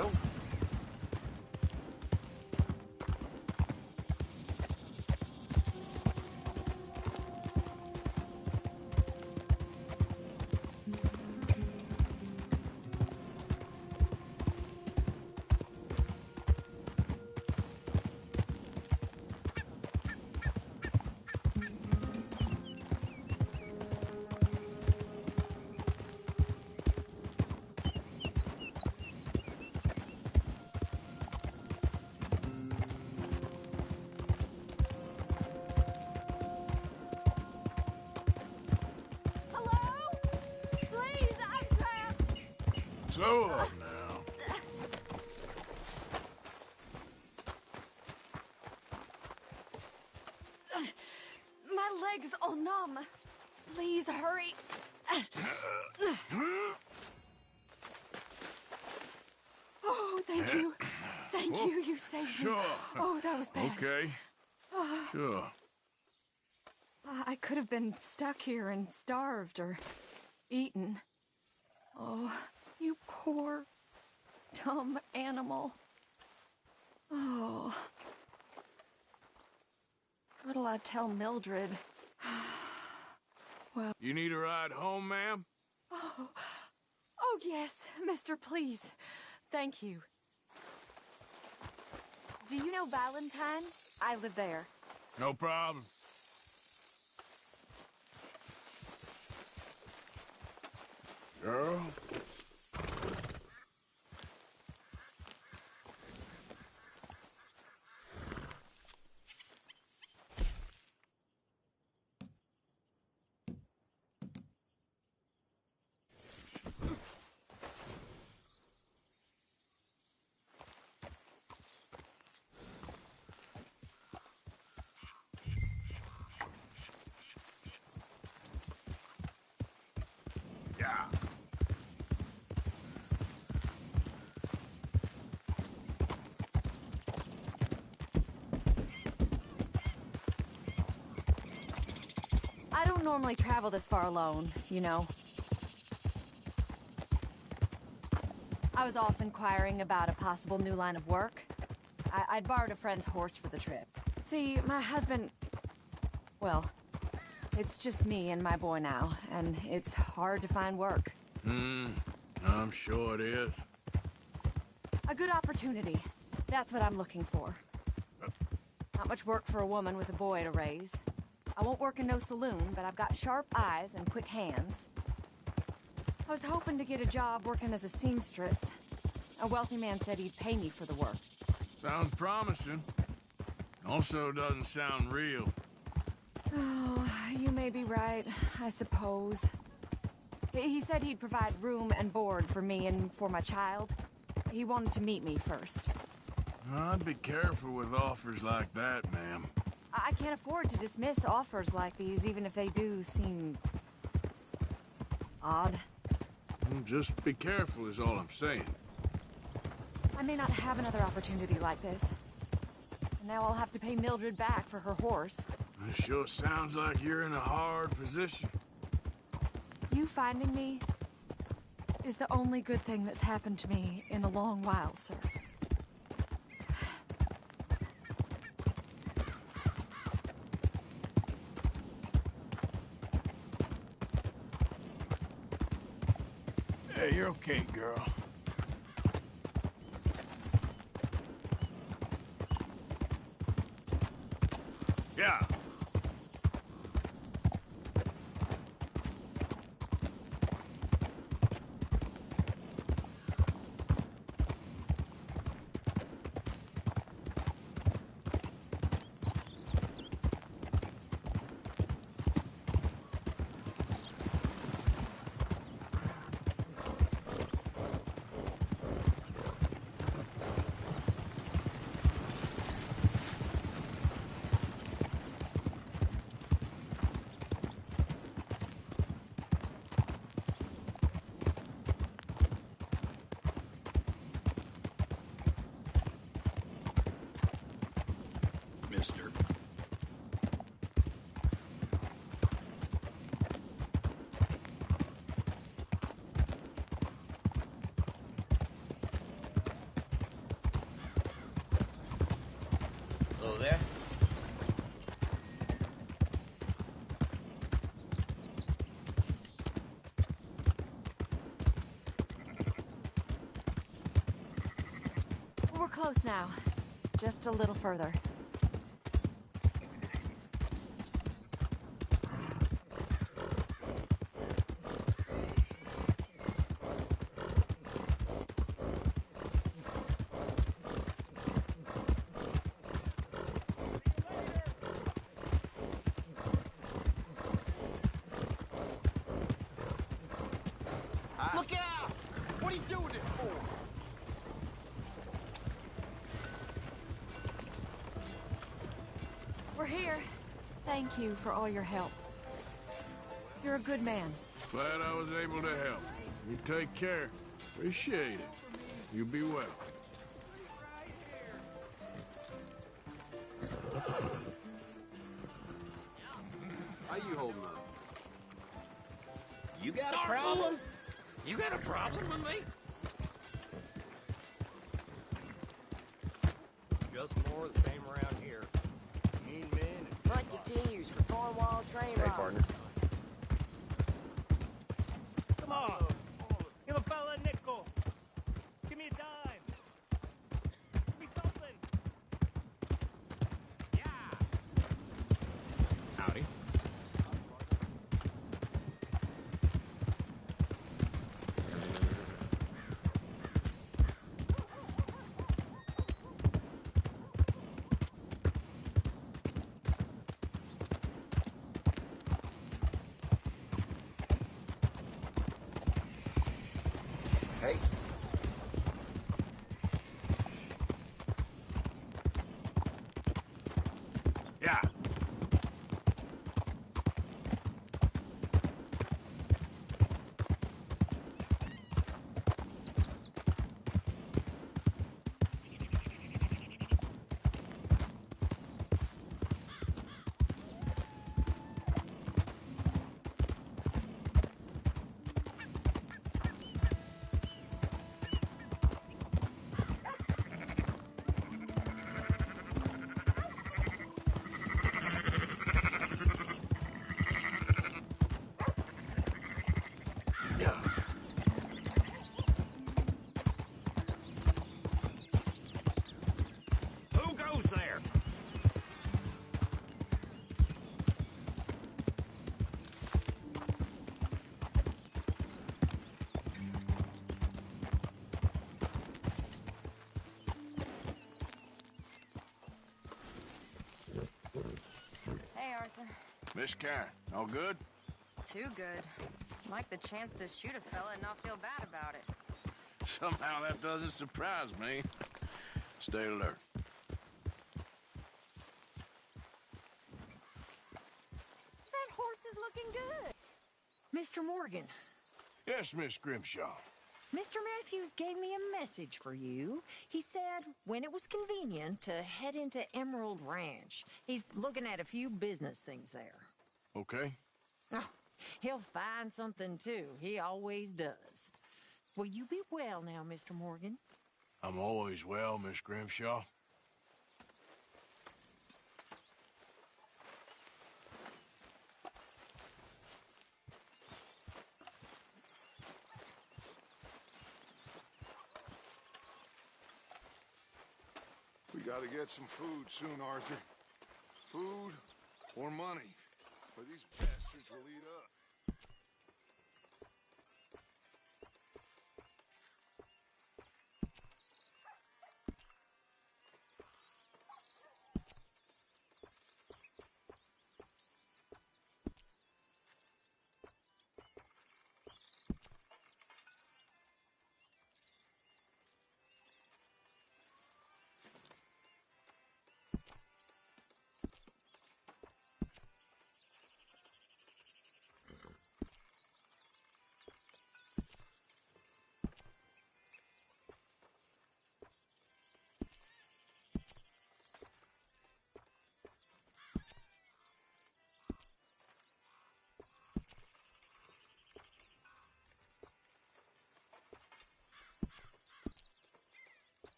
Hello? Slow up now. My leg's all numb. Please hurry. Oh, thank you. Thank you. You saved me. Sure. Oh, that was bad. Okay. Sure. I could have been stuck here and starved or eaten. Oh, you poor, dumb animal. Oh. What'll I tell Mildred? Well... You need a ride home, ma'am? Oh, yes, mister, please. Thank you. Do you know Valentine? I live there. No problem. Girl? Yeah. I don't normally travel this far alone, you know. I was off inquiring about a possible new line of work. I'd borrowed a friend's horse for the trip. See, my husband... Well, it's just me and my boy now, and it's hard to find work. I'm sure it is. A good opportunity. That's what I'm looking for. Not much work for a woman with a boy to raise. I won't work in no saloon, but I've got sharp eyes and quick hands. I was hoping to get a job working as a seamstress. A wealthy man said he'd pay me for the work. Sounds promising. Also doesn't sound real. Oh, you may be right, I suppose. He said he'd provide room and board for me and for my child. He wanted to meet me first. I'd be careful with offers like that, ma'am. I can't afford to dismiss offers like these, even if they do seem... odd. Just be careful is all I'm saying. I may not have another opportunity like this. And now I'll have to pay Mildred back for her horse. It sure sounds like you're in a hard position. You finding me is the only good thing that's happened to me in a long while, sir. Hey, you're okay, girl. Yeah. close now. Just a little further. Look out! What are you doing it for? We're here. Thank you for all your help. You're a good man. Glad I was able to help. You take care. Appreciate it. You be well. How you holding up? You got a problem? You got a problem with me? Just more of the same around here. Mean men and Hunt continues for Cornwall train Hey, robbery. partner. Come on. Give a fella a nickel. Give me a dime. Give me something. Howdy. Hey. Yeah. Who goes there? Hey, Arthur. Miss Karen, all good? Too good. Like the chance to shoot a fella and not feel bad about it. Somehow that doesn't surprise me. Stay alert. That horse is looking good. Mr. Morgan, Yes, Miss Grimshaw. Mr. Matthews gave me a message for you. He said when it was convenient to head into Emerald Ranch. He's looking at a few business things there. Okay. Oh, he'll find something too. He always does. Will you be well now, Mr. Morgan? I'm always well, Miss Grimshaw. We gotta get some food soon, Arthur. Food or money. Or these bastards will eat up.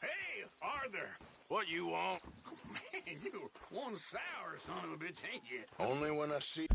Hey, Arthur! What you want? Man, you one sour son of a bitch, ain't you? Only when I see...